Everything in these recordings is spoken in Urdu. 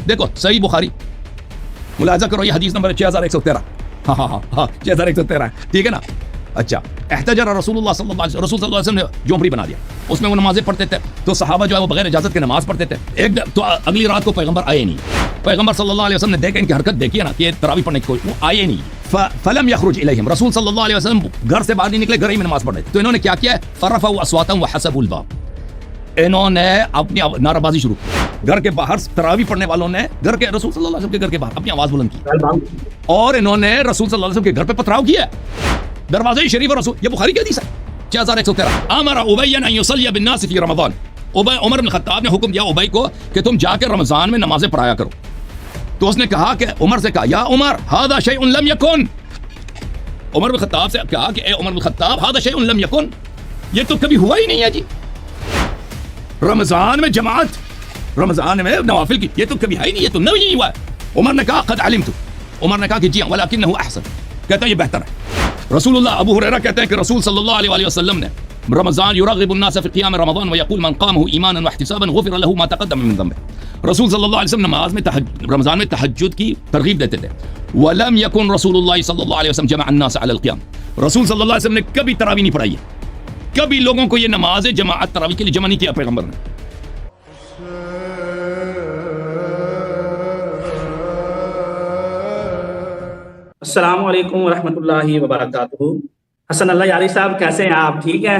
دیکھو صحیح بخاری ملاحظہ کرو، یہ حدیث نمبر 6113. ہاں 6113 ٹھیک ہے نا. اچھا احتجر رسول اللہ صلی اللہ علیہ وسلم، رسول صلی اللہ علیہ وسلم نے جھونپڑی بنا دیا، اس میں وہ نمازیں پڑھتے تھے. تو صحابہ جو ہے وہ بغیر اجازت کے نماز پڑھتے تھے. تو اگلی رات کو پیغمبر آئے نہیں. پیغمبر صلی اللہ علیہ وسلم نے دیکھا ان کی حرکت دیکھی ہے نا کہ تراویح پڑھنے کی کوئی، وہ آئے نہیں. فلم یخرج الیہم، رسول صلی اللہ علیہ وسلم گھر سے باہر نہیں نکلے، گھر ہی میں نماز پڑھ رہے تھے. تو انہوں نے کیا کیا ہے، فرفعوا اصواتهم وحسبوا الباب، انہوں نے اپنی نعرہ بازی شروع کی. گھر کے باہر تراویح پڑھنے والوں نے گھر کے رسول صلی اللہ علیہ وسلم کے گھر کے باہر اپنی آواز بلند کی، اور انہوں نے رسول صلی اللہ علیہ وسلم کے گھر پہ پتھراؤ کیا دروازے شریف رسول. یہ بخاری کی حدیث ہے 6113. امر ابی ان یصلی بالناس فی رمضان، عمر بن خطاب نے حکم دیا ابی کو کہ تم جا کے رمضان میں نمازیں پڑھایا کرو. تو اس نے کہا کہ عمر سے کہا یا عمر ھذا شیء لم یکن، عمر بن خطاب سے کہا کہ اے عمر بن خطاب ھذا شیء لم یکن، یہ تو کبھی ہوا ہی نہیں ہے جی. رمضان میں جماعت، رمضان میں نوافل کی، یہ تو کبھی ہے ہی نہیں، یہ تو نہیں ہوا ہے. عمر نے کہا قد علمت، عمر نے کہا کہ جی ہاں ولکنہ احسن، کہتا ہے یہ بہتر ہے. رسول اللہ، ابو ہریرہ کہتے ہیں کہ رسول صلی اللہ علیہ وسلم نے رمضان یرغب الناس فی قیام رمضان ویقول من قامه ایمانا واحتسابا غفر له ما تقدم من ذنبه. رسول صلی اللہ علیہ وسلم نماز میں رمضان میں تہجد کی ترغیب دیتے تھے. ولم یکن رسول اللہ صلی اللہ علیہ وسلم جمع الناس علی القیام، رسول صلی اللہ علیہ وسلم نے کبھی تراویح نہیں پڑھائی ہے، کبھی لوگوں کو یہ نماز جماعت تراویح کے لیے جمع نہیں کیا پیغمبر نے. السلام علیکم ورحمۃ اللہ وبرکاتہ. حسن اللہ یاری صاحب کیسے ہیں آپ؟ ٹھیک ہیں؟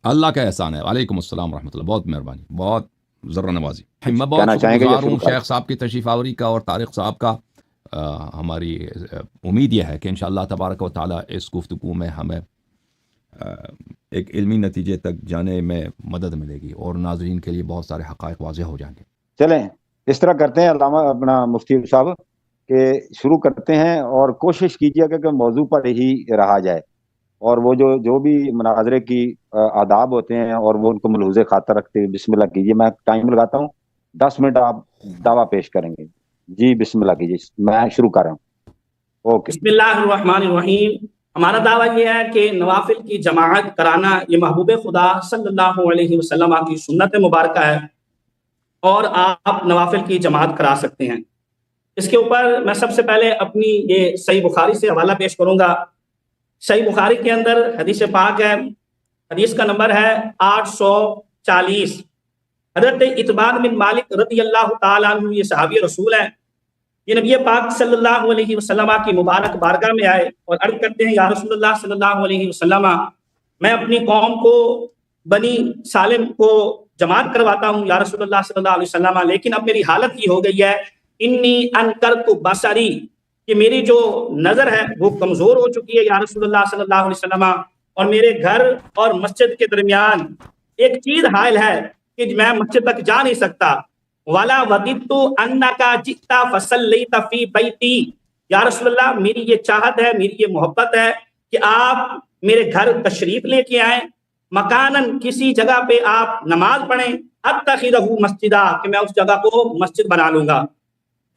اللہ کا احسان ہے. وعلیکم السلام ورحمۃ اللہ، بہت مہربانی، بہت ذرا نوازی. میں بہت شکرگزار ہوں شیخ صاحب کی تشریف آوری کا اور طارق صاحب کا. ہماری امید یہ ہے کہ انشاءاللہ تبارک و تعالیٰ اس گفتگو میں ہمیں ایک علمی نتیجے تک جانے میں مدد ملے گی اور ناظرین کے لیے بہت سارے حقائق واضح ہو جائیں گے. چلیں اس طرح کرتے ہیں علامہ اپنا مفتی صاحب کہ شروع کرتے ہیں، اور کوشش کیجیے کہ موضوع پر ہی رہا جائے، اور وہ جو بھی مناظرے کی آداب ہوتے ہیں اور وہ ان کو ملحوظ خاطر رکھتے ہوئے بسم اللہ کیجیے. میں ٹائم لگاتا ہوں، 10 منٹ آپ دعویٰ پیش کریں گے. جی بسم اللہ کیجیے، میں شروع کر رہا ہوں. اوکے. بسم اللہ الرحمن الرحیم. ہمارا دعویٰ یہ ہے کہ نوافل کی جماعت کرانا یہ محبوب خدا صلی اللہ علیہ وسلم کی سنت مبارکہ ہے، اور آپ نوافل کی جماعت کرا سکتے ہیں. اس کے اوپر میں سب سے پہلے اپنی یہ صحیح بخاری سے حوالہ پیش کروں گا. صحیح بخاری کے اندر حدیث پاک ہے، حدیث کا نمبر ہے 840. حضرت اتبان بن مالک رضی اللہ تعالیٰ عنہ، یہ صحابی رسول ہیں، یہ نبی پاک صلی اللہ علیہ وسلم کی مبارک بارگاہ میں آئے اور عرض کرتے ہیں یا رسول اللہ صلی اللہ علیہ وسلم، میں اپنی قوم کو بنی سالم کو جماعت کرواتا ہوں یا رسول اللہ صلی اللہ علیہ وسلم، لیکن اب میری حالت یہ ہو گئی ہے انی انکرت بصری، کہ میری جو نظر ہے وہ کمزور ہو چکی ہے یا رسول اللہ صلی اللہ علیہ وسلم، اور میرے گھر اور مسجد کے درمیان ایک چیز حائل ہے کہ میں مسجد تک جا نہیں سکتا. وَلَا وَدِدْتُ أَنَّكَ جِئْتَ فَصَلَّيْتَ فِي بَيْتِي، یا رسول اللہ میری یہ چاہت ہے، میری یہ محبت ہے کہ آپ میرے گھر تشریف لے کے آئیں، مکاناً کسی جگہ پہ آپ نماز پڑھیں، اتخذہ مسجدا، کہ میں اس جگہ کو مسجد بنا لوں گا.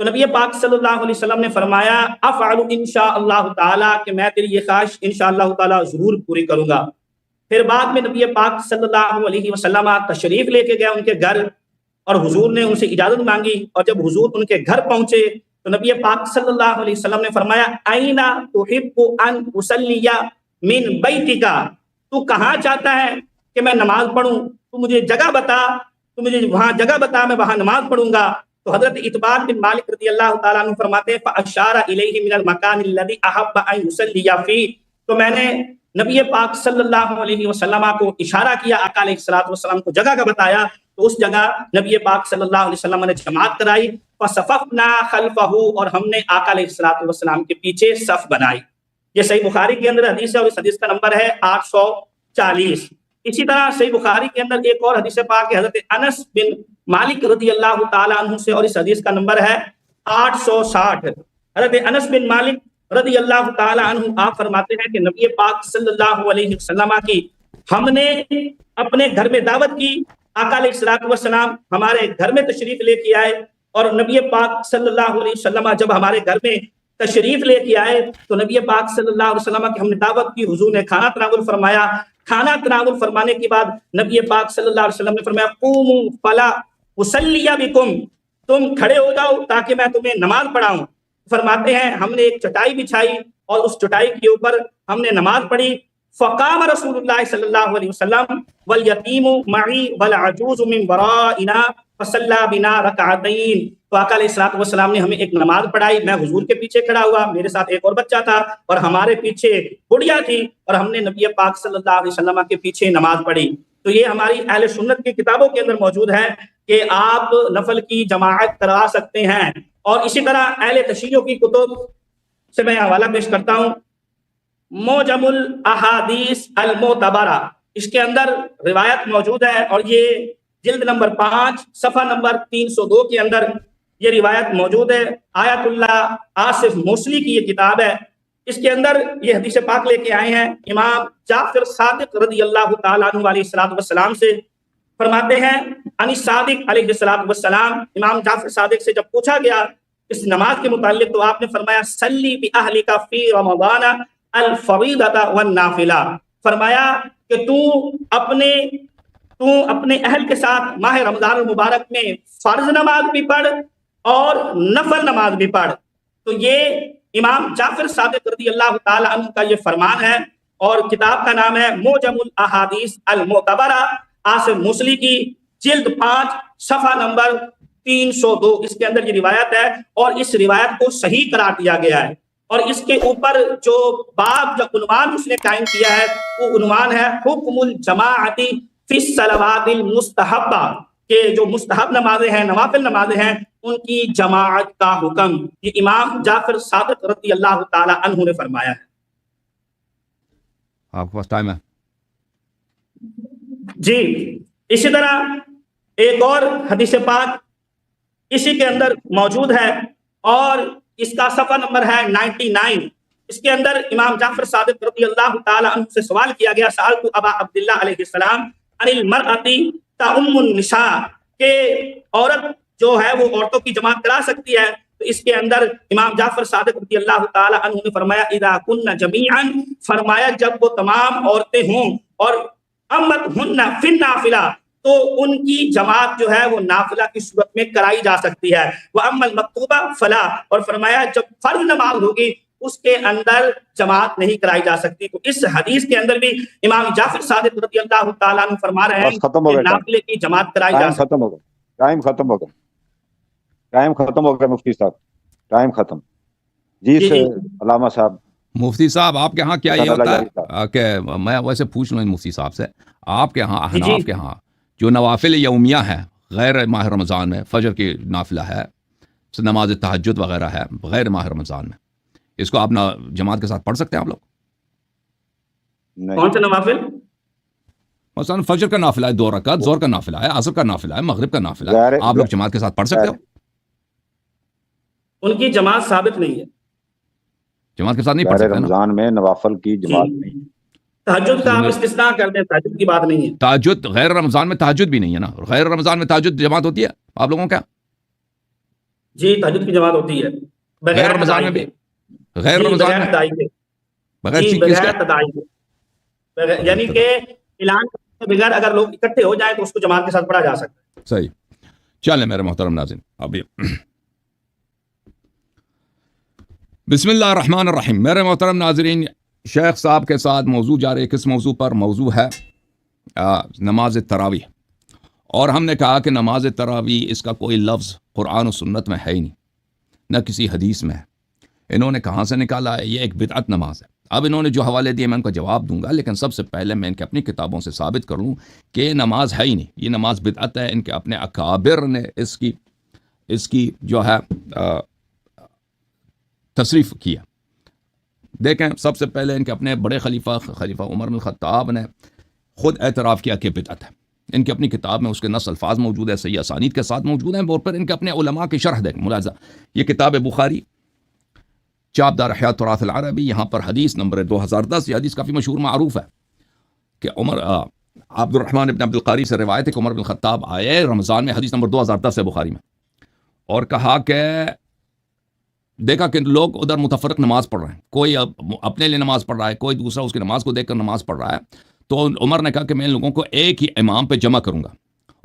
تو نبی پاک صلی اللہ علیہ وسلم نے فرمایا افعل انشاءاللہ تعالی، کہ میں تیری یہ خواہش انشاءاللہ تعالی ضرور پوری کروں گا. پھر بعد میں نبی پاک صلی اللہ علیہ وسلم تشریف لے کے گئے ان کے گھر، اور حضور نے ان سے اجازت مانگی، اور جب حضور ان کے گھر پہنچے تو نبی پاک صلی اللہ علیہ وسلم نے فرمایا اینا تحب ان اصلی من بیتک، تو کہاں چاہتا ہے کہ میں نماز پڑھوں، تو مجھے جگہ بتا، تو مجھے وہاں جگہ بتا، میں وہاں نماز پڑھوں گا. تو حضرت اتبان بن مالک رضی اللہ تعالیٰ عنہ فرماتے ہیں فاشار الیہ من المکان الذی احب ان یصلی فیہ، تو میں نے نبی پاک صلی اللہ علیہ وسلم کو اشارہ کیا، آقا علیہ الصلوۃ والسلام کو جگہ کا بتایا، تو اس جگہ نبی پاک صلی اللہ علیہ وسلم نے جماعت کرائی. فصففنا خلفہ، اور ہم نے آقا علیہ الصلوۃ والسلام کے پیچھے صف بنائی. یہ صحیح بخاری کے اندر حدیث ہے، اور اس حدیث کا نمبر ہے 840. اسی طرح صحیح بخاری کے اندر ایک اور حدیث پاک ہے حضرت انس بن مالک رضی اللہ تعالیٰ عنہ سے، اور اس حدیث کا نمبر ہے 860. حضرت انس بن مالک رضی اللہ تعالیٰ عنہ آپ فرماتے ہیں کہ نبی پاک صلی اللہ علیہ وسلم کی ہم نے اپنے گھر میں دعوت کی، آقا علیہ الصلوۃ والسلام ہمارے گھر میں تشریف لے کے آئے، اور نبی پاک صلی اللہ علیہ وسلم جب ہمارے گھر میں تشریف لے کے آئے تو نبی پاک صلی اللہ علیہ وسلم کی ہم نے دعوت کی، حضور نے کھانا تناول فرمایا. کھانا تناول فرمانے کے بعد نبی پاک صلی اللہ علیہ وسلم نے فرمایا قوموا فلا اصلی بکم، تم کھڑے ہو جاؤ تاکہ میں تمہیں نماز پڑھاؤں. فرماتے ہیں ہم نے ایک چٹائی بچھائی اور اس چٹائی کے اوپر ہم نے نماز پڑھی. فقام رسول اللہ صلی اللہ علیہ وسلم والیتیم معی والعجوز من ورائنا فصلی بنا رکعتین. تو آقا علیہ الصلوۃ والسلام نے ہمیں ایک نماز پڑھائی. میں حضور کے پیچھے کھڑا ہوا, میرے ساتھ ایک اور بچہ تھا, اور ہمارے پیچھے بڑھیا تھی, اور ہم نے نبی پاک صلی اللہ علیہ وسلم کے پیچھے نماز پڑھی. تو یہ ہماری اہل سنت کی کتابوں کے اندر موجود ہے کہ آپ نفل کی جماعت کرا سکتے ہیں. اور اسی طرح اہل تشیع کی کتب سے میں حوالہ پیش کرتا ہوں. موجم الاحادیث المعتبرہ, اس کے اندر روایت موجود ہے, اور یہ جلد نمبر 5 صفحہ نمبر 302 کے اندر یہ روایت موجود ہے. آیت اللہ آصف موصلی کی یہ کتاب ہے. اس کے اندر یہ حدیث پاک لے کے آئے ہیں امام جعفر صادق رضی اللہ تعالیٰ عنہ علیہ الصلوۃ والسلام سے. فرماتے ہیں عن صادق علیہ الصلوۃ والسلام, امام جعفر صادق سے جب پوچھا گیا اس نماز کے متعلق تو آپ نے فرمایا صلی باہلک فی رمضان الفریضۃ والنافلہ. فرمایا کہ تو اپنے اہل کے ساتھ ماہ رمضان المبارک میں فرض نماز بھی پڑھ اور نفل نماز بھی پڑھ. تو یہ امام جعفر صادق رضی اللہ تعالی عنہ کا یہ فرمان ہے, اور کتاب کا نام ہے موجم الاحادیث المعتبرہ, آصف موصلی کی, جلد 5 صفحہ نمبر 302. اس کے اندر یہ روایت ہے, اور اس روایت کو صحیح قرار دیا گیا ہے. اور اس کے اوپر جو باب جو عنوان اس نے قائم کیا ہے وہ عنوان ہے حکم الجماعت فی الصلوات المستحبہ, کہ جو مستحب نمازیں ہیں, نوافل نمازیں ہیں, ان کی جماعت کا حکم. یہ امام جعفر صادق رضی اللہ تعالی عنہ نے فرمایا ہے. آپ کے پاس ٹائم ہے؟ جی. اسی طرح ایک اور حدیث پاک اسی کے اندر موجود ہے, اور اس کا صفحہ نمبر ہے 99. اس کے اندر امام جعفر صادق رضی اللہ تعالی عنہ سے سوال کیا گیا, سألت ابا عبداللہ علیہ السلام عن المرأۃ تؤم النساء, کہ عورت جو ہے وہ عورتوں کی جماعت کرا سکتی ہے. تو اس کے اندر امام جعفر صادق رضی اللہ تعالی عنہ نے فرمایا اذا کن جمیعا, فرمایا جب وہ تمام عورتیں ہوں, اور امت ہن فی النافلہ, تو ان کی جماعت جو ہے وہ نافلہ کی صورت میں کرائی جا سکتی ہے. وَأَمَّا الْمَكْتُوبَةُ فَلَا, اور فرمایا جب فرض نماز ہوگی اس کے اندر جماعت نہیں کرائی جا سکتی. تو اس حدیث کے اندر بھی امام جعفر صادق رضی اللہ تعالیٰ عنہ فرما رہے ہیں کہ نافلے کی جماعت کرائی جا سکتی. ختم ہو گیا, ٹائم ختم ہو گیا مفتی صاحب, ٹائم ختم. جی علامہ صاحب. مفتی صاحب آپ کے ہاں کیا یہ ہوتا ہے کہ میں ویسے پوچھ لوں مفتی صاحب سے, آپ کے ہاں احناف کے ہاں جو نوافل یومیہ ہے غیر ماہ رمضان میں, فجر کی نافلہ ہے, نماز تہجد وغیرہ ہے غیر ماہ رمضان میں, اس کو آپ جماعت کے ساتھ پڑھ سکتے ہیں آپ لوگ؟ کون سے نوافل؟ مثلا فجر کا نافلہ ہے 2 رکعت, ظہر کا نافلہ ہے, عصر کا نافلہ ہے, مغرب کا نافلہ ہے, آپ لوگ جماعت کے ساتھ پڑھ سکتے ہو؟ ان کی جماعت ثابت نہیں ہے, جماعت کے ساتھ نہیں پڑھ سکتے. رمضان میں نوافل کی جماعت نہیں. تہجد کا آپ استثناء کر دیں, تہجد کی بات نہیں ہے. تہجد غیر رمضان میں تہجد بھی نہیں ہے نا, غیر رمضان میں تہجد جماعت ہوتی ہے آپ لوگوں کا؟ جی تہجد کی جماعت ہوتی ہے غیر رمضان میں بھی, غیر رمضان میں بغیر تداعی کے, یعنی کہ اعلان کے بغیر اگر لوگ اکٹھے ہو جائیں تو اس کو جماعت کے ساتھ پڑھا جا سکتا ہے. صحیح. چلیں میرے محترم ناظرین, ابھی بسم اللہ الرحمن الرحیم. میرے محترم ناظرین, شیخ صاحب کے ساتھ موضوع جاری ہے. کس موضوع پر؟ موضوع ہے نماز تراویح. اور ہم نے کہا کہ نماز تراویح اس کا کوئی لفظ قرآن و سنت میں ہے ہی نہیں, نہ کسی حدیث میں ہے. انہوں نے کہاں سے نکالا ہے؟ یہ ایک بدعت نماز ہے. اب انہوں نے جو حوالے دیے میں ان کا جواب دوں گا, لیکن سب سے پہلے میں ان کے اپنی کتابوں سے ثابت کر لوں کہ یہ نماز ہے ہی نہیں, یہ نماز بدعت ہے. ان کے اپنے اکابر نے اس کی جو ہے تصریف کیا. دیکھیں, سب سے پہلے ان کے اپنے بڑے خلیفہ عمر بن الخطاب نے خود اعتراف کیا کہ بدعت ہے. ان کی اپنی کتاب میں اس کے نص الفاظ موجود ہے, صحیح اسانید کے ساتھ موجود ہیں. اور پھر ان کے اپنے علماء کی شرح دیکھیں, ملاحظہ, یہ کتاب بخاری چاپ دار احیاء تراث العربی, یہاں پر حدیث نمبر 2010. یہ حدیث کافی مشہور معروف ہے کہ عبد الرحمن ابن عبد القاری سے روایت ہے کہ عمر بن الخطاب آئے رمضان میں, حدیث نمبر 2010 ہے بخاری میں, اور کہا کہ دیکھا کہ لوگ ادھر متفرق نماز پڑھ رہے ہیں, کوئی اپنے لیے نماز پڑھ رہا ہے, کوئی دوسرا اس کی نماز کو دیکھ کر نماز پڑھ رہا ہے. تو عمر نے کہا کہ میں ان لوگوں کو ایک ہی امام پہ جمع کروں گا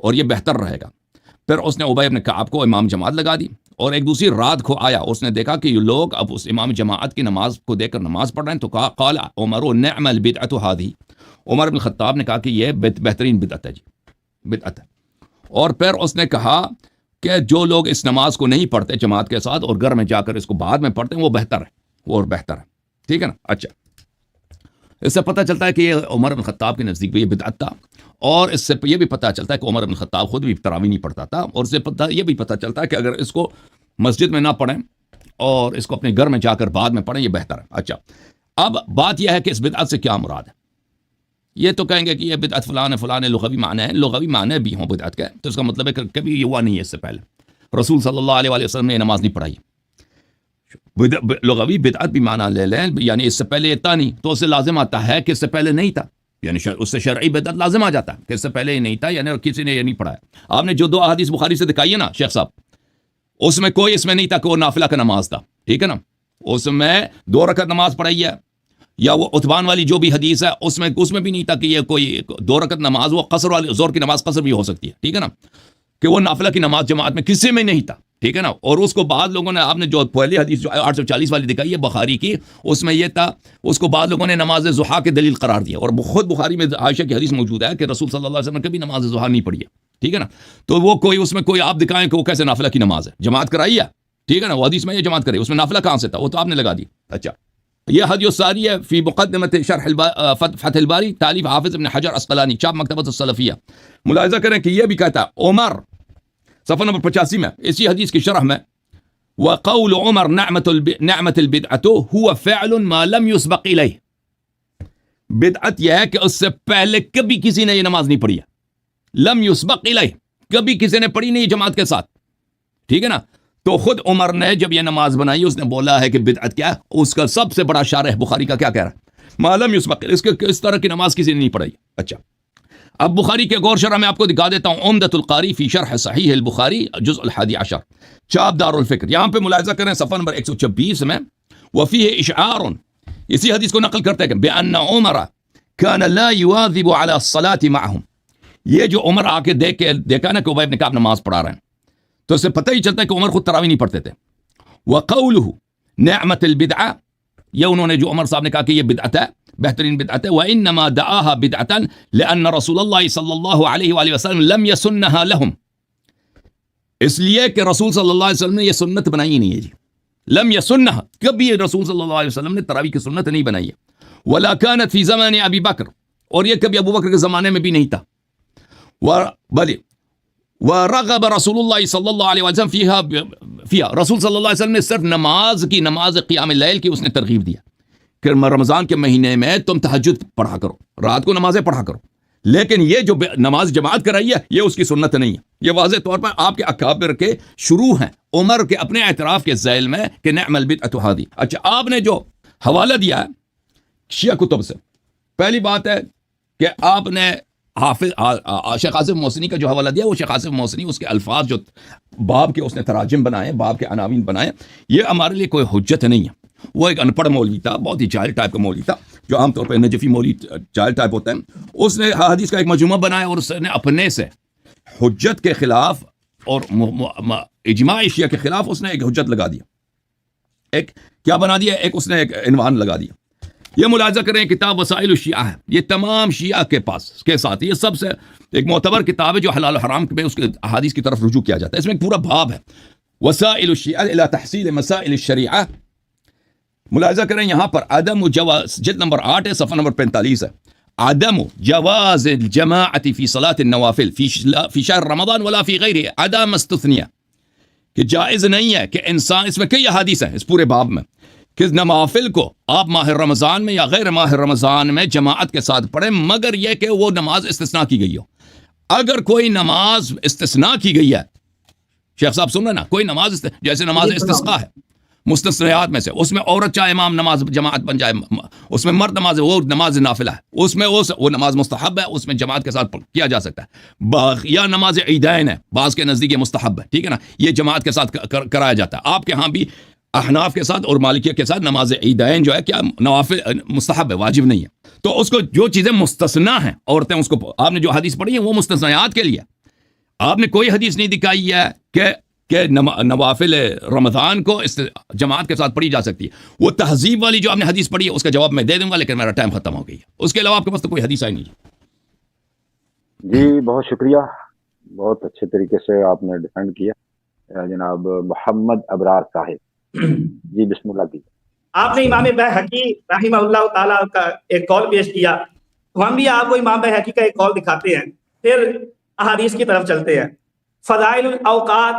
اور یہ بہتر رہے گا. پھر اس نے ابی بن کعب کو امام جماعت لگا دی، اور ایک دوسری رات کو آیا، اس نے دیکھا کہ یہ لوگ اب اس امام جماعت کی نماز کو دیکھ کر نماز پڑھ رہے ہیں، تو کہا قال عمر نعم البدعۃ هذه، عمر بن خطاب نے کہا کہ یہ بہترین بدعت ہے جی، بدعت ہے۔ اور پھر اس نے کہا کہ جو لوگ اس نماز کو نہیں پڑھتے جماعت کے ساتھ اور گھر میں جا کر اس کو بعد میں پڑھتے ہیں وہ بہتر ہے، وہ اور بہتر ہے، ٹھیک ہے نا۔ اچھا، اس سے پتہ چلتا ہے کہ یہ عمر بن خطاب کے نزدیک بھی یہ بدعت تھا، اور اس سے یہ بھی پتہ چلتا ہے کہ عمر بن خطاب خود بھی تراویح نہیں پڑھتا تھا، اور اس سے یہ بھی پتہ چلتا ہے کہ اگر اس کو مسجد میں نہ پڑھیں اور اس کو اپنے گھر میں جا کر بعد میں پڑھیں، یہ بہتر ہے۔ اچھا، اب بات یہ ہے کہ اس بدعت سے کیا مراد ہے۔ یہ تو کہیں گے کہ یہ بدعت فلاں لغوی معنی ہے، لغوی معنی بھی ہوں بدعت کے، تو اس کا مطلب ہے کہ کبھی یہ ہوا نہیں ہے اس سے پہلے، رسول صلی اللہ علیہ وسلم نے یہ نماز نہیں پڑھائی۔ لغوی بدعت بھی معنی لے لیں، یعنی اس سے پہلے یہ تھا نہیں، تو اس سے لازم آتا ہے کہ اس سے پہلے نہیں تھا، یعنی اس سے شرعی بدعت لازم آ جاتا ہے کہ اس سے پہلے یہ نہیں تھا، یعنی کسی نے یہ نہیں پڑھایا۔ آپ نے جو دو احادیث بخاری سے دکھائی ہے نا شیخ صاحب، اس میں کوئی اس میں نہیں تھا کہ وہ نافلہ کا نماز تھا، ٹھیک ہے نا، اس میں 2 رکعت نماز پڑھائی ہے، یا وہ عتبان والی جو بھی حدیث ہے اس میں بھی نہیں تھا کہ یہ کوئی 2 رکعت نماز، وہ قصر والی زور کی نماز قصر بھی ہو سکتی ہے، ٹھیک ہے نا، کہ وہ نافلہ کی نماز جماعت میں کسی میں نہیں تھا، ٹھیک ہے نا۔ اور اس کو بعد لوگوں نے، آپ نے جو پہلی حدیث جو 840 والی دکھائی ہے بخاری کی، اس میں یہ تھا، اس کو بعد لوگوں نے نماز ضحیٰ کی دلیل قرار دیا، اور خود بخاری میں عائشہ کی حدیث موجود ہے کہ رسول صلی اللہ علیہ وسلم نے کبھی نماز ضحیٰ نہیں پڑھی ہے، ٹھیک ہے نا۔ تو وہ کوئی اس میں کوئی آپ دکھائیں کہ وہ کیسے نافلہ کی نماز ہے، جماعت کرائی ہے، ٹھیک ہے نا، وہ حدیث میں یہ جماعت کرائی، اس میں نافلہ کہاں سے تھا، وہ تو آپ نے لگا دی۔ اچھا، یہ حدیث ساری ہے فی مقدمت شرح فتح الباری، تالیف حافظ ابن حجر عسقلانی، چاپ مکتبۃ السلفیہ۔ ملاحظہ کریں کہ یہ بھی کہتا ہے عمر، صفحہ نمبر 85 میں اسی حدیث کی شرح میں، وقول عمر نعمت البدعۃ هو فعل ما لم يسبق الیہ، بدعت یہ ہے کہ اس سے پہلے کبھی کسی نے یہ نماز نہیں پڑھی ہے، لم يسبق الیہ، کبھی کسی نے پڑھی نہیں جماعت کے ساتھ، ٹھیک ہے نا۔ تو خود عمر نے جب یہ نماز بنائی، اس نے بولا ہے کہ بدعت کیا ہے، اس کا سب سے بڑا شارح بخاری کا کیا کہہ رہا ہے، ما لم يسبق، اس طرح کی نماز کسی نے نہیں پڑھائی۔ اچھا، اب بخاری کے غور شرح میں آپ کو دکھا دیتا ہوں، عمدۃ القاری فی شرح صحیح البخاری جزء 11، چاپ دار الفکر، یہاں پہ ملاحظہ کریں صفحہ نمبر 126 میں، وفیہ اشعار، اسی حدیث کو نقل کرتے ہیں کہ بأن عمر كان لا يواظب على الصلاة معهم، یہ جو عمر آ کے دیکھا نا کہ ابی بن کعب نماز پڑھا رہے ہیں، تو اس سے پتہ ہی چلتا ہے کہ عمر خود تراویح نہیں پڑھتے تھے۔ وقوله نعمت البدعہ، یہ انہوں نے جو عمر صاحب نے کہا کہ یہ بدعت ہے، بہترین بدعت ہے، وانما دعاها بدعة لان رسول اللہ صلی اللہ علیہ وآلہ وسلم لم يسنها لهم، اس لیے کہ رسول صلی اللہ علیہ وسلم نے یہ سنت بنائی ہی نہیں ہے جی، لم يسنها، کبھی رسول صلی اللہ علیہ وسلم نے تراویح کی سنت نہیں بنائی ہے، ولا كانت في زمان ابی بکر، اور یہ کبھی ابو بکر کے زمانے میں بھی نہیں تھا، ورغب رسول اللہ صلی اللہ علیہ وسلم فیہا، رسول صلی اللہ علیہ وسلم نے صرف نماز قیام اللیل کی اس نے ترغیب دیا کہ رمضان کے مہینے میں تم تہجد پڑھا کرو، رات کو نمازیں پڑھا کرو، لیکن یہ جو نماز جماعت کرائی ہے یہ اس کی سنت نہیں ہے۔ یہ واضح طور پر آپ کے اکابر کے شروع ہیں، عمر کے اپنے اعتراف کے ذیل میں کہ نعم البدعۃ ہذہ۔ اچھا، آپ نے جو حوالہ دیا ہے شیعہ کتب سے، پہلی بات ہے کہ آپ نے حافظ شیخ آصف محسنی کا جو حوالہ دیا، وہ شیخ آصف محسنی اس کے الفاظ جو باب کے اس نے تراجم بنائے، باب کے عناوین بنائے، یہ ہمارے لیے کوئی حجت نہیں ہے۔ وہ ایک ان پڑھ مولوی تھا، بہت ہی جاہل ٹائپ کا مولوی تھا، جو عام طور پہ نجفی مولوی جاہل ٹائپ ہوتا ہے، اس نے حدیث کا ایک مجموعہ بنایا اور اس نے اپنے سے حجت کے خلاف اور اجماع شیعہ کے خلاف اس نے ایک حجت لگا دیا، ایک کیا بنا دیا، ایک اس نے ایک عنوان لگا دیا۔ یہ ملاحظہ کریں، کتاب وسائل الشیعہ ہے، یہ تمام شیعہ کے پاس کے ساتھ یہ سب سے ایک معتبر کتاب ہے جو حلال و حرام میں اس کے احادیث کی طرف رجوع کیا جاتا ہے۔ اس میں ایک پورا باب ہے، وسائل الشیعہ الی تحصیل مسائل الشریعہ۔ ملاحظہ کریں یہاں پر عدم جواز، جلد نمبر 8 ہے، صفحہ نمبر 45 ہے، عدم جواز الجماعت فی صلاة النوافل فی شہر رمضان ولا فی غیرہ، عدم استثنیہ، کہ جائز نہیں ہے کہ انسان، اس میں کئی احادیث ہیں اس پورے باب میں، کہ نوافل کو آپ ماہ رمضان میں یا غیر ماہ رمضان میں جماعت کے ساتھ پڑھیں، مگر یہ کہ وہ نماز استثناء کی گئی ہو۔ اگر کوئی نماز استثناء کی گئی ہے، شیخ صاحب سن رہے نا، کوئی نماز جیسے نماز استسقاء ہے مستثنیات میں سے، اس میں عورت چاہے امام نماز جماعت بن جائے، اس میں مرد نماز، وہ نماز نافلہ ہے، اس میں وہ نماز مستحب ہے، اس میں جماعت کے ساتھ کیا جا سکتا ہے، یا نماز عیدین ہے، بعض کے نزدیک یہ مستحب ہے، ٹھیک ہے نا، یہ جماعت کے ساتھ کرایا جاتا ہے۔ آپ کے ہاں بھی احناف کے ساتھ اور مالکیہ کے ساتھ نماز عیدین جو ہے کیا نوافل مستحب ہے، واجب نہیں ہے۔ تو اس کو جو چیزیں مستثنا ہیں عورتیں، اس کو آپ نے جو حدیث پڑھی ہیں وہ مستثنیات کے لیے، آپ نے کوئی حدیث نہیں دکھائی ہے کہ نوافل رمضان کو اس جماعت کے ساتھ پڑھی جا سکتی ہے. وہ تہذیب والی جو آپ نے حدیث پڑھی ہے اس کا جواب میں دے دوں گا، لیکن میرا ٹائم ختم ہو گئی ہے. اس کے علاوہ آپ کے پاس تو کوئی حدیث آئی نہیں. جی بہت شکریہ، بہت اچھے طریقے سے آپ نے ڈیفینڈ کیا جناب محمد ابرار صاحب. جی بسم اللہ کیجیے. آپ نے امام بیہقی رحمہ اللہ تعالیٰ کا ایک قول پیش کیا، تو ہم بھی آپ کو امام بیہقی کا ایک قول دکھاتے ہیں، پھر احادیث کی طرف چلتے ہیں. فضائل الاوقات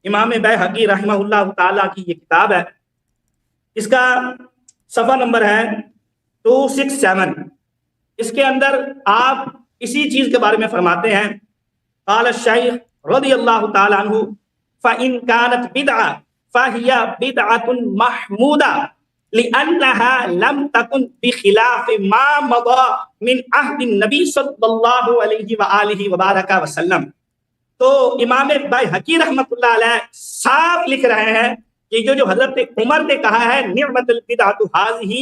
امام بیہقی رحمہ اللہ تعالیٰ کی یہ کتاب ہے، اس کا صفحہ نمبر ہے 267. اس کے اندر آپ اسی چیز کے بارے میں فرماتے ہیں، قال الشیخ رضی اللہ تعالیٰ عنہ فَإِن كَانَتْ بِدْعَةٌ فَهِيَ بِدْعَةٌ مَحْمُودَةٌ لِأَنَّهَا لَمْ تَكُنْ بِخِلَافِ مَا مَضَى مِنْ عَهْدِ النَّبِي صلی اللہ علیہ وآلہ وبارک وسلم. تو امام بیہقی رحمۃ اللہ علیہ صاف لکھ رہے ہیں کہ جو حضرت عمر نے کہا ہے نعمت البدعۃ ھذہ،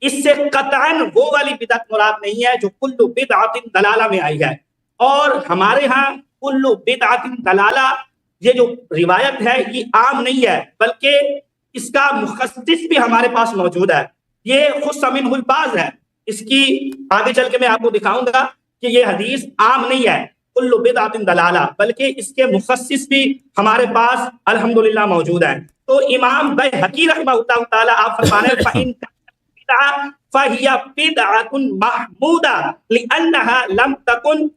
اس سے قطعاً وہ والی بدعت مراد نہیں ہے جو کل بدعۃ ضلالہ میں آئی ہے. اور ہمارے ہاں کل بدعۃ ضلالہ یہ جو روایت ہے یہ عام نہیں ہے، بلکہ اس کا مخصص بھی ہمارے پاس موجود ہے. یہ خص منہ البعض ہے. اس کی آگے چل کے میں آپ کو دکھاؤں گا کہ یہ حدیث عام نہیں ہے کل بدعۃ ضلالہ، بلکہ اس کے مخصص بھی ہمارے پاس الحمدللہ موجود ہیں. تو امام بیہقی رحمہ اللہ تعالیٰ آپ فرمانے فَإِن فَهِيَ بِدْعَةٌ مَحْمُودَةٌ لِأَنَّهَا لَمْ تَكُنْ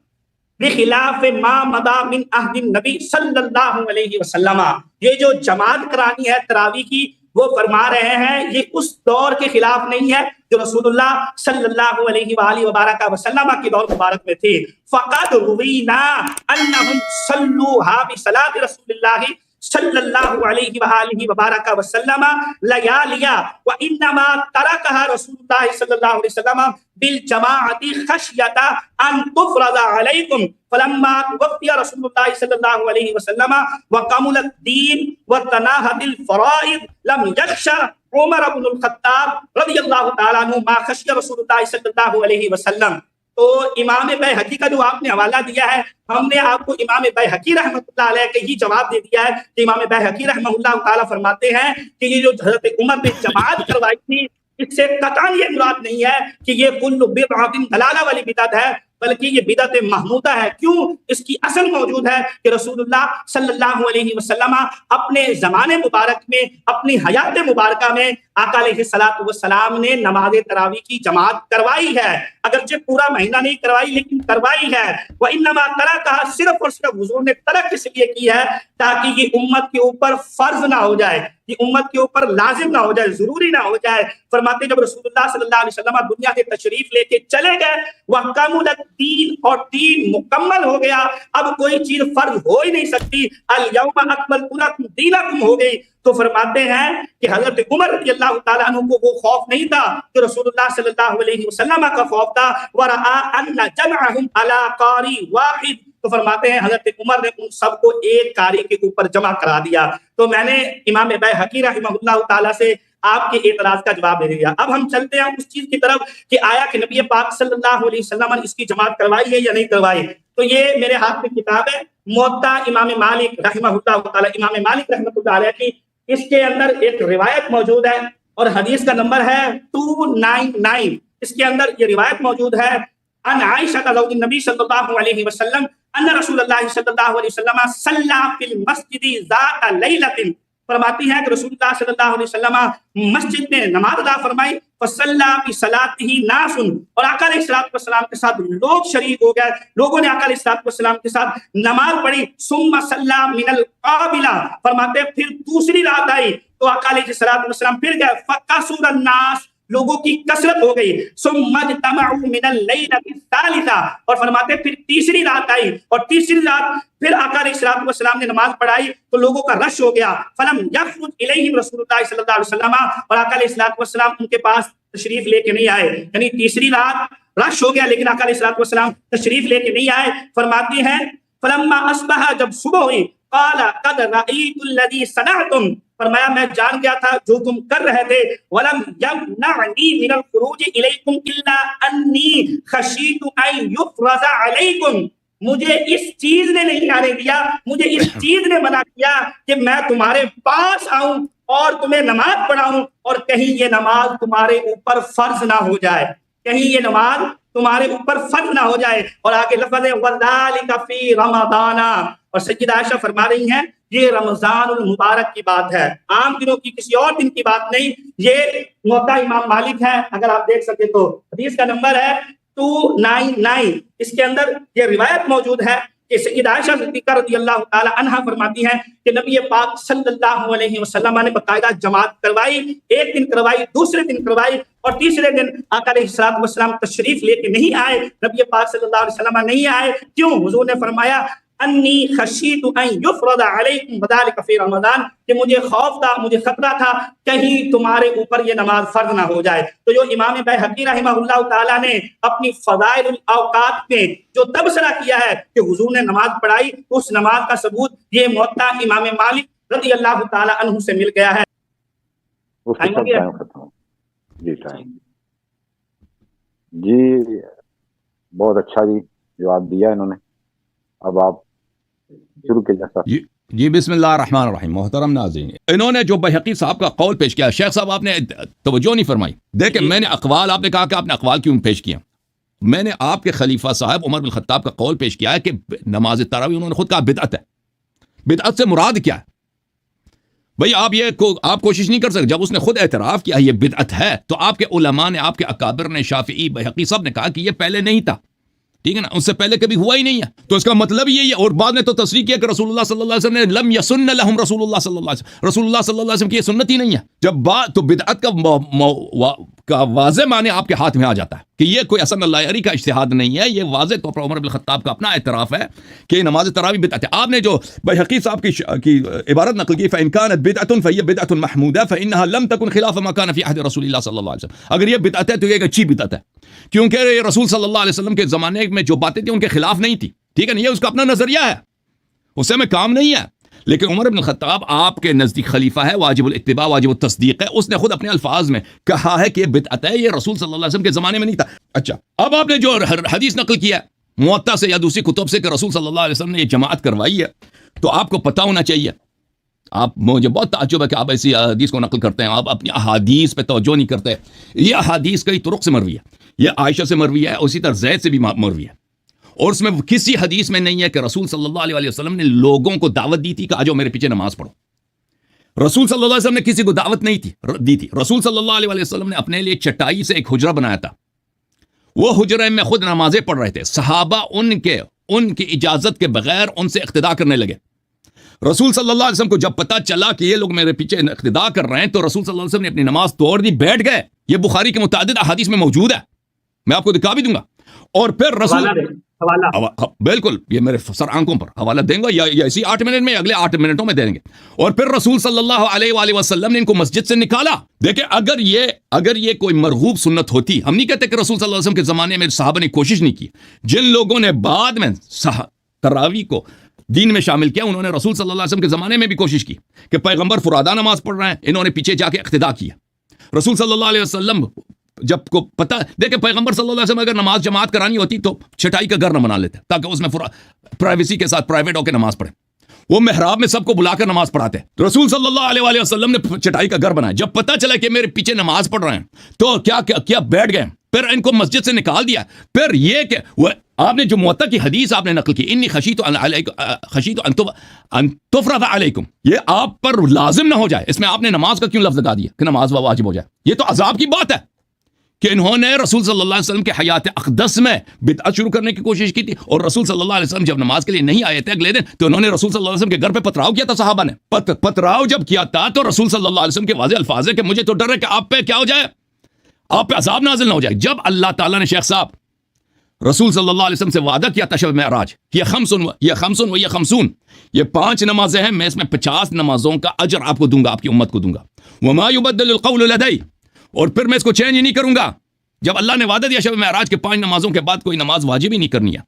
بِخِلَافِ مَا مَضَى مِنْ عَهْدِ النَّبِي صلی اللہ علیہ وسلم. یہ جو جماعت کرانی ہے تراویح کی، وہ فرما رہے ہیں یہ اس دور کے خلاف نہیں ہے جو رسول اللہ صلی اللہ علیہ وآلہ وبارک وسلم کے دور مبارک میں تھی. فَقَدْ رُوِينَا أَنَّهُمْ صَلُّوهَا بِصَلَاةِ رَسُولِ اللَّهِ صلی اللہ علیہ وآلہ وبارک وسلم لیالیا وانما ترکها رسول اللہ صلی اللہ علیہ وسلم بالجماعۃ خشیۃ ان تفرض علیکم فلما توفی رسول اللہ صلی اللہ علیہ وسلم وکمل الدین وتناہت الفرائض لم یخش عمر بن الخطاب رضی اللہ تعالی عنہ ما خشی رسول اللہ صلی اللہ علیہ وسلم. تو امام بیہقی کا جو آپ نے حوالہ دیا ہے، ہم نے آپ کو امام بیہقی رحمۃ اللہ علیہ کا ہی جواب دے دیا ہے کہ امام بیہقی رحمہ اللہ تعالیٰ فرماتے ہیں کہ یہ جو حضرت عمر نے جماعت کروائی تھی، اس سے قطعاً یہ مراد نہیں ہے کہ یہ کل بدعۃ ضلالہ والی بدعت ہے، بلکہ یہ بدعت محمودہ ہے. کیوں؟ اس کی اصل موجود ہے کہ رسول اللہ صلی اللہ علیہ وسلم اپنے زمانے مبارک میں، اپنی حیات مبارکہ میں آقا علیہ الصلوۃ والسلام نے نماز تراویح کی جماعت کروائی ہے. اگرچہ پورا مہینہ نہیں کروائی، لیکن کروائی ہے. وانما ترکها، صرف اور صرف حضور نے ترک اس لیے کی ہے تاکہ یہ امت کے اوپر فرض نہ ہو جائے، یہ امت کے اوپر لازم نہ ہو جائے، ضروری نہ ہو جائے. فرماتے جب رسول اللہ صلی اللہ علیہ وسلم دنیا سے تشریف لے کے چلے گئے، وَكَمُلَ الدِّينُ، اور دین مکمل ہو گیا، اب کوئی چیز فرض ہو ہی نہیں سکتی. الْيَوْمَ أَكْمَلْتُ لَكُمْ دِينَكُمْ ہو گئی. تو فرماتے ہیں کہ حضرت عمر رضی اللہ تعالیٰ عنہ کو وہ خوف نہیں تھا کہ رسول اللہ صلی اللہ علیہ وسلم کا خوف تھا. وَرَآ أَنَّ جَمْعَهُمْ عَلَى قَارِئٍ وَاحِدٍ، تو فرماتے ہیں حضرت عمر نے ان سب کو ایک قاری کے اوپر جمع کرا دیا. تو میں نے امام بیہقی رحمہ اللہ تعالیٰ سے آپ کے اعتراض کا جواب دے دیا. اب ہم چلتے ہیں اس چیز کی طرف کہ آیا کہ نبی پاک صلی اللہ علیہ وسلم نے اس کی جماعت کروائی ہے یا نہیں کروائی. تو یہ میرے ہاتھ میں کتاب ہے موطا امام مالک رحمہ اللہ تعالیٰ، امام مالک رحمۃ اللہ علیہ کی. اس کے اندر ایک روایت موجود ہے اور حدیث کا نمبر ہے 299. اس کے اندر یہ روایت موجود ہے ان عائشہ زوج النبی صلی اللہ علیہ وسلم ان رسول اللہ صلی اللہ علیہ وسلم صلی فی المسجد ذات لیلۃ. فرماتی ہیں کہ رسول اللہ صلی اللہ علیہ وسلم مسجد میں نماز ادا فرمائی. فصلی بصلاته ناس، اور آقا علیہ الصلوۃ والسلام کے ساتھ لوگ شریک ہو گئے، لوگوں نے آقا علیہ الصلوۃ والسلام کے ساتھ نماز پڑھی. ثم صلی من القابلہ، فرماتے پھر دوسری رات آئی تو آقا علیہ الصلوۃ والسلام پھر گئے. فکثر الناس، لوگوں کی کثرت ہو گئی. ثم اجتمعوا من الليلة الثالثة، اور فرماتے پھر تیسری رات آئی اور تیسری رات پھر آقا علیہ الصلوۃ والسلام نے نماز پڑھائی تو لوگوں کا رش ہو گیا. فلم یخرج الیہم رسول اللہ صلی اللہ علیہ وسلم، اور آقا علیہ الصلوۃ والسلام ان کے پاس تشریف لے کے نہیں آئے. یعنی تیسری رات رش ہو گیا لیکن آقا علیہ الصلوۃ والسلام تشریف لے کے نہیں آئے. فرماتی ہیں فلما اصبح، جب صبح ہوئی، قال قد رأيت الذي صنعتم، فرمایا میں جان گیا تھا جو تم کر رہے تھے. ولم يمنعني من الخروج اليكم الا اني خشيت ان يفرض عليكم، مجھے اس چیز نے نہیں آنے دیا، مجھے اس چیز نے منع کیا کہ میں تمہارے پاس آؤں اور تمہیں نماز پڑھاؤں، اور کہیں یہ نماز تمہارے اوپر فرض نہ ہو جائے، کہیں یہ نماز تمہارے اوپر فرض نہ ہو جائے۔ اور آگے لفظ ہے وَذَلِكَ فِي رَمَضَانَ، اور سیدہ عائشہ فرما رہی ہیں یہ رمضان المبارک کی بات ہے، عام دنوں کی کسی اور دن کی بات نہیں۔ یہ موطا امام مالک ہے، اگر آپ دیکھ سکیں تو حدیث کا نمبر ہے 299، اس کے اندر یہ روایت موجود ہے کہ سیدہ عائشہ صدیقہ رضی اللہ تعالی عنہا فرماتی ہیں کہ نبی پاک صلی اللہ علیہ وسلم نے باقاعدہ جماعت کروائی، ایک دن کروائی، دوسرے دن کروائی، اور تیسرے دن آقا علیہ الصلوۃ والسلام تشریف لے کے نہیں آئے، نبی پاک صلی اللہ علیہ وسلم نہیں آئے۔ کیوں؟ حضور نے فرمایا انی خشیت ان یفرض علیکم وذلک فی رمضان، کہ مجھے خوف تھا، مجھے خطرہ تھا کہیں تمہارے اوپر یہ نماز فرض نہ ہو جائے۔ تو جو امام بیہقی رحمہ اللہ تعالیٰ نے اپنی فضائل الاوقات میں جو تبصرہ کیا ہے کہ حضور نے نماز پڑھائی، اس نماز کا ثبوت یہ موطا امام مالک رضی اللہ تعالیٰ عنہ سے مل گیا ہے۔ جی بہت اچھا جی جواب دیا انہوں نے، اب آپ شروع کے جیسا۔ جی بسم اللہ الرحمن الرحیم۔ محترم ناظرین، انہوں نے جو بیہقی صاحب کا قول پیش کیا، شیخ صاحب آپ نے توجہ نہیں فرمائی۔ دیکھیں میں نے اقوال، آپ نے کہا کہ آپ نے اقوال کیوں پیش کیا، میں نے آپ کے خلیفہ صاحب عمر بن الخطاب کا قول پیش کیا ہے کہ نماز تراویح انہوں نے خود کہا بدعت ہے۔ بدعت سے مراد کیا ہے بھئی؟ آپ کوشش نہیں کر سکتے، جب اس نے خود اعتراف کیا یہ بدعت ہے تو آپ کے علماء نے، آپ کے اکابر نے، شافعی، بیہقی سب نے کہا کہ یہ پہلے نہیں تھا، ٹھیک ہے نا، اس سے پہلے کبھی ہوا ہی نہیں ہے، تو اس کا مطلب یہی ہے۔ اور بعد میں تو تصریح کیا کہ رسول اللہ صلی اللہ علیہ وسلم نے لم یسن لہم رسول اللہ صلی اللہ علیہ وسلم، رسول اللہ صلی اللہ علیہ وسلم کی یہ سنت ہی نہیں ہے۔ جب بات تو بدعت کا واضح معنی آپ کے ہاتھ میں آ جاتا ہے کہ یہ کوئی حسن اللہ علی کا اجتہاد نہیں ہے، یہ واضح طور پر عمر بن الخطاب کا اپنا اعتراف ہے کہ نماز تراویح بدعت ہے۔ آپ نے جو بیہقی صاحب کی عبارت نقل کی فإن كانت بدعة فهي بدعة محمودة فإنها لم تكن خلاف ما كان في عهد رسول الله صلی اللہ علیہ وسلم، اگر یہ بدعت ہے تو یہ ایک اچھی بدعت ہے، کیونکہ رسول صلی اللہ علیہ وسلم کے زمانے میں جو باتیں تھیں ان کے خلاف نہیں تھی، ٹھیک ہے نا، یہ اس کا اپنا نظریہ ہے، اس سے میں کام نہیں ہے۔ لیکن عمر بن الخطاب آپ کے نزدیک خلیفہ ہے، واجب الاتباع، واجب التصدیق ہے، اس نے خود اپنے الفاظ میں کہا ہے کہ یہ بدعت ہے، یہ رسول صلی اللہ علیہ وسلم کے زمانے میں نہیں تھا۔ اچھا، اب آپ نے جو حدیث نقل کیا ہے موطا سے یا دوسری کتب سے کہ رسول صلی اللہ علیہ وسلم نے یہ جماعت کروائی ہے، تو آپ کو پتہ ہونا چاہیے، مجھے بہت تعجب ہے کہ آپ ایسی احادیث کو نقل کرتے ہیں، آپ اپنی احادیث پہ توجہ نہیں کرتے۔ یہ احادیث کئی طرق سے مروی ہے، یہ عائشہ سے مروی ہے، اسی طرح زید سے بھی مروی ہے، اور اس میں کسی حدیث میں نہیں ہے کہ رسول صلی اللہ علیہ وسلم نے لوگوں کو دعوت دی تھی کہ آجو میرے پیچھے نماز پڑھو۔ رسول صلی اللہ علیہ وسلم نے کسی کو دعوت نہیں دی تھی۔ رسول صلی اللہ علیہ وسلم نے اپنے لیے چٹائی سے ایک حجرہ بنایا تھا، وہ حجرے میں خود نمازیں پڑھ رہے تھے، صحابہ ان کی اجازت کے بغیر ان سے اقتداء کرنے لگے۔ رسول صلی اللہ علیہ وسلم کو جب پتا چلا کہ یہ لوگ میرے پیچھے اقتداء کر رہے ہیں تو رسول صلی اللہ علیہ وسلم نے اپنی نماز توڑ دی، بیٹھ گئے۔ یہ بخاری کے متعدد احادیث میں موجود ہے، میں آپ کو دکھا بھی دوں گا۔ اور پھر رسول بالکل یہ میرے سر آنکھوں پر حوالہ دیں گا، یا اسی 8 منٹ میں، اگلے 8 منٹوں میں دیں گے۔ اور پھر رسول صلی اللہ علیہ وآلہ وسلم نے ان کو مسجد سے نکالا۔ دیکھیں اگر یہ کوئی مرغوب سنت ہوتی، ہم نہیں کہتے کہ رسول صلی اللہ علیہ وسلم کے زمانے میں صحابہ نے کوشش نہیں کی، جن لوگوں نے بعد میں تراویح کو دین میں شامل کیا انہوں نے رسول صلی اللہ علیہ وسلم کے زمانے میں بھی کوشش کی کہ پیغمبر فرادہ نماز پڑھ رہے ہیں، انہوں نے پیچھے جا کے اقتداء کیا۔ رسول صلی اللہ علیہ وسلم جب کو پتہ، دیکھیں پیغمبر صلی اللہ علیہ وسلم اگر نماز جماعت کرانی ہوتی تو چھٹائی کا گھر نہ بنا لیتے تاکہ اس میں پرائیویسی کے ساتھ پرائیویٹ ہو کے نماز پڑھے، وہ محراب میں سب کو بلا کر نماز پڑھاتے۔ رسول صلی اللہ علیہ وسلم نے چھٹائی کا گھر بنایا، جب پتہ چلا کہ میرے پیچھے نماز پڑھ رہے ہیں تو کیا بیٹھ گئے، پھر ان کو مسجد سے نکال دیا۔ پھر یہ کہ آپ نے جو موطا کی حدیث آپ نے نقل کی، انی خشیت ان تفرض علیکم، یہ آپ پر لازم نہ ہو جائے، اس میں آپ نے نماز کا کیوں لفظ لگا دیا کہ نماز واجب ہو جائے؟ یہ تو عذاب کی بات ہے کہ انہوں نے رسول صلی اللہ علیہ وسلم کے حیات اقدس میں بدعت شروع کرنے کی کوشش کی تھی، اور رسول صلی اللہ علیہ وسلم جب نماز کے لیے نہیں آئے تھے اگلے دن تو انہوں نے رسول صلی اللہ علیہ وسلم کے گھر پہ پتراؤ کیا تھا۔ صحابہ نے پتراؤ جب کیا تھا تو رسول صلی اللہ علیہ وسلم کے واضح الفاظ ہے کہ مجھے تو ڈر ہے کہ آپ پہ کیا ہو جائے، آپ پہ عذاب نازل نہ ہو جائے۔ جب اللہ تعالیٰ نے شیخ صاحب رسول صلی اللہ علیہ وسلم سے وعدہ کیا تھا شب معراج، یہ 50 یہ 5 نمازیں ہیں، میں اس میں 50 نمازوں کا اجر آپ کو دوں گا، آپ کی امت کو دوں گا۔ وما يبدل القول لدي، اور پھر میں اس کو چینج ہی نہیں کروں گا۔ جب اللہ نے وعدہ دیا شب معراج کے 5 نمازوں کے بعد کوئی نماز واجب ہی نہیں کرنی ہے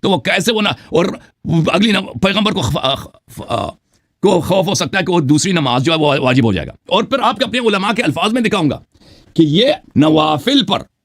تو وہ کیسے وہ نہ، اور اگلی پیغمبر کو خوف ہو سکتا ہے کہ وہ دوسری نماز جو ہے وہ واجب ہو جائے گا۔ اور پھر آپ کے اپنے علماء کے الفاظ میں دکھاؤں گا کہ یہ نوافل پر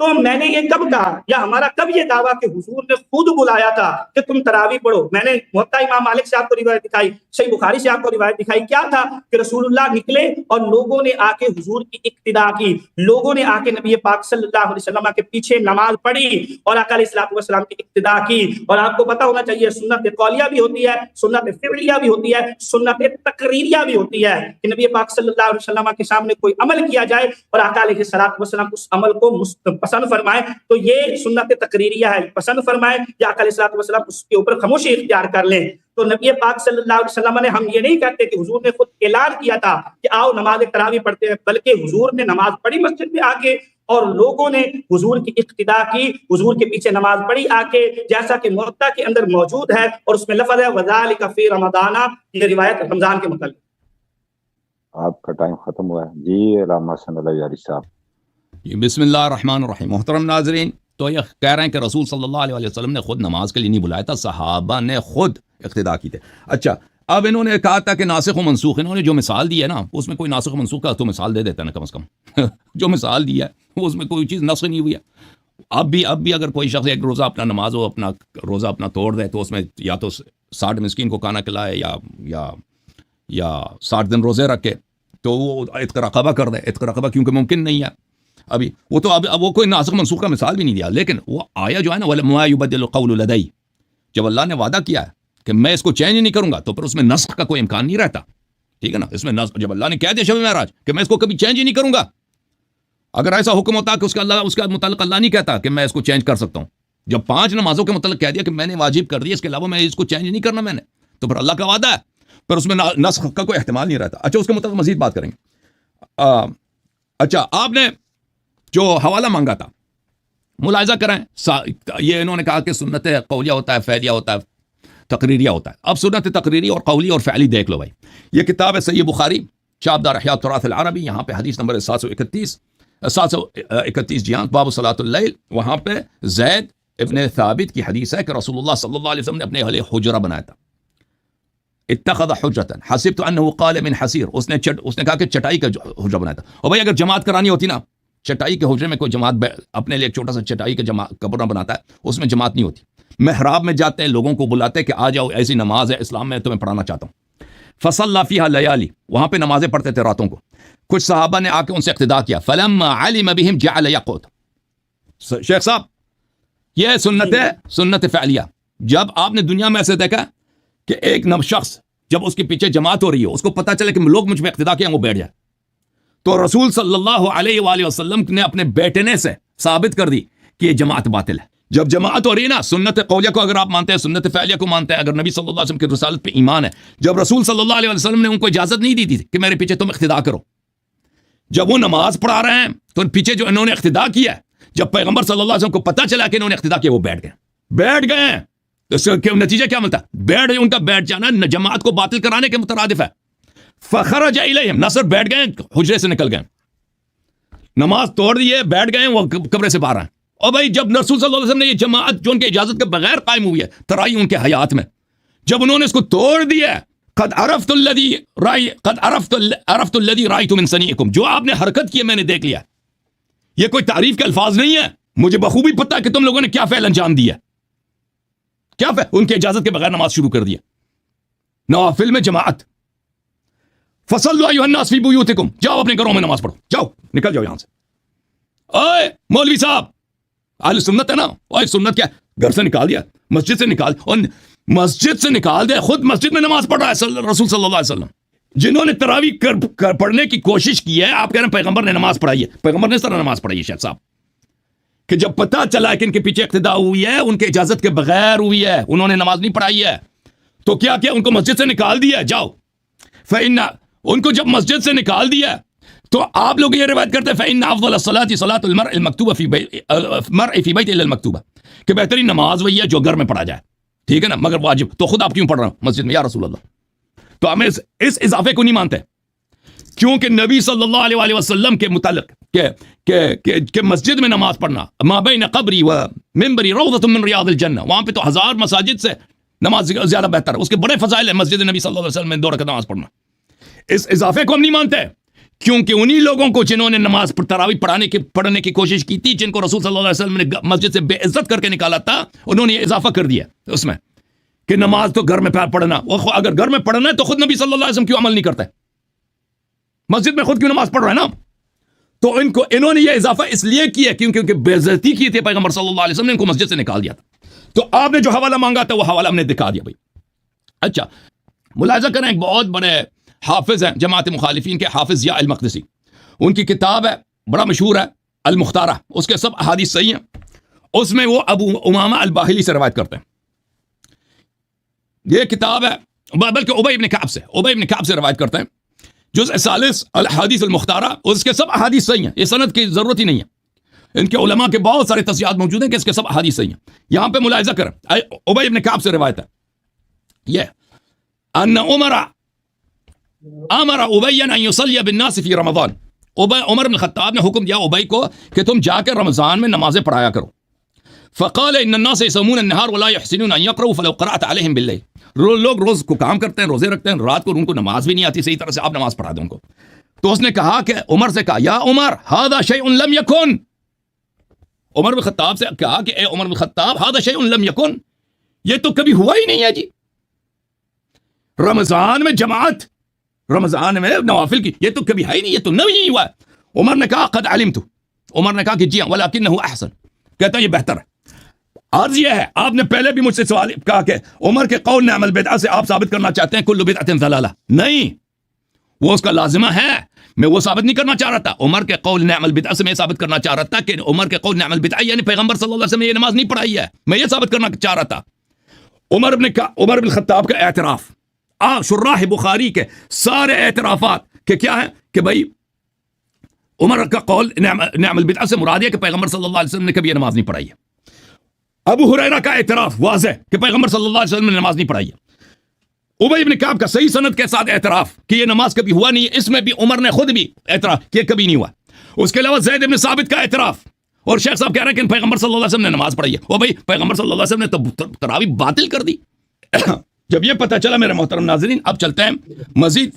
تو میں نے یہ کب کہا یا ہمارا کب یہ دعویٰ کہ حضور نے خود بلایا تھا کہ تم تراویح پڑھو؟ میں نے موطا امام مالک سے آپ کو روایت دکھائی، صحیح بخاری سے آپ کو روایت دکھائی، کیا تھا کہ رسول اللہ نکلے اور لوگوں نے آ کے حضور کی اقتداء کی، لوگوں نے آ کے نبی پاک صلی اللہ علیہ وسلم کے پیچھے نماز پڑھی اور آقا علیہ الصلوۃ والسلام کی اقتداء کی۔ اور آپ کو پتہ ہونا چاہیے سنت قولیہ بھی ہوتی ہے، سنت فعلیہ بھی ہوتی ہے، سنت تقریریہ بھی ہوتی ہے کہ نبی پاک صلی اللہ علیہ وسلم کے سامنے کوئی عمل کیا جائے اور آقا علیہ الصلوۃ والسلام اس عمل کو پسند فرمائے تو یہ سنت تقریریہ ہے، پسند فرمائے یا آقا علیہ الصلوۃ والسلام اس کے اوپر خاموشی اختیار کر لیں۔ تو نبی پاک صلی اللہ علیہ وسلم نے، ہم یہ نہیں کہتے کہ حضور نے خود اعلان کیا تھا کہ آؤ نماز تراویح پڑھتے ہیں، بلکہ حضور نے نماز پڑھی مسجد میں آ کے اور لوگوں نے حضور کی اقتداء کی، حضور کے پیچھے نماز پڑھی آ کے، جیسا کہ موطا کے اندر موجود ہے اور اس میں لفظ ہے وذالک فی رمضان، یہ روایت رمضان کے متعلق۔ آپ کا ٹائم ختم ہوا ہے جی، علامہ حسن اللہ یاری صاحب۔ بسم اللہ الرحمن الرحیم۔ محترم ناظرین، تو یہ کہہ رہے ہیں کہ رسول صلی اللہ علیہ وسلم نے خود نماز کے لیے نہیں بلایا تھا، صحابہ نے خود اقتداء کی تھے۔ اچھا، اب انہوں نے کہا تھا کہ ناسخ و منسوخ، انہوں نے جو مثال دی ہے نا اس میں کوئی ناسخ و منسوخ کا تو مثال دے دیتا ہے نا، کم از کم جو مثال دی ہے اس میں کوئی چیز نسخ نہیں ہوئی ہے۔ اب بھی اگر کوئی شخص ایک روزہ اپنا نماز ہو، اپنا روزہ اپنا توڑ دے تو اس میں یا تو 60 مسکین کو کھانا کھلائے یا 60 دن روزے رکھے تو وہ عتق رقبہ کر دے۔ عتق رقبہ کیونکہ ممکن نہیں ہے ابھی، وہ تو اب وہ کوئی ناسخ منسوخ کا مثال بھی نہیں دیا، لیکن وہ آیا جو ہے نا وَلَمَا يُبَدِّلُ الْقَوْلُ لَدَيَّ، جب اللہ نے وعدہ کیا ہے کہ میں اس کو چینج نہیں کروں گا تو پھر اس میں نسخ کا کوئی امکان نہیں رہتا، ٹھیک ہے نا۔ اس میں جب اللہ نے کہہ دیا شب معراج کہ میں اس کو کبھی چینج ہی نہیں کروں گا، اگر ایسا حکم ہوتا کہ اس کا متعلق اللہ نہیں کہتا کہ میں اس کو چینج کر سکتا ہوں، جب 5 نمازوں کے متعلق کہہ دیا کہ میں نے واجب کر دیا، اس کے علاوہ میں اس کو چینج نہیں کرنا میں نے، تو پھر اللہ کا وعدہ ہے، پھر اس میں نسخ کا کوئی احتمال نہیں رہتا۔ اچھا، اس کے متعلق مزید بات کریں گے۔ اچھا، آپ نے جو حوالہ مانگا تھا ملاحظہ کریں، یہ انہوں نے کہا کہ سنت قولیہ ہوتا ہے، فعلیہ ہوتا ہے، تقریریہ ہوتا ہے۔ اب سنت تقریری اور قولی اور فعلی دیکھ لو بھائی، یہ کتاب ہے صحیح بخاری، چاپ دار احیاء التراث العربی، یہاں پہ حدیث نمبر 731 جی ہاں، باب صلاۃ اللیل، وہاں پہ زید ابن ثابت کی حدیث ہے کہ رسول اللہ صلی اللہ علیہ وسلم نے اپنے اہل حجرہ بنایا تھا، اتخذ حجرۃ حسبت انه قال من حسیر، اس نے کہا کہ چٹائی کا حجرہ بنایا تھا۔ اور بھائی اگر جماعت کرانی ہوتی نا، چٹائی کے حجرے میں کوئی جماعت اپنے لیے ایک چھوٹا سا چٹائی کا کمرہ بناتا ہے، اس میں جماعت نہیں ہوتی، محراب میں جاتے ہیں، لوگوں کو بلاتے ہیں کہ آ جاؤ، ایسی نماز ہے اسلام میں تمہیں پڑھانا چاہتا ہوں۔ فصلی فیہا لیالی، وہاں پہ نمازیں پڑھتے تھے راتوں کو۔ کچھ صحابہ نے آ کے ان سے اقتداء کیا، فلما علم بہم جعل یقعد۔ شیخ صاحب، یہ سنت فعلیہ، جب آپ نے دنیا میں ایسے دیکھا کہ ایک شخص جب اس کے پیچھے جماعت ہو رہی ہو، اس کو پتہ چلے کہ لوگ مجھ پہ اقتداء کیا، وہ بیٹھ جائے، تو رسول صلی اللہ علیہ وآلہ وسلم نے اپنے بیٹھنے سے ثابت کر دی کہ یہ جماعت باطل ہے۔ جب جماعت ہو رہی ہے نا، سنت قولیہ کو اگر آپ مانتے ہیں، سنت فعلیہ کو مانتے ہیں، اگر نبی صلی اللہ علیہ وسلم کی رسالت پہ ایمان ہے، جب رسول صلی اللہ علیہ وسلم نے ان کو اجازت نہیں دی تھی کہ میرے پیچھے تم اقتداء کرو، جب وہ نماز پڑھا رہے ہیں تو ان پیچھے جو انہوں نے اقتداء کیا ہے، جب پیغمبر صلی اللہ علیہ وسلم کو پتہ چلا کہ انہوں نے اقتداء کیا، وہ بیٹھ گئے، تو اس کا نتیجہ کیا ملتا ہے؟ ان کا بیٹھ جانا جماعت کو باطل کرانے کے مترادف ہے۔ فخرج الیہم، نہ صرف بیٹھ گئے، حجرے سے نکل گئے، نماز توڑ دیے، بیٹھ گئے، وہ کمرے سے باہر آئے۔ اور بھائی جب رسول صلی اللہ علیہ وسلم نے یہ جماعت جو ان کے اجازت کے بغیر قائم ہوئی ہے، ترائی ان کے حیات میں، جب انہوں نے اس کو توڑ دیا، قد عرفت الذی رأیت من صنیعکم، جو آپ نے حرکت کی ہے میں نے دیکھ لیا۔ یہ کوئی تعریف کے الفاظ نہیں ہے، مجھے بخوبی پتہ ہے کہ تم لوگوں نے کیا فعل انجام دیا، کیا فعل، ان کے اجازت کے بغیر نماز شروع کر دیا، نوافل میں جماعت۔ فصلوا ایھا الناس فی بیوتکم، جاؤ اپنے گھروں میں نماز پڑھو، جاؤ نکل جاؤ یہاں سے۔ اے مولوی صاحب، اہل سنت ہے نا، اوے سنت کیا، گھر سے نکال دیا، مسجد سے نکال، اور مسجد سے نکال دے، خود مسجد میں نماز پڑھ رہا ہے رسول صلی اللہ علیہ وسلم، جنہوں نے تراویح پڑھنے کی کوشش کی ہے۔ آپ کہہ رہے ہیں پیغمبر نے نماز پڑھائی ہے، پیغمبر نے اس طرح نماز پڑھائی ہے شیخ صاحب کہ جب پتہ چلا کہ ان کے پیچھے اقتداء ہوئی ہے، ان کے اجازت کے بغیر ہوئی ہے، انہوں نے نماز نہیں پڑھائی ہے، تو کیا ان کو مسجد سے نکال دیا، جاؤ۔ ان کو جب مسجد سے نکال دیا تو آپ لوگ یہ روایت کرتے ہیں فإن أفضل الصلاة صلاة المرء المكتوبة في بيته إلا المكتوبة، کہ بہترین نماز وہی ہے جو گھر میں پڑھا جائے، ٹھیک ہے نا، مگر واجب تو خود آپ کیوں پڑھ رہے ہیں مسجد میں یا رسول اللہ؟ تو ہم اس اضافے کو نہیں مانتے، کیونکہ نبی صلی اللہ علیہ وسلم کے متعلق کہ مسجد میں نماز پڑھنا، ما بین قبری و منبری روضۃ من ریاض الجنہ، وہاں پہ تو 1000 مساجد سے نماز زیادہ بہتر ہے، اس کے بڑے فضائل ہیں مسجد نبی صلی اللہ علیہ وسلم میں 2 رکعت نماز پڑھنا۔ اس اضافے کو ہم نہیں مانتے کیونکہ انہی لوگوں کو جنہوں نے نماز پر تراویح پڑھنے کی کوشش کی تھی، جن کو رسول صلی اللہ علیہ وسلم نے مسجد سے بے عزت کر کے نکالا تھا، انہوں نے اضافہ کر دیا اس میں کہ نماز تو گھر میں پڑھنا، اگر گھر میں پڑھنا ہے تو خود نبی صلی اللہ علیہ وسلم کیوں عمل نہیں کرتا ہے؟ مسجد میں خود کیوں نماز پڑھ رہا ہے نا؟ تو انہوں نے یہ اضافہ اس لیے کیا کیونکہ بے عزتی کی تھی پیغمبر صلی اللہ علیہ وسلم نے، ان کو مسجد سے نکال دیا تھا۔ تو آپ نے جو حوالہ مانگا تھا وہ حوالہ ہم نے دکھا دیا بھائی۔ اچھا، ملاحظہ کریں، ایک بہت بڑے حافظ ہیں جماعت مخالفین کے، حافظ ضیاء المقدسی، ان کی کتاب ہے بڑا مشہور ہے المختارہ، اس کے سب احادیث صحیح ہیں، اس میں وہ ابو امامہ الباہلی سے روایت کرتے ہیں۔ یہ کتاب ہے، بلکہ ابی بن کعب سے روایت کرتے ہیں، جزء ثالث الحدیث المختارہ، اس کے سب احادیث صحیح ہیں، یہ سند کی ضرورت ہی نہیں ہے، ان کے علماء کے بہت سارے تصحیحات موجود ہیں کہ اس کے سب احادیث صحیح ہیں۔ یہاں پہ ملاحظہ کریں، ابی بن کعب سے روایت ہے یہ ان امر ابی ان یصلی بالناس فی رمضان، عمر بن خطاب نے حکم دیا ابی کو کہ تم جا کے رمضان میں نمازیں پڑھایا کرو۔ فقال ان الناس يصومون النهار ولا يحسنون ان يقرؤوا فلو قرأت عليهم بالليل، لوگ روز کو کام کرتے ہیں، روزے رکھتے ہیں، رات کو ان کو نماز بھی نہیں آتی صحیح طرح سے، آپ نماز پڑھا دیں ان کو۔ تو اس نے کہا کہ عمر سے کہا، یا عمر هذا شيء لم يكن، عمر بن خطاب سے کہا کہ اے عمر بن خطاب هذا شيء لم يكن، یہ تو کبھی ہوا ہی نہیں ہے جی، رمضان میں جماعت، رمضان میں نوافل کی، یہ تو کبھی ہے ہی نہیں، یہ تو نہیں ہوا ہے۔ عمر نے کہا قد علمت، عمر نے کہا کہ جی ہاں، ولکنہ احسن، کہتا ہے یہ بہتر ہے۔ عرض یہ ہے، آپ نے پہلے بھی مجھ سے سوال کہا کہ عمر کے قول نعم البدعہ سے آپ ثابت کرنا چاہتے ہیں کل بدعۃ ضلالہ، نہیں، وہ اس کا لازمہ ہے، میں وہ ثابت نہیں کرنا چاہ رہا تھا۔ عمر کے قول نعم البدعہ سے میں ثابت کرنا چاہ رہا تھا کہ عمر کے قول نعم البدعہ یعنی پیغمبر صلی اللہ علیہ وسلم نے یہ نماز نہیں پڑھائی ہے، میں یہ ثابت کرنا چاہ رہا تھا۔ عمر بن خطاب کا اعتراف، شراح بخاری کے سارے اعترافات کہ کیا ہے کہ بھائی عمر کا قول نعم البدعہ سے مراد ہے کہ پیغمبر صلی اللہ علیہ وسلم نے کبھی یہ نماز نہیں پڑھائی ہے۔ ابو ہریرہ کا اعتراف واضح کہ پیغمبر صلی اللہ علیہ وسلم نے نماز نہیں پڑھائی ہے۔ ابی بن کعب کا صحیح سند کے ساتھ اعتراف کہ یہ نماز کبھی ہوا نہیں ہے، اس میں بھی عمر نے خود بھی اعتراف کہ کبھی نہیں ہوا۔ اس کے علاوہ زید بن ثابت کا اعتراف، اور شیخ صاحب کہہ رہے ہیں کہ پیغمبر صلی اللہ علیہ وسلم نے نماز پڑھی ہے، وہ بھائی پیغمبر صلی اللہ علیہ وسلم نے تو تراویح باطل کر دی۔ جب یہ پتہ چلا میرے محترم ناظرین، اب چلتے ہیں مزید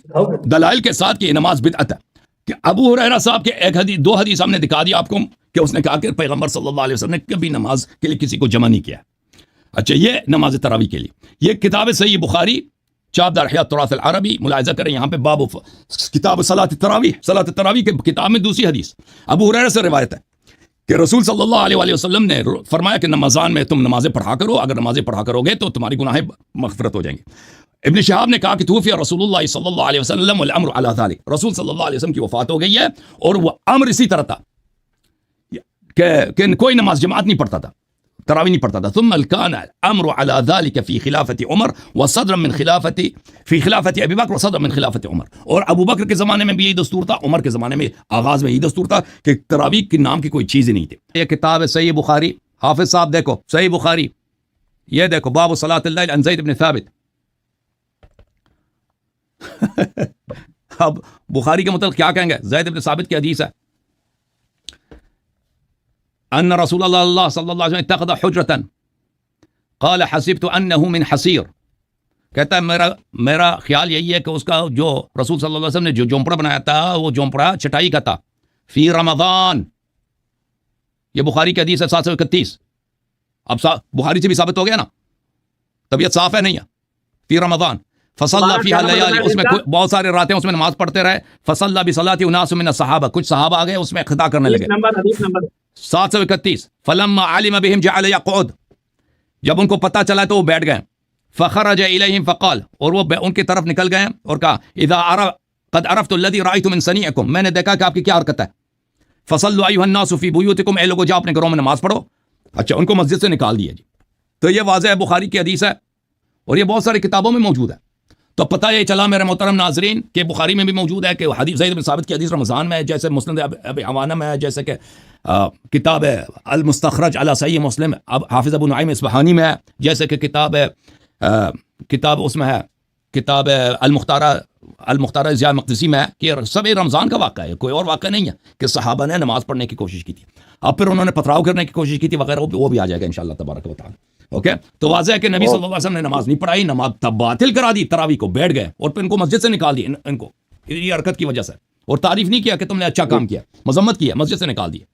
دلائل کے ساتھ کہ یہ نماز بدعت ہے۔ کہ ابو ہریرہ صاحب کے ایک حدیث، دو حدیث ہم نے دکھا دیا آپ کو کہ اس نے کہا کہ پیغمبر صلی اللہ علیہ وسلم نے کبھی نماز کے لیے کسی کو جمع نہیں کیا۔ اچھا، یہ نماز تراویح کے لیے، یہ کتاب صحیح بخاری چاپ دار احیاء التراث العربی، ملاحظہ کریں یہاں پہ باب کتاب صلاۃ التراویح کے کتاب میں دوسری حدیث ابو ہریرہ سے روایت ہے کہ رسول صلی اللہ علیہ وسلم نے فرمایا کہ رمضان میں تم نمازیں پڑھا کرو، اگر نمازیں پڑھا کرو گے تو تمہاری گناہیں مغفرت ہو جائیں گے۔ ابن شہاب نے کہا کہ توفی رسول اللہ صلی اللہ علیہ وسلم والامر علی ذلک، رسول صلی اللہ علیہ وسلم کی وفات ہو گئی ہے اور وہ امر اسی طرح تھا کہ کوئی نماز جماعت نہیں پڑھتا تھا، تراویح نہیں پڑھتا تھا۔ ثم كان الامر على ذلك في خلافة عمر وصدر من خلافة ابی بکر وصدر من خلافة عمر، اور ابو بکر کے زمانے میں بھی یہی دستور تھا، عمر کے زمانے میں آغاز میں یہی دستور تھا کہ تراویح کے نام کی کوئی چیز ہی نہیں تھی۔ یہ کتاب ہے صحیح بخاری، حافظ صاحب دیکھو صحیح بخاری، یہ دیکھو باب صلاۃ اللیل عن زید بن ثابت۔ اب بخاری کے متعلق کیا کہیں گے؟ زید بن ثابت کی حدیث ہے ان رسول اللہ صلی اللہ علیہ وسلم اتخذ حجرتا قال حسبت انه من حصیر، کہتا ہے میرا خیال یہی ہے کہ اس کا جو رسول صلی اللہ علیہ وسلم نے جو جھونپڑا بنایا تھا وہ جھونپڑا چٹائی کا تھا، فی رمضان، یہ بخاری کی حدیث ہے 731۔ اب بخاری سے بھی ثابت ہو گیا نا، طبیعت صاف ہے نہیں ہے، فی رمضان فصلی فیہا لیالی، اس میں بہت سارے راتیں اس میں نماز پڑھتے رہے، فصلی بصلاۃ اناس من الصحابہ، کچھ صحابہ آ گئے اس میں خطا کرنے لگے۔ حدیث نمبر 731 فلما علم بهم جعل يقعد، جب ان کو پتہ چلا تو وہ بیٹھ گئے، فخرج الیہم فقال، اور وہ ان کی طرف نکل گئے اور کہا اذا قد عرفت الذي رايت من صنيعكم، میں نے دیکھا کہ آپ کی کیا حرکت ہے، فصلوا ایھا الناس فی بیوتکم، اے لوگوں جاؤ اپنے گھروں میں نماز پڑھو۔ اچھا، ان کو مسجد سے نکال دیا جی۔ تو یہ واضح ہے بخاری کی حدیث ہے اور یہ بہت ساری کتابوں میں موجود ہے۔ تو پتہ یہ چلا میرے محترم ناظرین کہ بخاری میں بھی موجود ہے کہ حدیث زید بن ثابت کی حدیث رمضان میں ہے، جیسے مسند ابی عوانہ میں ہے، جیسے کہ کتاب المستخرج علی صحیح مسلم اب حافظ ابو نعیم اصفہانی میں ہے، جیسے کہ کتاب اس میں ہے، کتاب المختارہ ضیاء مقدسی میں ہے، کہ سب رمضان کا واقعہ ہے، کوئی اور واقعہ نہیں ہے کہ صحابہ نے نماز پڑھنے کی کوشش کی تھی، اب پھر انہوں نے پتھراؤ کرنے کی کوشش کی تھی وغیرہ، وہ بھی آ جائے گا انشاءاللہ تبارک و تعالی۔ اوکے، تو واضح ہے کہ نبی صلی اللہ علیہ وسلم نے نماز نہیں پڑھائی، نماز تب باطل کرا دی، تراویح کو بیٹھ گئے اور پھر ان کو مسجد سے نکال دی، ان کو یہ حرکت کی وجہ سے۔ اور تعریف نہیں کیا کہ تم نے اچھا کام کیا, مذمت کی ہے, مسجد سے نکال دیا.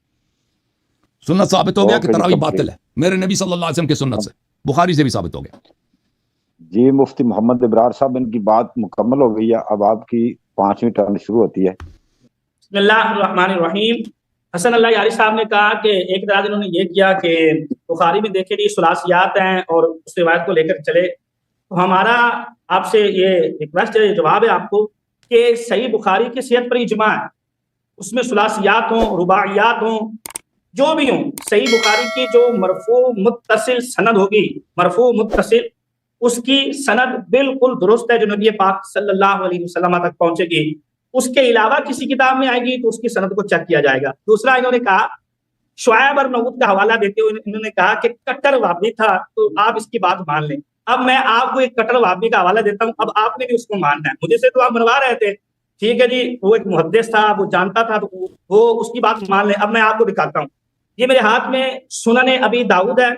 سنت ثابت ہو گیا کہ تراویح باطل ہے میرے نبی صلی اللہ علیہ وسلم کی سنت سے, بخاری سے بھی ثابت ہو گیا. جی مفتی محمد ابرار صاحب, ان کی بات مکمل ہو گئی ہے, اب آپ کی 5ویں ٹرن شروع ہوتی ہے. بسم اللہ الرحمن الرحیم. حسن اللہ یاری صاحب نے کہا کہ ایک رات انہوں نے یہ کیا کہ بخاری میں دیکھے کہ ثلاثیات ہیں اور اس روایت کو لے کر چلے. تو ہمارا آپ سے یہ ریکویسٹ ہے, جواب ہے آپ کو کہ صحیح بخاری کی صحت پر اجماع ہے, اس میں ثلاثیات ہوں, رباعیات ہوں, جو بھی ہوں, صحیح بخاری کی جو مرفوع متصل سند ہوگی, مرفوع متصل, اس کی سند بالکل درست ہے جو نبی پاک صلی اللہ علیہ وسلم تک پہنچے گی. اس کے علاوہ کسی کتاب میں آئے گی تو اس کی سند کو چیک کیا جائے گا. دوسرا انہوں نے کہا, شعیب اور نعود کا حوالہ دیتے ہوئے انہوں نے کہا کہ کٹر وہابی تھا تو آپ اس کی بات مان لیں. اب میں آپ کو ایک کٹر وہابی کا حوالہ دیتا ہوں, اب آپ نے بھی اس کو ماننا ہے. مجھے سے تو آپ منوا رہے تھے, ٹھیک ہے جی, وہ ایک محدث تھا, وہ جانتا تھا, تو وہ اس کی بات مان لیں. اب میں آپ کو دکھاتا ہوں, یہ میرے ہاتھ میں سنن ابی داؤد ہے,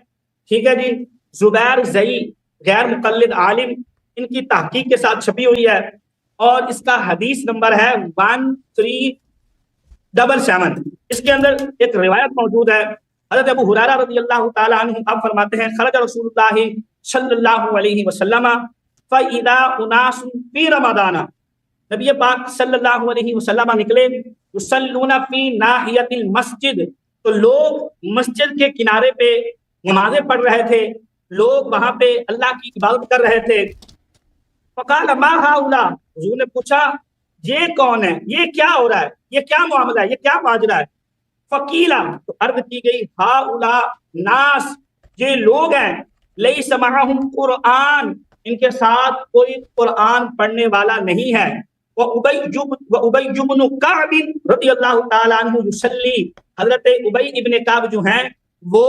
ٹھیک ہے جی, زبیر زئی غیر مقلد عالم, ان کی تحقیق کے ساتھ چھپی ہوئی ہے, اور اس کا حدیث نمبر ہے 1377. اس کے اندر ایک روایت موجود ہے, حضرت ابو ہریرہ رضی اللہ تعالی عنہ آپ فرماتے ہیں, خرج رسول اللہ صلی اللہ علیہ وسلم فَإِذَا أُنَاسٌ فِي رَمَضَانَ, نبی پاک صلی اللہ علیہ وسلم نکلے, یصلون فی ناحیۃ المسجد, تو لوگ مسجد کے کنارے پہ نمازیں پڑھ رہے تھے, لوگ وہاں پہ اللہ کی عبادت کر رہے تھے. فقال ما هؤلاء, حضور نے پوچھا یہ کون ہے, یہ کیا ہو رہا ہے, یہ کیا معاملہ ہے, یہ کیا ماجرا ہے. فقیلا, تو عرض کی گئی, هؤلاء ناس, یہ لوگ ہیں, لیس معهم قرآن, ان کے ساتھ کوئی قرآن پڑھنے والا نہیں ہے. وَأُبَيْ بْنُ كَعْبٍ رضی اللہ تعالیٰ عنہ یصلی, حضرت ابی ابن کعب جو ہیں وہ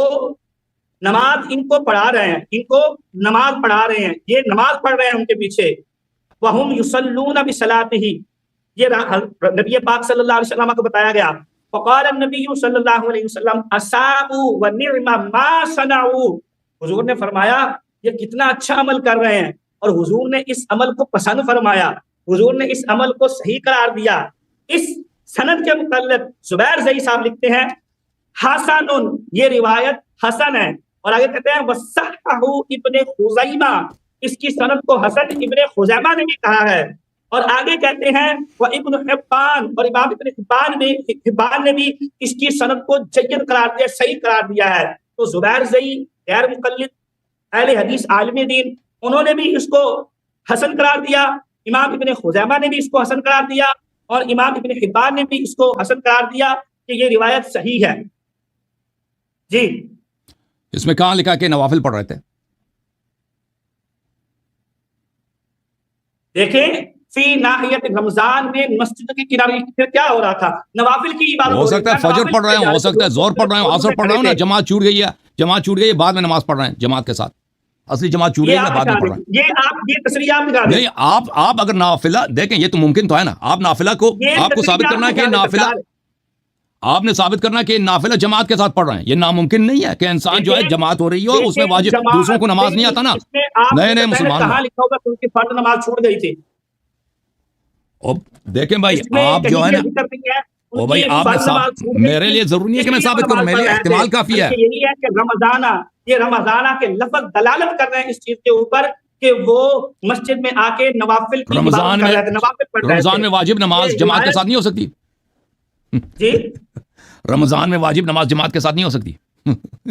نماز ان کو پڑھا رہے ہیں, ان کو نماز پڑھا رہے ہیں, یہ نماز پڑھ رہے ہیں ان کے پیچھے. وَهُمْ يُصَلُّونَ بِصَلَاتِهِ, یہ نبی پاک صلی اللہ علیہ وسلم کو بتایا گیا. فقال النبی صلی اللہ علیہ وسلم اصابوا ونعم ما صنعوا, حضور نے فرمایا یہ کتنا اچھا عمل کر رہے ہیں, اور حضور نے اس عمل کو پسند فرمایا, حضور نے اس عمل کو صحیح قرار دیا. اس سند کے متعلق زبیر زئی صاحب لکھتے ہیں حسن, یہ روایت حسن ہے, اور آگے کہتے ہیں وصححہ ابن خزیمہ, اس کی سند کو حسن ابن خزیمہ نے بھی کہا ہے. اور آگے کہتے ہیں وہ ابن حبان, اور امام ابن حبان نے بھی اس کی سند کو جید قرار دیا, صحیح قرار دیا ہے. تو زبیر زئی غیر مقلد اہل حدیث عالم دین, انہوں نے بھی اس کو حسن قرار دیا, امام ابن خزیمہ نے بھی اس کو حسن قرار دیا, اور امام ابن حبان نے بھی اس کو حسن قرار دیا کہ یہ روایت صحیح ہے. جی اس میں کہاں لکھا کہ نوافل پڑھ رہے تھے؟ دیکھیں فی ناحیت رمضان میں مسجد کے کنارے پھر کیا ہو رہا تھا, نوافل کی عبادت ہو سکتا ہے فجر پڑھ رہے ہوں, ہو سکتا ہے زور پڑھ رہے ہوں, عصر پڑھ رہے ہوں نا, جماعت چھوٹ گئی ہے, جماعت چھوٹ گئی ہے, بعد میں نماز پڑھ رہے ہیں جماعت کے ساتھ, اصلی جماعت چھوٹ گئی ہے, بعد میں پڑھ رہے ہیں. یہ آپ یہ تصریحات دکھا دیں. نہیں, آپ اگر نافلہ دیکھیں, یہ تو ممکن تو ہے نا, آپ نافلہ کو آپ کو ثابت کرنا ہے کہ نافلہ, آپ نے ثابت کرنا کہ نافلہ جماعت کے ساتھ پڑھ رہے ہیں, یہ ناممکن نہیں ہے کہ انسان جو ہے جماعت ہو رہی ہو اس میں واجب, دوسروں کو نماز نہیں آتا نا. نئے نئے مسلمان کہاں لکھا ہوگا کہ ان کی فرض نماز چھوٹ گئی تھی. دیکھیں بھائی, آپ جو ہے نا, او بھائی آپ نے, میرے لیے ضروری نہیں ہے کہ میں ثابت کروں, میرے لیے احتمال کافی ہے. یہی ہے کہ رمضانہ, یہ رمضانہ کے لفظ دلالت کر رہے ہیں اس چیز کے اوپر کہ وہ مسجد میں آ کے نوافل کی عبادت کر رہے تھے, نوافل پڑھ رہے تھے. رمضان میں واجب نماز جماعت کے ساتھ نہیں ہو سکتی. جی رمضان میں واجب نماز جماعت کے ساتھ نہیں ہو سکتی.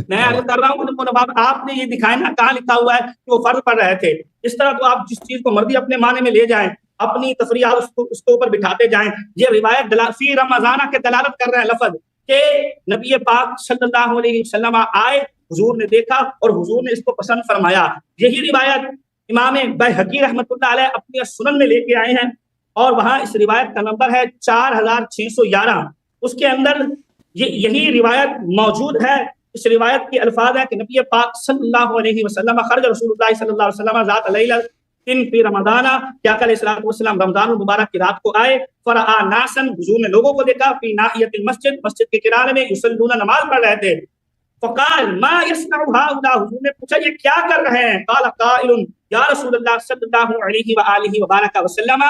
میں عرض کر رہا ہوں, آپ نے یہ دکھائے نا کہاں لکھا ہوا ہے کہ وہ فرض پڑھ رہے تھے. اس طرح تو آپ جس چیز کو مرضی اپنے معنی میں لے جائیں, اپنی تفریحات اس کے اوپر بٹھاتے جائیں. یہ روایت فی رمضانہ کے دلالت کر رہے ہیں لفظ کہ نبی پاک صلی اللہ علیہ وسلم آئے, حضور نے دیکھا اور حضور نے اس کو پسند فرمایا. یہی روایت امام بیہقی رحمۃ اللہ علیہ اپنی سنن میں لے کے آئے ہیں, اور وہاں اس روایت کا نمبر ہے 4611. اس کے اندر یہی روایت موجود ہے. اس روایت کے الفاظ ہیں کہ نبی پاک صلی اللہ علیہ وسلم خرج رسول اللہ صلی اللہ علیہ وسلم ذات لیلۃ فی رمضان, کیا کہ علیہ الصلوۃ والسلام رمضان المبارک کی رات کو آئے. فرآ ناسا, حضور نے لوگوں کو دیکھا, فی ناحیۃ المسجد, مسجد کے کنارے میں, یصلون, نماز پڑھ رہے تھے. فقال ما يصنع هؤلاء, حضور نے پوچھا یہ کیا کر رہے ہیں. قال قائل یا رسول اللہ صلی اللہ علیہ وآلہ وبارک وسلم,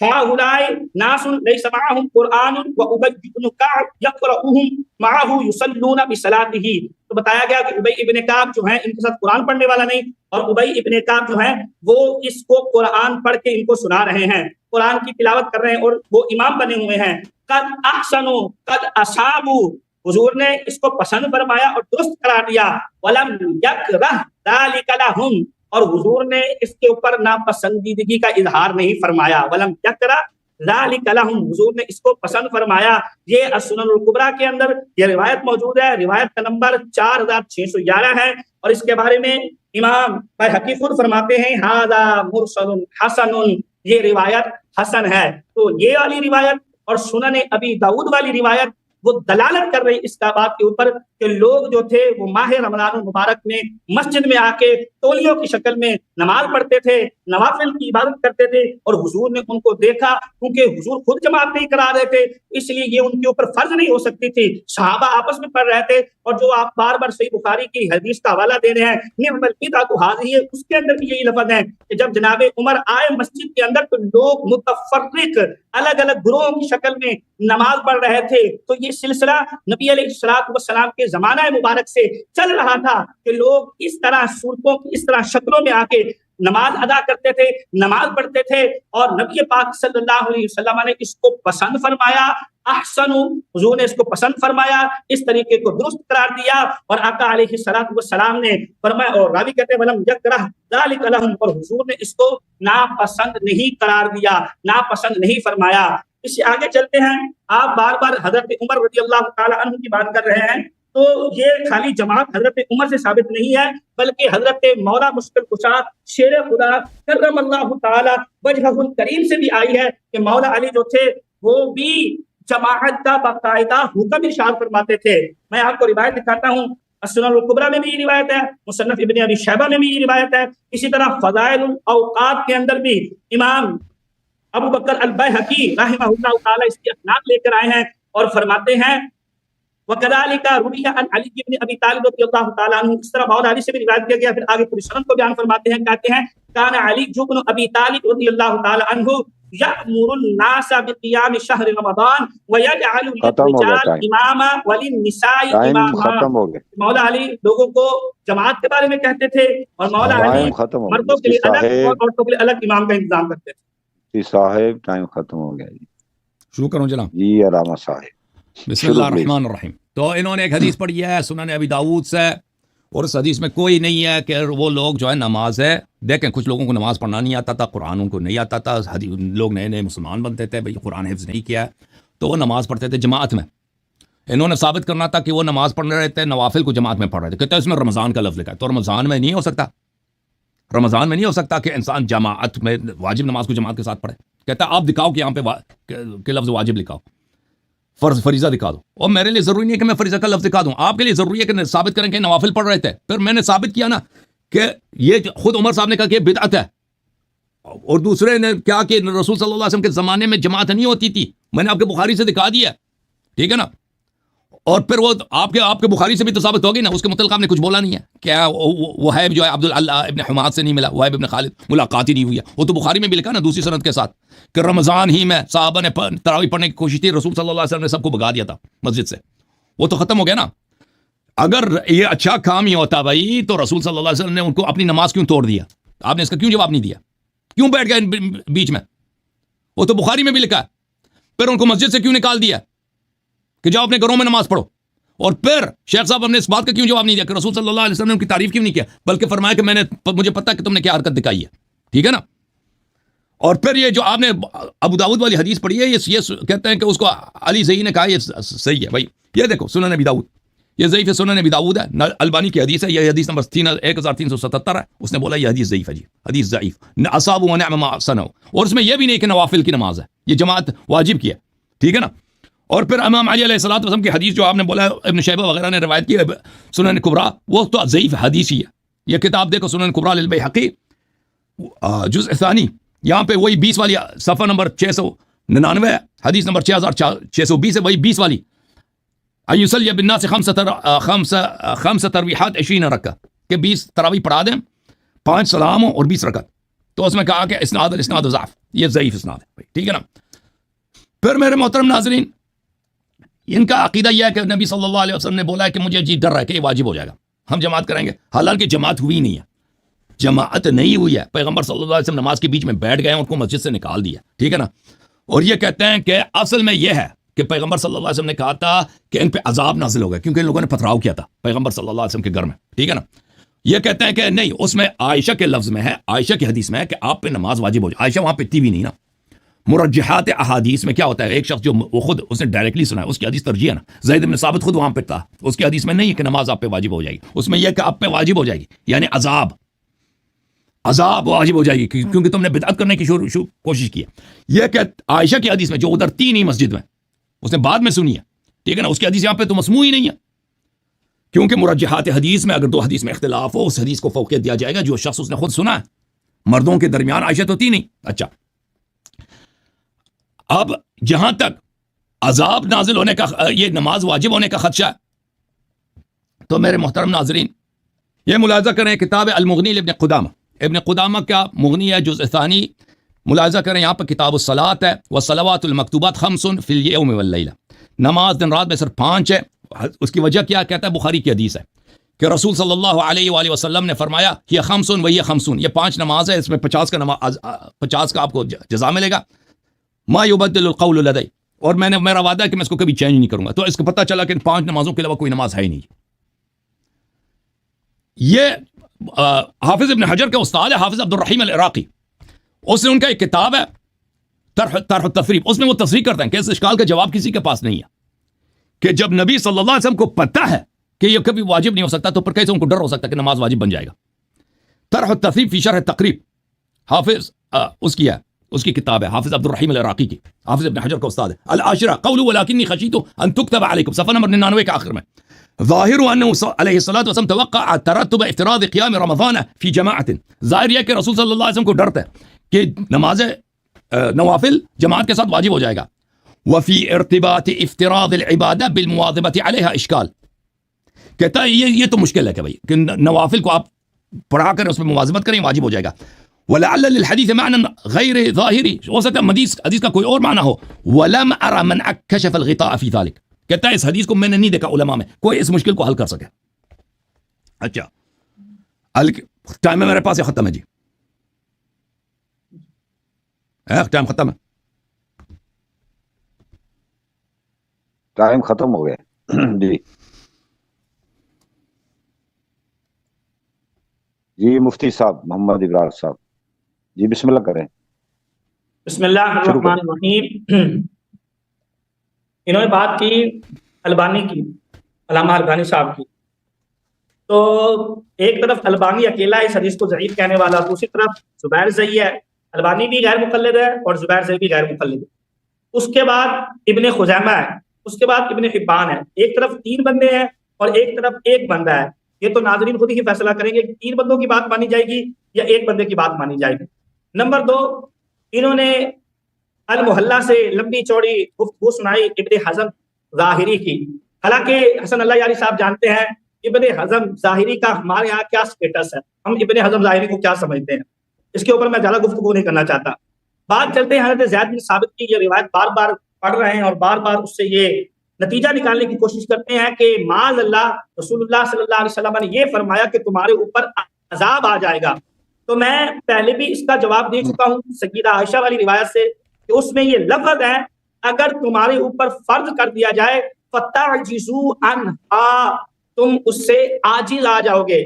هؤلاء ناس ليس معهم قرآن وأبي بن كعب يقرؤهم معه يصلون بصلاته. تو بتایا گیا کہ ابی ابن کعب جو ہیں ان کے ساتھ قرآن پڑھنے والا نہیں، اور ابی ابن کعب جو ہیں وہ اس کو قرآن پڑھ کے ان کو سنا رہے ہیں، قرآن کی تلاوت کر رہے ہیں، اور وہ امام بنے ہوئے ہیں. قد احسنوا قد اصابوا، حضور نے اس کو پسند فرمایا اور درست قرار دیا. ولم یکرہ ذلک لہم، اور حضور نے اس کے اوپر ناپسندیدگی کا اظہار نہیں فرمایا. ولم یکرہ ذالک لہم، حضور نے اس کو پسند فرمایا. یہ السنن الکبریٰ کے اندر یہ روایت موجود ہے، روایت کا نمبر 4611 ہے، اور اس کے بارے میں امام بیہقی خود فرماتے ہیں ھذا مرسل حسن، یہ روایت حسن ہے. تو یہ والی روایت اور سنن ابی داؤد والی روایت وہ دلالت کر رہی اس بات کے اوپر کہ لوگ جو تھے وہ ماہ رمضان المبارک میں مسجد میں آ کے تولیوں کی شکل میں نماز پڑھتے تھے، نوافل کی عبادت کرتے تھے، اور حضور نے ان کو دیکھا، کیونکہ حضور خود جماعت نہیں کرا رہے تھے اس لیے یہ ان کے اوپر فرض نہیں ہو سکتی تھی. صحابہ آپس میں پڑھ رہے تھے، اور جو آپ بار بار صحیح بخاری کی حدیث کا حوالہ دے رہے ہیں نعم البدعۃ ھذہ، اس کے اندر بھی یہی لفظ ہے کہ جب جناب عمر آئے مسجد کے اندر تو لوگ متفرق الگ الگ گروہوں کی شکل میں نماز پڑھ رہے تھے. تو یہ سلسلہ نبی علیہ الصلوۃ والسلام کے زمانہ مبارک سے چل رہا تھا کہ لوگ اس طرح صورتوں کی اس طرح شکلوں میں آ کے نماز ادا کرتے تھے، نماز پڑھتے تھے، اور نبی پاک صلی اللہ علیہ وسلم نے اس کو پسند فرمایا. احسن، حضور نے اس کو پسند فرمایا، اس طریقے کو درست قرار دیا. اور آقا علیہ الصلوۃ والسلام نے فرمایا، اور راوی کہتے ہیں ولم یکرہ ذالک لہم، اور حضور نے اس کو ناپسند نہیں قرار دیا، ناپسند نہیں فرمایا. اس سے آگے چلتے ہیں. آپ بار بار حضرت عمر رضی اللہ تعالی عنہ کی بات کر رہے ہیں، تو یہ خالی جماعت حضرت عمر سے ثابت نہیں ہے، بلکہ حضرت مولا مشکل کشا شیر خدا کرم اللہ تعالی وجہہ الکریم سے بھی آئی ہے کہ مولا علی جو تھے وہ بھی جماعت کا باقاعدہ حکم ارشاد فرماتے تھے. میں آپ کو روایت دکھاتا ہوں، السنن الکبریٰ میں بھی یہ روایت ہے، مصنف ابن ابی شیبہ میں بھی یہ روایت ہے، اسی طرح فضائل الاوقات کے اندر بھی امام ابو بکر البیہقی رحمہ اللہ تعالی اس کی اسناد لے کر آئے ہیں اور فرماتے ہیں وَكَذَلِكَ رُوِيَ عَنْ عَلِيِّ بْنِ أَبِي طَالِبٍ رضی اللہ تعالیٰ عنہ. اس طرح مولا علی سے بھی روایت کیا گیا. پھر آگے پوری سند کو بیان فرماتے ہیں، کہتے ہیں کان علی بن ابی طالب رضی اللہ تعالیٰ عنہ یأمر الناس بقیام شہر رمضان ویجعل للرجال اماما وللنساء اماما. مولا علی لوگوں کو جماعت کے بارے میں کہتے تھے، اور مولا علی مردوں کے لیے الگ اور عورتوں کے لیے الگ امام کا انتظام کرتے تھے. صاحب ٹائم ختم ہو گیا جی. شروع کروں جناب؟ جی علامہ صاحب. بسم اللہ الرحمن الرحیم. تو انہوں نے ایک حدیث پڑھی ہے سنن ابی داؤد سے، اور اس حدیث میں کوئی نہیں ہے کہ وہ لوگ جو ہے نماز ہے، دیکھیں کچھ لوگوں کو نماز پڑھنا نہیں آتا تھا، قرآن ان کو نہیں آتا تھا، لوگ نئے نئے مسلمان بنتے تھے، بھئی قرآن حفظ نہیں کیا ہے، تو وہ نماز پڑھتے تھے جماعت میں. انہوں نے ثابت کرنا تھا کہ وہ نماز پڑھ رہے تھے، نوافل کو جماعت میں پڑھ رہے تھے. کہتے ہیں اس میں رمضان کا لفظ لکھا ہے، تو رمضان میں نہیں ہو سکتا، رمضان میں نہیں ہو سکتا کہ انسان جماعت میں واجب نماز کو جماعت کے ساتھ پڑھے. کہتا ہے آپ دکھاؤ کہ یہاں پہ کہ لفظ واجب لکھاؤ، فریضہ دکھا دو. اور میرے لیے ضروری نہیں ہے کہ میں فریضہ کا لفظ دکھا دوں، آپ کے لیے ضروری ہے کہ ثابت کریں کہ نوافل پڑھ رہے تھے. پھر میں نے ثابت کیا نا کہ یہ خود عمر صاحب نے کہا کہ یہ بدعت ہے، اور دوسرے نے کیا کہ رسول صلی اللہ علیہ وسلم کے زمانے میں جماعت نہیں ہوتی تھی. میں نے آپ کے بخاری سے دکھا دیا، ٹھیک ہے نا. اور پھر وہ آپ کے بخاری سے بھی تو ثابت ہوگی نا، اس کے متعلق آپ نے کچھ بولا نہیں ہے. کیا وہیب جو ہے عبداللہ ابن حماد سے نہیں ملا، وہیب ابن خالد ملاقات ہی نہیں ہوئی ہے. وہ تو بخاری میں بھی لکھا نا دوسری سند کے ساتھ کہ رمضان ہی میں صحابہ نے تراویح پڑھنے کی کوشش کی، رسول صلی اللہ علیہ وسلم نے سب کو بھگا دیا تھا مسجد سے. وہ تو ختم ہو گیا نا. اگر یہ اچھا کام ہی ہوتا بھائی تو رسول صلی اللہ علیہ وسلم نے ان کو اپنی نماز کیوں توڑ دیا؟ آپ نے اس کا کیوں جواب نہیں دیا؟ کیوں بیٹھ گئے بیچ میں؟ وہ تو بخاری میں بھی لکھا ہے. پھر ان کو مسجد سے کیوں نکال دیا کہ جاؤ اپنے گھروں میں نماز پڑھو؟ اور پھر شیخ صاحب ہم نے اس بات کا کیوں جواب نہیں دیا کہ رسول صلی اللہ علیہ وسلم نے ان کی تعریف کیوں نہیں کیا، بلکہ فرمایا کہ مجھے پتا کہ تم نے کیا حرکت دکھائی ہے، ٹھیک ہے نا. اور پھر یہ جو آپ نے ابو داؤد والی حدیث پڑھی ہے، یہ کہتے ہیں کہ اس کو علی زئی نے کہا یہ صحیح ہے. بھائی یہ دیکھو سنن ابی داؤد، یہ ضعیف ہے، سنن ابی داؤد ہے، البانی کی حدیث ہے، یہ حدیث نمبر 1377 ہے. اس نے بولا یہ حدیث ضعیف ہے جی، حدیث ضعیف. اصاب و نعم ما صنعوا. اور اس میں یہ بھی نہیں کہ نوافل کی نماز ہے، یہ جماعت واجب کی ہے، ٹھیک ہے نا. اور پھر امام علی علیہ الصلوۃ والسلام کی حدیث جو آپ نے بولا ہے ابن شیبہ وغیرہ نے روایت کی ہے سنن کبریٰ، وہ تو ضعیف حدیث ہی ہے. یہ کتاب دیکھو سنن کبریٰ للبیہقی جزء ثانی، یہاں پہ وہی 20 والی صفحہ نمبر 699 حدیث نمبر 6620 ہے، وہی 20 والی ان یصلی بالناس خمس تراویحات 20 رکعہ، کہ 20 تراویح پڑھا دیں، 5 سلام اور 20 رکعت. تو اس میں کہا کہ اسناد ضعف، یہ ضعیف اسناد ہے بھائی، ٹھیک ہے نا. پھر میرے محترم ناظرین، ان کا عقیدہ یہ ہے کہ نبی صلی اللہ علیہ وسلم نے بولا ہے کہ مجھے جی ڈر رہا ہے کہ یہ واجب ہو جائے گا، ہم جماعت کریں گے. حالانکہ جماعت ہوئی نہیں ہے، جماعت نہیں ہوئی ہے. پیغمبر صلی اللہ علیہ وسلم نماز کے بیچ میں بیٹھ گئے ہیں، ان کو مسجد سے نکال دیا، ٹھیک ہے نا. اور یہ کہتے ہیں کہ اصل میں یہ ہے کہ پیغمبر صلی اللہ علیہ وسلم نے کہا تھا کہ ان پہ عذاب نازل ہو گئے کیونکہ ان لوگوں نے پتھراؤ کیا تھا پیغمبر صلی اللہ علیہ وسلم کے گھر میں، ٹھیک ہے نا. یہ کہتے ہیں کہ نہیں، اس میں عائشہ کے لفظ میں ہے، عائشہ کی حدیث میں ہے کہ آپ پہ نماز واجب ہو جائے. عائشہ وہاں پہ تھی بھی نہیں نا. مرجحات احادیث میں کیا ہوتا ہے، ایک شخص جو وہ خود اس نے ڈائریکٹلی سنا ہے اس کی حدیث ترجیح ہے نا. زید بن ثابت خود وہاں پہ تھا، اس کی حدیث میں نہیں ہے کہ نماز آپ پہ واجب ہو جائے گی، اس میں یہ کہ آپ پہ واجب ہو جائے گی، یعنی عذاب واجب ہو جائے گی کیونکہ تم نے بدعت کرنے کی کوشش کی ہے. یہ کہ عائشہ کی حدیث میں جو ادھر تھی نہیں مسجد میں، اس نے بعد میں سنی ہے، ٹھیک ہے نا، اس کی حدیث یہاں پہ تو مسموع ہی نہیں ہے. کیونکہ مرجحات حدیث میں اگر دو حدیث میں اختلاف ہو، اس حدیث کو فوقیت دیا جائے گا جو شخص اس نے خود سنا ہے. مردوں کے درمیان عائشہ تو تھی نہیں. اچھا، اب جہاں تک عذاب نازل ہونے کا، یہ نماز واجب ہونے کا خدشہ ہے، تو میرے محترم ناظرین یہ ملاحظہ کریں، کتاب المغنی ابن قدامہ کا مغنی ہے، جزء ثانی، ملاحظہ کریں یہاں پر کتاب الصلاۃ ہے، والصلوات المکتوبات 5 فی الیوم واللیلہ، نماز دن رات میں صرف 5 ہے. اس کی وجہ کیا کہتا ہے، بخاری کی حدیث ہے کہ رسول صلی اللہ علیہ وآلہ وسلم نے فرمایا یہ 5 وہی 50، یہ 5 نماز ہے، اس میں 50 کا آپ کو جزا ملے گا. ما یبدل القول لدی، اور میرا وعدہ ہے کہ میں اس کو کبھی چینج نہیں کروں گا. تو اس کو پتہ چلا کہ ان 5 نمازوں کے علاوہ کوئی نماز ہے ہی نہیں. یہ حافظ ابن حجر کا استاد ہے، حافظ عبد الرحیم العراقی، اس نے ان کا ایک کتاب ہے طرح التفریق، اس میں وہ تصریح کرتے ہیں کہ اس اشکال کا جواب کسی کے پاس نہیں ہے کہ جب نبی صلی اللہ علیہ وسلم کو پتہ ہے کہ یہ کبھی واجب نہیں ہو سکتا تو پھر کیسے ان کو ڈر ہو سکتا کہ نماز واجب بن جائے گا. طرح التفریق فی شرح تقریب، حافظ اس کی کتاب ہے، حافظ عبد الرحیم العراقی کی، حافظ ابن حجر کا استاد ہے. العاشرہ قول ولکنی خشیت ان تکتب علیکم، صفحہ نمبر 99 کے آخر میں، ظاہر انہ علیہ الصلوۃ والسلام توقع ترتب افتراض قیام رمضان فی جماعت، ظاہر یہ کہ رسول صلی اللہ علیہ وسلم کو ڈرتا ہے کہ نماز نوافل جماعت کے ساتھ واجب ہو جائے گا. وفی ارتباط افتراض العبادہ بالمواظبۃ علیہا اشکال، کہتا ہے یہ تو مشکل ہے کہ بھائی کہ نوافل کو آپ پڑھا کر اس میں مواظبت کریں واجب ہو جائے گا. ولعل للحدیث معنی غیر ظاہری، ہو سکتا ہے حدیث کا کوئی اور معنی ہو. ولم ارى من کشف الغطاء فی ذلک، کہتا ہے اس حدیث کو میں نے نہیں دیکھا علماء میں کوئی اس مشکل کو حل کر سکے. اچھا، ٹائم میرے پاس ختم ہے جی، ٹائم ختم ہے، ٹائم ختم ہو گیا جی. جی مفتی صاحب محمد ابراہیم صاحب جی بسم اللہ کریں. بسم اللہ الرحمن الرحیم. انہوں نے بات کی البانی کی، علامہ البانی صاحب کی. تو ایک طرف البانی اکیلا اس حدیث کو ضعیف کہنے والا، دوسری طرف زبیر زئی ہے، البانی بھی غیر مقلد ہے اور زبیر زئی بھی غیر مقلد ہے. اس کے بعد ابن خزیمہ ہے، اس کے بعد ابن حبان ہے. ایک طرف 3 بندے ہیں اور ایک طرف ایک بندہ ہے. یہ تو ناظرین خود ہی فیصلہ کریں گے کہ 3 بندوں کی بات مانی جائے گی یا ایک بندے کی بات مانی جائے گی. نمبر 2، انہوں نے المحلہ سے لمبی چوڑی گفتگو سنائی ابن حزم ظاہری کی. حالانکہ حسن اللہ یاری صاحب جانتے ہیں ابن حزم ظاہری کا ہمارے یہاں کیا سٹیٹس ہے، ہم ابن حزم ظاہری کو کیا سمجھتے ہیں، اس کے اوپر میں زیادہ گفتگو نہیں کرنا چاہتا. بات چلتے ہیں حضرت زید بن ثابت کی. یہ روایت بار بار پڑھ رہے ہیں اور بار بار اس سے یہ نتیجہ نکالنے کی کوشش کرتے ہیں کہ معاذ اللہ رسول اللہ صلی اللہ علیہ وسلم نے یہ فرمایا کہ تمہارے اوپر عذاب آ جائے گا. تو میں پہلے بھی اس کا جواب دے چکا ہوں سیدہ عائشہ والی روایت سے کہ اس میں یہ لفظ ہے اگر تمہارے اوپر فرض کر دیا جائے فتعجزوا عنہا، تم اس سے عاجز آ جاؤ گے.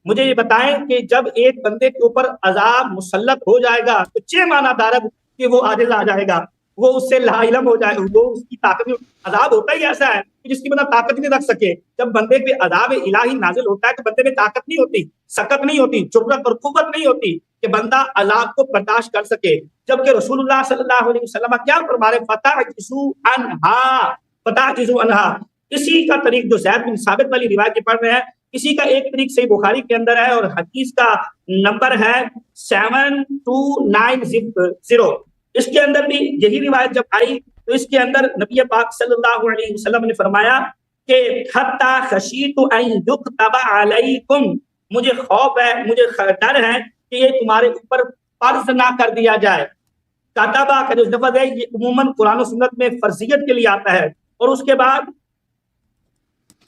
مجھے یہ بتائیں کہ جب ایک بندے کے اوپر عذاب مسلط ہو جائے گا تو چھ معنی دارد کہ وہ عاجز آ جائے گا، وہ اس سے لا علم ہو جائے گا، وہ اس کی طاقت. عذاب ہوتا ہی ایسا ہے کہ جس کی بندہ طاقت نہیں رکھ سکے. جب بندے پہ عذاب الہی نازل ہوتا ہے تو بندے میں طاقت نہیں ہوتی، سکت نہیں ہوتی، جرأت اور قوت نہیں ہوتی کہ بندہ عذاب کو برداشت کر سکے. جبکہ رسول اللہ صلی اللہ علیہ وسلم کیا فرما رہے، فتعجزوا عنہا، فتعجزوا عنہا. اسی کا طریق جو زید بن ثابت والی روایت پڑھ رہے ہیں، اسی کا ایک طریق صحیح بخاری کے اندر ہے اور حدیث کا نمبر ہے 7290. اس کے اندر بھی یہی روایت جب آئی تو اس کے اندر نبی پاک صلی اللہ علیہ وسلم نے فرمایا کہ حتی خشیت ان یکتب علیکم، مجھے خوف ہے، مجھے ڈر ہے کہ یہ تمہارے اوپر فرض نہ کر دیا جائے. کتبہ کا جو لفظ ہے یہ عموماً قرآن و سنت میں فرضیت کے لیے آتا ہے, اور اس کے بعد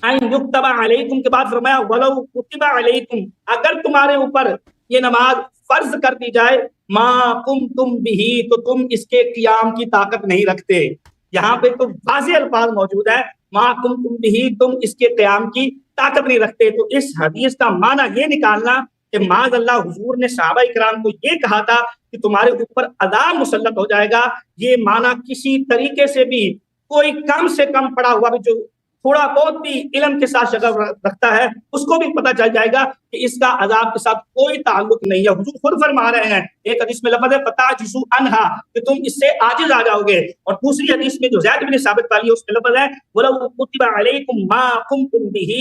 ان یکتب علیکم کے بعد فرمایا ولو کتب علیکم, اگر تمہارے اوپر یہ نماز فرض کر دی جائے, ما قمتم بہ, تو تم اس کے قیام کی طاقت نہیں رکھتے. یہاں پہ تو واضح الفاظ موجود ہے, ما قمتم بہ, تم اس کے قیام کی طاقت نہیں رکھتے. تو اس حدیث کا معنی یہ نکالنا کہ معاذ اللہ حضور نے صحابہ کرام کو یہ کہا تھا کہ تمہارے اوپر عذاب مسلط ہو جائے گا, یہ معنی کسی طریقے سے بھی کوئی کم سے کم پڑا ہوا بھی جو تھوڑا بہت بھی علم کے ساتھ شغف رکھتا ہے اس کو بھی پتہ چل جائے گا کہ اس کا عذاب کے ساتھ کوئی تعلق نہیں ہے. حضور خود فرما رہے ہیں, ایک حدیث میں لفظ ہے فتعجزوا عنہا, کہ تم اس سے عاجز آ جاؤ گے, اور دوسری حدیث میں جو زید بن ثابت والی ہے اس میں لفظ ہے ولو کتب علیکم ما قمتم بہ,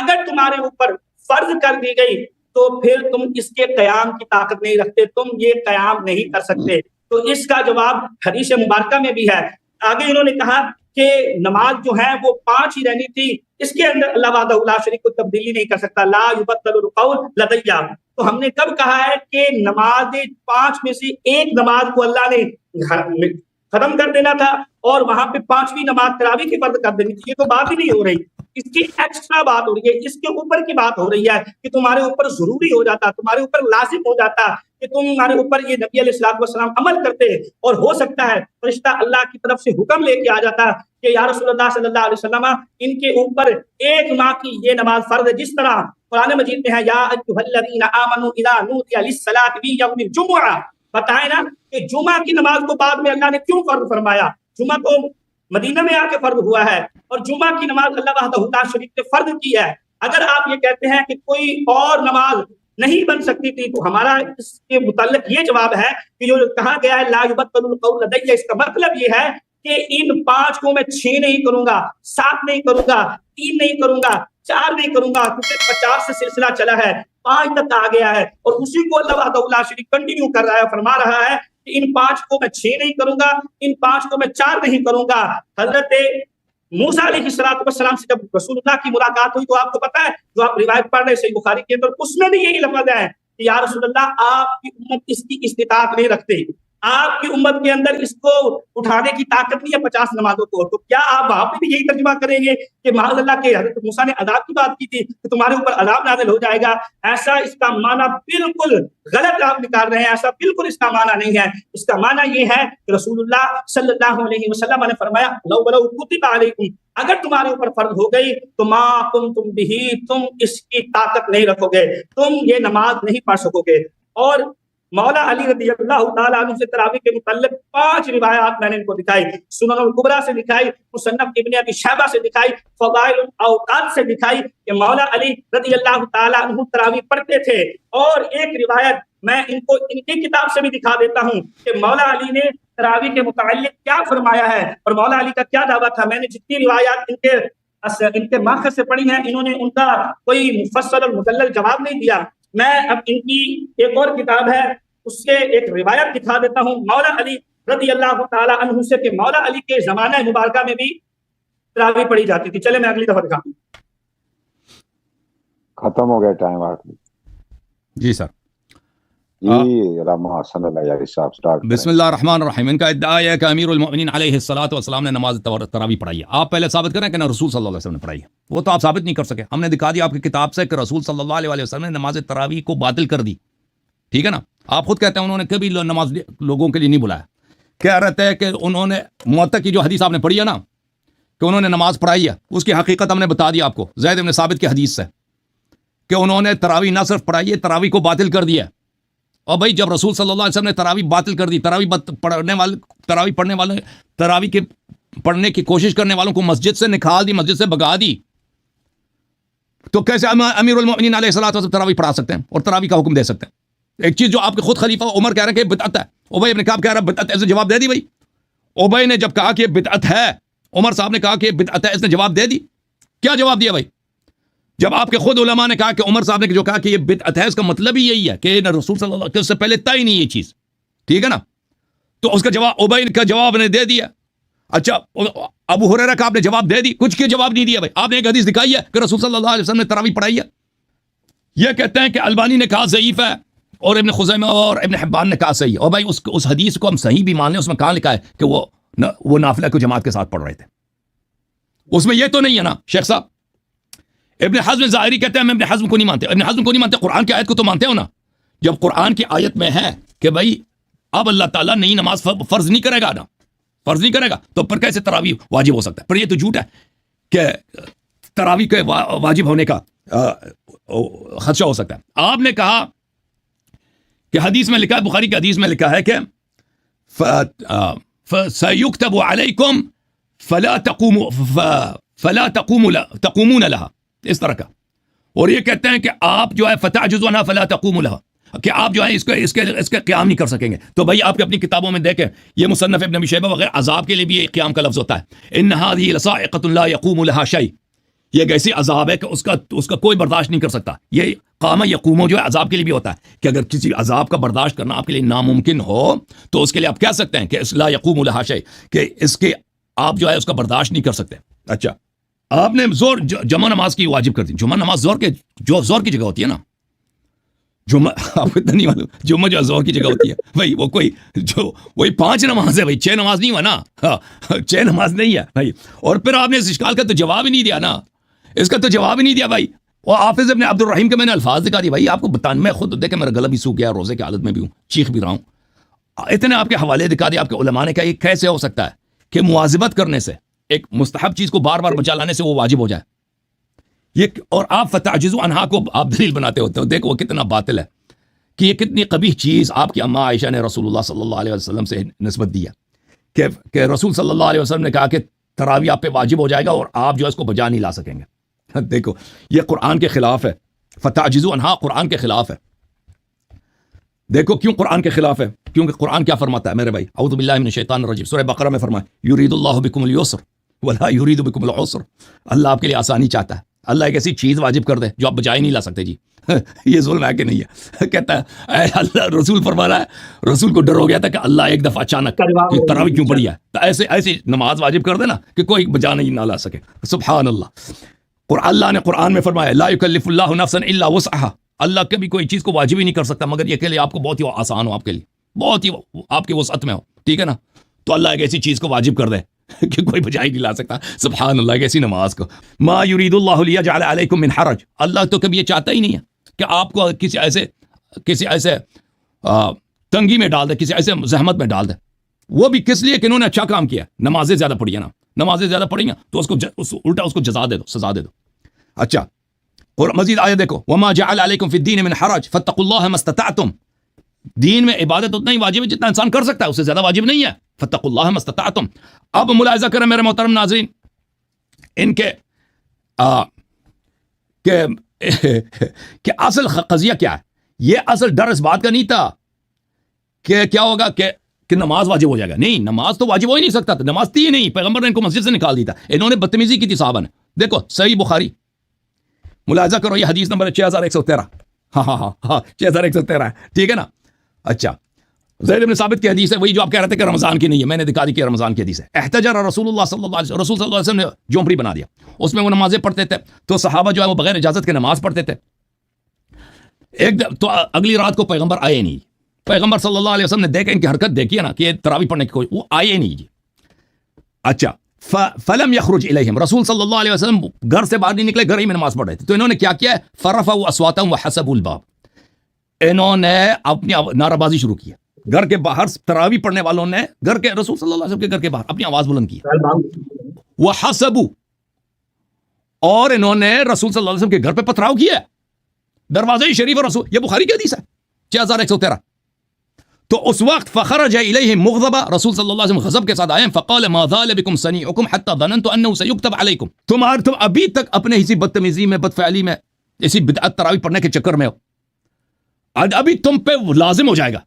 اگر تمہارے اوپر فرض کر دی گئی تو پھر تم اس کے قیام کی طاقت نہیں رکھتے, تم یہ قیام نہیں کر سکتے. تو اس کا جواب حدیث مبارکہ میں بھی ہے. آگے انہوں نے کہا کہ نماز جو ہے وہ 5 ہی رہنی تھی, اس کے اندر اللہ وحدہ لا شریک کو تبدیلی نہیں کر سکتا. لا یبدل القول لدی, تو ہم نے کب کہا ہے کہ نماز 5 میں سے ایک نماز کو اللہ نے ختم کر دینا تھا اور وہاں پہ 5ویں نماز تراویح کی فرض کر دینی تھی. یہ تو بات ہی نہیں ہو رہی, اس کی ایکسٹرا بات ہو رہی ہے, اس کے اوپر کی بات ہو رہی ہے کہ تمہارے اوپر ضروری ہو جاتا, تمہارے اوپر لازم ہو جاتا کہ تمہارے اوپر یہ نبی علیہ الصلوۃ والسلام عمل کرتے, اور ہو سکتا ہے فرشتہ اللہ کی طرف سے حکم لے کے آ جاتا کہ یا رسول اللہ صلی اللہ علیہ وسلم ان کے اوپر 1 ماہ کی یہ نماز فرض ہے, جس طرح قرآن مجید میں ہے یا ایھا الذین آمنوا اذا نودی للصلاۃ فی یوم الجمعہ. بتائیں نا کہ جمعہ کی نماز کو بعد میں اللہ نے کیوں فرض فرمایا؟ جمعہ تو مدینہ میں آ کے فرض ہوا ہے, اور جمعہ کی نماز اللہ وحدہ لا شریک نے فرض کی ہے. اگر آپ یہ کہتے ہیں کہ کوئی اور نماز نہیں بن سکتی تھی, تو ہمارا اس کے متعلق یہ جواب ہے کہ جو کہا گیا ہے لا یبدل القول لدی, اس کا مطلب یہ ہے کہ ان 5 کو میں 6 نہیں کروں گا, 7 نہیں کروں گا, 3 نہیں کروں گا, 4 نہیں کروں گا, کیونکہ 50 سے سلسلہ چلا ہے, 5 تک آ گیا ہے, اور اسی کو اللہ وحدہ لا شریک کنٹینیو کر رہا ہے, فرما رہا ہے کہ ان 5 کو میں 6 نہیں کروں گا, ان 5 کو میں 4 نہیں کروں گا. حضرت موسیٰ علیہ السلام سے جب رسول اللہ کی ملاقات ہوئی تو آپ کو پتا ہے جو آپ روایت پڑھ رہے ہیں صحیح بخاری کے اندر, اس میں بھی یہی لفظ ہے کہ یا رسول اللہ آپ کی امت اس کی استطاعت نہیں رکھتے, آپ کی امت کے اندر اس کو اٹھانے کی طاقت نہیں ہے 50 نمازوں کو. تو کیا آپ وہاں پہ بھی یہی ترجمہ کریں گے کہ معاذ اللہ کے حضرت موسیٰ نے عذاب کی بات کی تھی کہ تمہارے اوپر عذاب نازل ہو جائے گا؟ ایسا اس کا معنی بالکل غلط آپ نکال رہے ہیں, ایسا بالکل اس کا معنی نہیں ہے. اس کا معنی یہ ہے کہ رسول اللہ صلی اللہ علیہ وسلم نے فرمایا لو ولو کتب علیکم, اگر تمہارے اوپر فرض ہو گئی تو ما قمتم بہ, تم اس کی طاقت نہیں رکھو گے, تم یہ نماز نہیں پڑھ سکو گے. اور مولا علی رضی اللہ تعالیٰ عنہ سے تراویح کے متعلق 5 روایات میں نے ان کو دکھائی, سنن الکبریٰ سے دکھائی, مصنف ابن ابی شیبہ سے دکھائی, فضائل الاوقات سے دکھائی کہ مولا علی رضی اللہ تعالیٰ عنہ تراویح پڑھتے تھے. اور ایک روایت میں ان کو ان کی کتاب سے بھی دکھا دیتا ہوں کہ مولا علی نے تراویح کے متعلق کیا فرمایا ہے اور مولا علی کا کیا دعویٰ تھا. میں نے جتنی روایات ان کے ماخذ سے پڑھی ہیں, انہوں نے ان کا کوئی مفصل اور مدلل جواب نہیں دیا. میں اب ان کی ایک اور کتاب ہے اس سے ایک روایت دکھا دیتا ہوں مولا علی رضی اللہ تعالی عنہ سے کہ مولا علی کے زمانہ مبارکہ میں بھی تراویح پڑھی جاتی تھی. چلے میں اگلی دفعہ دکھاؤں. ختم ہو گیا ٹائم آخری. جی سر. بسم اللہ الرحمن الرحیم. ان کا ادعا ہے کہ امیر المؤمنین علیہ الصلوۃ والسلام نے نماز تراویح پڑھائی ہے. آپ پہلے ثابت کریں کہ نہ رسول صلی اللہ علیہ وسلم نے پڑھائی ہے, وہ تو آپ ثابت نہیں کر سکے. ہم نے دکھا دیا آپ کی کتاب سے کہ رسول صلی اللہ علیہ وسلم نے نماز تراویح کو باطل کر دی. ٹھیک ہے نا, آپ خود کہتے ہیں انہوں نے کبھی نماز لوگوں کے لیے نہیں بلایا. کہہ رہتے ہیں کہ انہوں نے موطا کی جو حدیث آپ نے پڑھی ہے نا کہ انہوں نے نماز پڑھائی ہے, اس کی حقیقت ہم نے بتا دی آپ کو زید بن ثابت کی حدیث سے کہ انہوں نے تراویح نہ صرف پڑھائی ہے, تراویح کو باطل کر دیا. اور بھائی جب رسول صلی اللہ علیہ وسلم نے تراویح باطل کر دی, تراویح پڑھنے کی کوشش کرنے والوں کو مسجد سے نکال دی, مسجد سے بھگا دی, تو کیسے امیر المؤمنین علیہ الصلوۃ والسلام تراویح پڑھا سکتے ہیں اور تراویح کا حکم دے سکتے ہیں؟ ایک چیز جو آپ کے خود خلیفہ عمر کہہ رہے ہیں کہ بدعت ہے, ابی ابن کعب کہہ رہا ہے بدعت ہے, اس نے جواب دے دی. بھائی ابی نے جب کہا کہ بدعت ہے, عمر صاحب نے کہا کہ بدعت ہے, اس نے جواب دے دی. کیا جواب دیا بھائی؟ جب آپ کے خود علماء نے کہا کہ عمر صاحب نے جو کہا کہ یہ بدعت ہے, اس کا مطلب ہی یہی ہے کہ رسول صلی اللہ علیہ وسلم سے پہلے طے ہی نہیں یہ چیز. ٹھیک ہے نا, تو اس کا جواب ابی کا جواب نے دے دیا. اچھا ابو ہریرہ کا آپ نے جواب دے دی, کچھ کے جواب نہیں دیا. بھائی آپ نے ایک حدیث دکھائی ہے کہ رسول صلی اللہ علیہ وسلم نے تراویح پڑھائی ہے. یہ کہتے ہیں کہ البانی نے کہا ضعیف ہے, اور ابن خزیمہ اور ابن حبان نے کہا صحیح ہے. اور بھائی اس حدیث کو ہم صحیح بھی مان لیں, اس میں کہاں لکھا ہے کہ وہ نافلہ کو جماعت کے ساتھ پڑھ رہے تھے؟ اس میں یہ تو نہیں ہے نا شیخ صاحب. ابن حزم ظاہری کہتے ہیں ہم ابن حزم کو نہیں مانتے. ابن حزم کو نہیں مانتے, قرآن کی آیت کو تو مانتے ہو نا. جب قرآن کی آیت میں ہے کہ بھائی اب اللہ تعالیٰ نئی نماز فرض نہیں کرے گا نا, فرض نہیں کرے گا, تو پھر کیسے تراویح واجب ہو سکتا ہے؟ پر یہ تو جھوٹ ہے کہ تراویح کے واجب ہونے کا خدشہ ہو سکتا ہے. آپ نے کہا کہ حدیث میں لکھا ہے, بخاری کی حدیث میں لکھا ہے کہ فَسَيُكْتَبُ عَلَيْكُمْ فَلَا تَقُومُونَ لَهَا, اس طرح کا. اور یہ کہتے ہیں کہ آپ جو ہے فَتَعْجُزُ عَنْهَا فَلَا تَقُومُ لَهَا, کہ آپ جو ہے اس کے قیام نہیں کر سکیں گے. تو بھائی آپ اپنی کتابوں میں دیکھیں, یہ مصنف ابن ابی شیبہ وغیرہ عذاب کے لیے بھی قیام کا لفظ ہوتا ہے. إِنَّ هَذِهِ لَصَاعِقَةٌ لَا يَقُومُ لَهَا شَيْءٌ, یہ ایک ایسی عذاب ہے کہ اس کا کوئی برداشت نہیں کر سکتا. یہ قام یقوم جو ہے عذاب کے لیے بھی ہوتا ہے, کہ اگر کسی عذاب کا برداشت کرنا آپ کے لیے ناممکن ہو تو اس کے لیے آپ کہہ سکتے ہیں کہ لا یقوم لہا شیء, کہ اس کے آپ جو ہے اس کا برداشت نہیں کر سکتے. اچھا, آپ نے جمع نماز کی واجب کر دی. جمعہ نماز زور کی جگہ ہوتی ہے نا. جمعہ آپ کو اتنا نہیں معلوم, جمعہ جو زور کی جگہ ہوتی ہے بھائی, وہ کوئی جو وہی 5 نماز ہے بھائی, 6 نماز نہیں ہوا نا. 6 نماز نہیں ہے بھائی. اور پھر آپ نے اس اشکال کا تو جواب ہی نہیں دیا نا, اس کا تو جواب ہی نہیں دیا بھائی. اور حافظ ابن عبد الرحیم کے میں نے الفاظ دکھا دی بھائی آپ کو بتانا. میں خود دیکھیں میرا گلا بھی سوکھ گیا, روزے کی حالت میں بھی ہوں, چیخ بھی رہا ہوں. اتنے آپ کے حوالے دکھا دیا آپ کے علماء نے کہا یہ کیسے ہو سکتا ہے کہ مواظبت کرنے سے, ایک مستحب چیز کو بار بار بچا لانے سے وہ واجب ہو جائے. یہ اور آپ فتعجزوا عنہا کو آپ دلیل بناتے ہوتے ہو. دیکھو وہ کتنا باطل ہے, کہ یہ کتنی قبیح چیز آپ کی اماں عائشہ نے رسول اللہ صلی اللہ علیہ وسلم سے نسبت دی ہے کہ رسول صلی اللہ علیہ وسلم نے کہا کہ تراویح آپ پہ واجب ہو جائے گا اور آپ جو ہے اس کو بجا نہیں لا سکیں گے. دیکھو یہ قرآن کے خلاف ہے. فتعجزوا عنہا قرآن کے خلاف ہے. دیکھو کیوں قرآن کے خلاف ہے, کیونکہ قرآن کیا فرماتا ہے میرے بھائی, اعوذ باللہ من الشیطان الرجیم, سورہ بقرہ میں فرمایا یرید اللہ بکم اليسر ولا یرید بکم العسر. اللہ آپ کے لیے آسانی چاہتا ہے. اللہ ایک ایسی چیز واجب کر دے جو آپ بجائے نہیں لا سکتے. جی یہ ظلم ہے کہ نہیں ہے؟ کہتا ہے اے اللہ, رسول فرما رہا ہے, رسول کو ڈر ہو گیا تھا کہ اللہ ایک دفعہ اچانک تراویح کیوں پڑھی ہے, تو ایسی نماز واجب کر دے نا کہ کوئی بجا نہیں نہ لا سکے. سبحان اللہ. اور اللہ نے قرآن میں فرمایا لا یکلف اللہ نفسا الا وسعها, اللہ کبھی کوئی چیز کو واجب ہی نہیں کر سکتا مگر یہ کہ لیے آپ کو بہت ہی آسان ہو, آپ کے لیے بہت ہی آپ کی وسعت میں ہو. ٹھیک ہے نا, تو اللہ ایک ایسی چیز کو واجب کر دے کہ کوئی بجائی نہیں لا سکتا. سبحان اللہ. ایک ایسی نماز کو ما یرید اللہ لیجعل علیکم من حرج, اللہ تو کبھی یہ چاہتا ہی نہیں ہے کہ آپ کو کسی ایسے تنگی میں ڈال دے, کسی ایسے زحمت میں ڈال دے. وہ بھی کس لیے کہ انہوں نے اچھا کام کیا, نمازیں زیادہ پڑھی ہیں نا, نمازیں زیادہ پڑھی ہیں تو الٹا اس کو جزا دے دو, سزا دے دو. اچھا, اور مزید آیت دیکھو وما جعل علیکم فی الدین من حرج فاتقوا اللہ ما استطعتم. دین میں عبادت اتنا ہی واجب ہے جتنا انسان کر سکتا ہے, اس سے زیادہ واجب نہیں ہے. فاتقوا اللہ ما استطعتم. اب ملاحظہ کریں میرے محترم ناظرین, ان کے کہ اصل قضیہ کیا ہے. یہ اصل ڈر اس بات کا نہیں تھا کہ کیا ہوگا کہ نماز واجب ہو جائے گا. نہیں, نماز تو واجب ہو ہی نہیں سکتا تھا, نماز تھی ہی نہیں. پیغمبر نے ان کو مسجد سے نکال دی تھا, انہوں نے بدتمیزی کی تھی صحابہ نے. دیکھو صحیح بخاری ملاحظہ کرو, یہ حدیث نمبر 6113. ہاں 6113 ہے. ٹھیک ہے نا. اچھا, زید بن ثابت کی حدیث ہے, وہی جو آپ کہہ رہے تھے کہ رمضان کی نہیں ہے, میں نے دکھا دی کہ رمضان کی حدیث ہے. احتجر رسول اللہ صلی اللہ علیہ وسلم, رسول صلی اللہ علیہ وسلم نے جھونپڑی بنا دیا, اس میں وہ نمازیں پڑھتے تھے, تو صحابہ جو ہے وہ بغیر اجازت کے نماز پڑھتے تھے. تو اگلی رات کو پیغمبر آئے نہیں. پیغمبر صلی اللہ علیہ وسلم نے دیکھا ان کی حرکت دیکھی ہے نا کہ تراویح پڑھنے کی کوئی, وہ آئے نہیں جی. اچھا, فلم یخرج الیہم, رسول صلی اللہ علیہ وسلم گھر سے باہر نہیں نکلے, گھر ہی میں نماز پڑھ رہے تھے. تو انہوں نے کیا کیا ہے, فرفعوا اصواتهم وحسبوا الباب, انہوں نے اپنی نعرہ بازی شروع کی. گھر کے باہر تراویح پڑھنے والوں نے گھر کے رسول صلی اللہ علیہ وسلم کے گھر کے باہر اپنی آواز بلند کی. وحسبوا, اور انہوں نے رسول صلی اللہ علیہ وسلم کے گھر پہ پتھراؤ کیا ہے. دروازہ شریف رسول, یہ بخاری کی حدیث ہے 6113. تو اس وقت فخرج الیہم مغضبا, رسول صلی اللہ علیہ وسلم غضب کے ساتھ آئے, فقال ما ذال بكم صنيعكم حتى ظننت انه سيكتب عليكم. تم ابھی تک اپنے اسی بدتمیزی میں, بدفعلی میں, اسی بدعت تراویح پڑھنے کے چکر میں ہو, ابھی تم پہ لازم ہو جائے گا,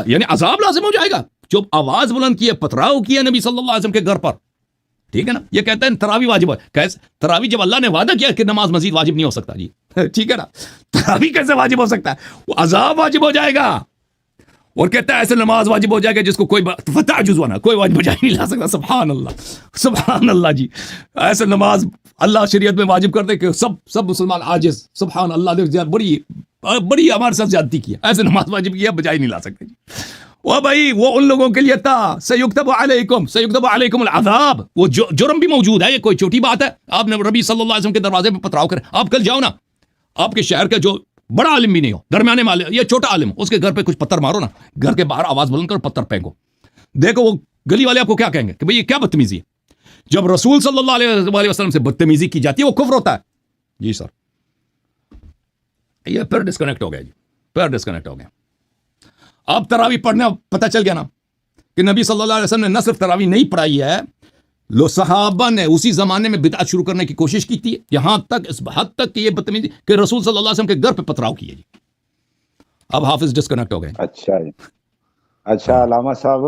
یعنی عذاب لازم ہو جائے گا. جو آواز بلند کی ہے, پتھراؤ کیا نبی صلی اللہ علیہ وسلم کے گھر پر. ٹھیک ہے نا. یہ کہتے ہیں تراویح واجب ہے. تراویح جب اللہ نے وعدہ کیا کہ نماز مزید واجب نہیں ہو سکتا جی, ٹھیک ہے نا, تراویح کیسے واجب ہو سکتا ہے, وہ عذاب واجب ہو جائے گا. اور کہتا ہے ایسے نماز واجب ہو جائے گا جس کو کوئی فتح جزوانا کوئی واجب بجا نہیں لا سکتا. سبحان اللہ جی. ایسے نماز اللہ شریعت میں واجب کر دے کہ سب مسلمان عاجز. سبحان اللہ, بڑی ہمارے ساتھ زیادتی کی ہے. ایسے نماز واجب کی ہے بجا ہی نہیں لا سکتے جی. وہ بھائی وہ ان لوگوں کے لیے تھا سیکتب علیکم العذاب. وہ جرم بھی موجود ہے, یہ کوئی چھوٹی بات ہے. آپ نے نبی صلی اللہ علیہ وسلم کے دروازے پہ پتھراؤ کرے. آپ کل جاؤ نا, آپ کے شہر کا جو بڑا عالم بھی نہیں ہو, درمیانے والے یا چھوٹا عالم, اس کے گھر پہ کچھ پتھر مارو نا, گھر کے باہر آواز بلند کرو, پتھر پھینکو. دیکھو وہ گلی والے آپ کو کیا کہیں گے کہ بھئی یہ کیا بدتمیزی ہے. جب رسول صلی اللہ علیہ وسلم سے بدتمیزی کی جاتی ہے وہ کفر ہوتا ہے. جی سر, یہ پھر ڈسکنیکٹ ہو گیا جی, پھر ڈسکنیکٹ ہو گیا. اب تراویح پڑھنے پتہ چل گیا نا کہ نبی صلی اللہ علیہ وسلم نے نہ صرف تراویح نہیں پڑھائی ہے, لو صحابہ نے اسی زمانے میں بدعت شروع کرنے کی کوشش کی تھی, یہاں تک اس حد تک کہ یہ بدتمیزی کہ رسول صلی اللہ علیہ وسلم کے گھر پہ پتھراؤ کیے جی. اب حافظ ڈسکنیکٹ ہو گئے. اچھا علامہ صاحب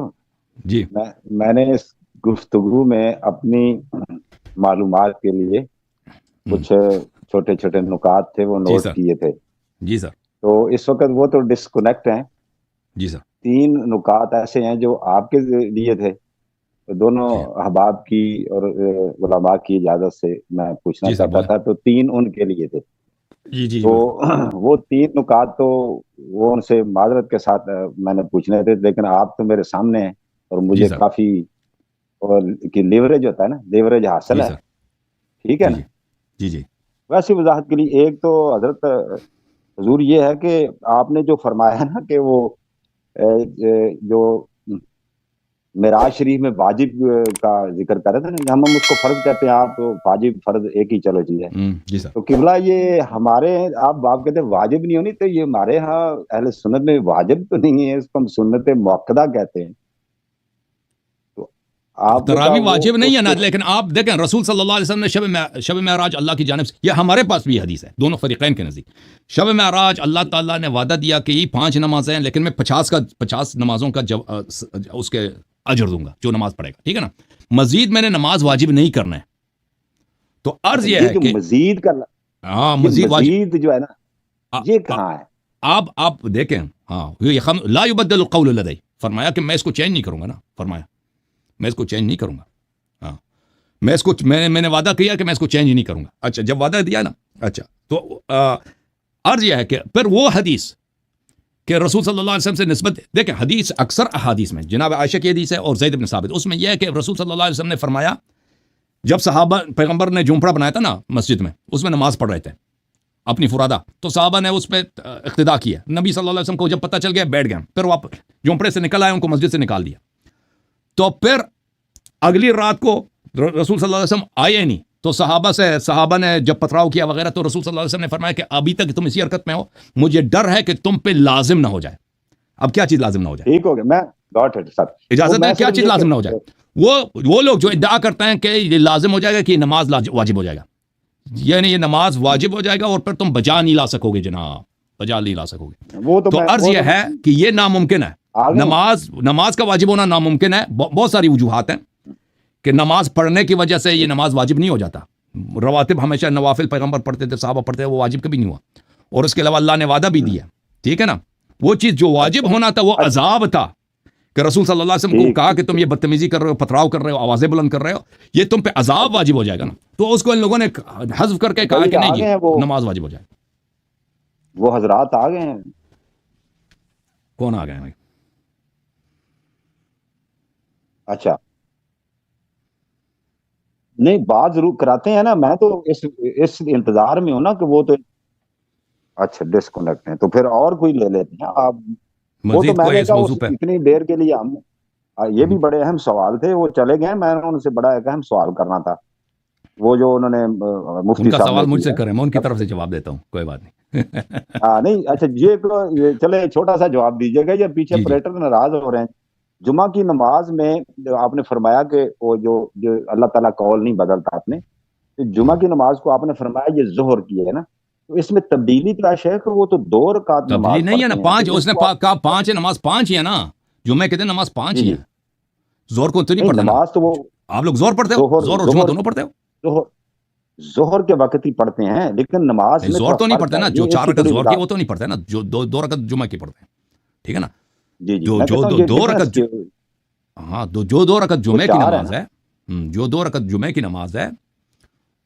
جی, میں نے اس گفتگو میں اپنی معلومات کے لیے کچھ چھوٹے چھوٹے نکات تھے وہ نوٹ کیے تھے. جی سر. تو اس وقت وہ تو ڈسکنیکٹ ہیں. جی سر. 3 نکات ایسے ہیں جو آپ کے لیے تھے, دونوں احباب کی اور علماء کی اجازت سے میں پوچھنا چاہتا تھا, تو 3 ان کے لیے تھے. جی تو وہ 3 نکات تو وہ ان سے معذرت کے ساتھ میں نے پوچھنے تھے, لیکن آپ تو میرے سامنے ہیں اور مجھے کافی لیوریج ہوتا ہے نا, لیوریج حاصل ہے. ٹھیک ہے نا. جی جی. ویسی وضاحت کے لیے ایک تو حضرت حضور یہ ہے کہ آپ نے جو فرمایا نا کہ وہ جو معراج شریف میں واجب کا ذکر کر رہے تھے نا, ہم اس کو فرض کہتے ہیں, آپ واجب فرض ایک ہی چلو چیز ہے. جی سر. تو قبلہ یہ ہمارے آپ کہتے ہیں واجب نہیں ہونی, تو یہ ہمارے ہاں اہل سنت میں واجب تو نہیں ہے, اس کو ہم سنت مؤکدہ کہتے ہیں. تراویح واجب نہیں ہے نا, لیکن آپ دیکھیں رسول صلی اللہ علیہ وسلم نے شب معراج اللہ کی جانب سے, یہ ہمارے پاس بھی حدیث ہے دونوں فریقین کے نزدیک. شب معراج اللہ تعالیٰ نے وعدہ دیا کہ یہ 5 نمازیں ہیں, لیکن میں 50 نمازوں کا اس کے اجر دوں گا جو نماز پڑھے گا. ٹھیک ہے نا. مزید میں نے نماز واجب نہیں کرنا ہے. تو عرض یہ ہے کہ مزید کرنا, ہاں مزید واجب جو ہے نا یہ کہاں ہے. آپ دیکھیں, ہاں لا یبدل القول لدی, فرمایا کہ میں اس کو چینج نہیں کروں گا نا, فرمایا میں اس کو چینج نہیں کروں گا. ہاں میں اس کو میں نے وعدہ کیا کہ میں اس کو چینج نہیں کروں گا. اچھا جب وعدہ دیا نا, اچھا تو عرض یہ ہے کہ پھر وہ حدیث کہ رسول صلی اللہ علیہ وسلم سے نسبت دیکھیں, حدیث اکثر احادیث میں جناب عائشہ کی حدیث ہے اور زید بن ثابت, اس میں یہ ہے کہ رسول صلی اللہ علیہ وسلم نے فرمایا جب صحابہ پیغمبر نے جھونپڑا بنایا تھا نا مسجد میں, اس میں نماز پڑھ رہے تھے اپنی فرادہ, تو صحابہ نے اس پہ اقتدا کیا. نبی صلی اللہ علیہ وسلم کو جب پتہ چل گیا بیٹھ گئے, پھر واپس جھونپڑے سے نکل آئے, ان کو مسجد سے نکال دیا. تو پھر اگلی رات کو رسول صلی اللہ علیہ وسلم آئے نہیں, تو صحابہ نے جب پتھراؤ کیا وغیرہ, تو رسول صلی اللہ علیہ وسلم نے فرمایا کہ ابھی تک تم اسی حرکت میں ہو, مجھے ڈر ہے کہ تم پہ لازم نہ ہو جائے. اب کیا چیز لازم نہ ہو جائے؟ ٹھیک ہو گیا, میں اجازت ہے, کیا چیز لازم نہ ہو جائے؟ وہ لوگ جو ادعا کرتے ہیں کہ یہ لازم ہو جائے گا کہ یہ نماز واجب ہو جائے گا, یعنی یہ نماز واجب ہو جائے گا اور پھر تم بجا نہیں لا سکو گے جناب, بجا نہیں لا سکو گے. تو عرض یہ ہے کہ یہ ناممکن ہے, نماز کا واجب ہونا ناممکن ہے. بہت ساری وجوہات ہیں کہ نماز پڑھنے کی وجہ سے یہ نماز واجب نہیں ہو جاتا. رواتب ہمیشہ نوافل پیغمبر پڑھتے تھے, صحابہ پڑھتے تھے, وہ واجب کبھی نہیں ہوا. اور اس کے علاوہ اللہ نے وعدہ بھی دیا, ٹھیک ہے نا. وہ چیز جو واجب ہونا تھا وہ عذاب تھا, کہ رسول صلی اللہ علیہ وسلم کو کہا کہ تم یہ بدتمیزی کر رہے ہو, پتھراؤ کر رہے ہو, آوازیں بلند کر رہے ہو, یہ تم پہ عذاب واجب ہو جائے گا نا. تو اس کو ان لوگوں نے حذف کر کے کہا کہ نہیں جی نماز واجب ہو جائے. وہ حضرات آ گئے ہیں. کون آ گئے ہیں؟ اچھا نہیں, بات ضرور کراتے ہیں نا, میں تو اس انتظار میں ہوں نا کہ وہ تو اچھا ڈسکنیکٹ ہیں, تو پھر اور کوئی لے لیتے ہیں آپ. وہ تو میں نے کہا اتنی دیر کے لیے ہم, یہ بھی بڑے اہم سوال تھے, وہ چلے گئے, میں نے ان سے بڑا ایک اہم سوال کرنا تھا. وہ جو انہوں نے مفتی صاحب سوال مجھ سے کریں, میں ان کی طرف سے جواب دیتا ہوں, کوئی بات نہیں. ہاں نہیں, اچھا یہ چلے چھوٹا سا جواب دیجیے گا, یہ پیچھے پریٹر ناراض ہو رہے ہیں. جمعہ کی نماز میں آپ نے فرمایا کہ وہ جو اللہ تعالیٰ قول نہیں بدلتا, آپ نے جمعہ کی نماز کو آپ نے فرمایا یہ ظہر کی ہے نا, تو اس میں تبدیلی تلاش ہے کہ وہ تو 2 رکعت نماز نہیں ہے نا, 5, اس نے کہا 5 ہے, نماز 5 ہی ہے نا. جمعہ کے دن نماز 5 ہی ہے, زور کو تو نہیں پڑھتے نماز. تو وہ آپ لوگ زور پڑھتے ہو, زور اور جمعہ دونوں پڑھتے ہو. ظہر کے وقت ہی پڑھتے ہیں, لیکن نماز زور تو نہیں پڑھتے نا, جو 4 رکعت زور کی وہ تو نہیں پڑھتے نا, جو 2 رکعت جمعہ کی پڑھتے ہیں, ٹھیک ہے نا. جی جی جو میں جو کہتا ہوں دو یہ دو difference رکعت جو ہاں جو 2 رکعت جمعے کی چار ہے نماز نا. ہے، جو 2 رکعت جمعے کی نماز ہے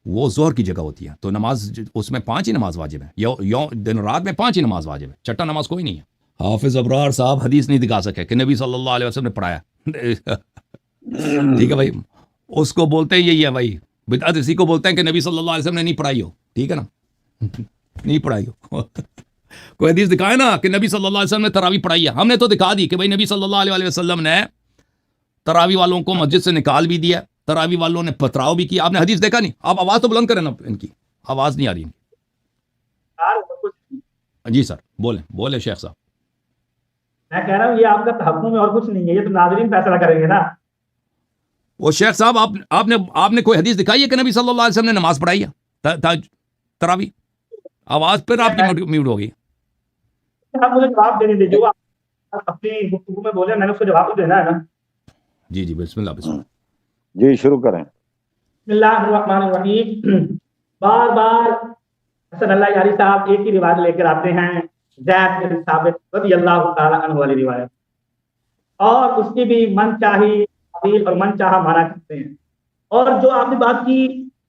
وہ ظہر کی جگہ ہوتی ہے، تو نماز اس میں 5 ہی نماز واجب ہے، دن رات میں 5 ہی نماز واجب ہے، چھٹا نماز کوئی نہیں ہے. حافظ ابرار صاحب حدیث نہیں دکھا سکے کہ نبی صلی اللہ علیہ وسلم نے پڑھایا. ٹھیک ہے بھائی، اس کو بولتے ہیں یہی ہے بھائی، بدعت اسی کو بولتے ہیں کہ نبی صلی اللہ علیہ وسلم نے نہیں پڑھائی ہو. ٹھیک ہے نا، نہیں پڑھائی ہو. کوئی حدیث دکھائے نا کہ نبی صلی اللہ علیہ وسلم نے تراویح پڑھائی ہے. ہم نے تو دکھا دی کہ بھائی نبی صلی اللہ علیہ وسلم نے تراویح والوں کو مسجد سے نکال بھی دیا، تراویح والوں نے پتراؤ بھی کیا. آپ نے حدیث دیکھا نہیں؟ آپ آواز تو بلند کریں نا، ان کی آواز نہیں آ رہی. جی سر، بولیں شیخ صاحب. میں کہہ رہا ہوں یہ آپ کا تحکم میں اور کچھ نہیں ہے، یہ تو ناظرین فیصلہ کریں گے نا. وہ شیخ صاحب آپ نے کوئی حدیث دکھائی ہے کہ نبی صلی اللہ علیہ وسلم نے نماز پڑھائی ہے تراویح؟ آواز پھر آپ کی میوٹ ہو گئی. آپ مجھے جواب دینے دیجیے، جو آپ اپنی گفتگو میں بولے میں نے اس کو جواب تو دینا ہے نا. جی بسم اللہ. جی شروع کریں. بسم اللہ الرحمن الرحیم. بار بار حسن اللہ یاری صاحب ایک ہی روایت لے کر آتے ہیں، زید بن ثابت رضی اللہ تعالیٰ عنہ والی روایت، اور اس کی بھی من چاہی تعویل اور من چاہا مانا کرتے ہیں. اور جو آپ نے بات کی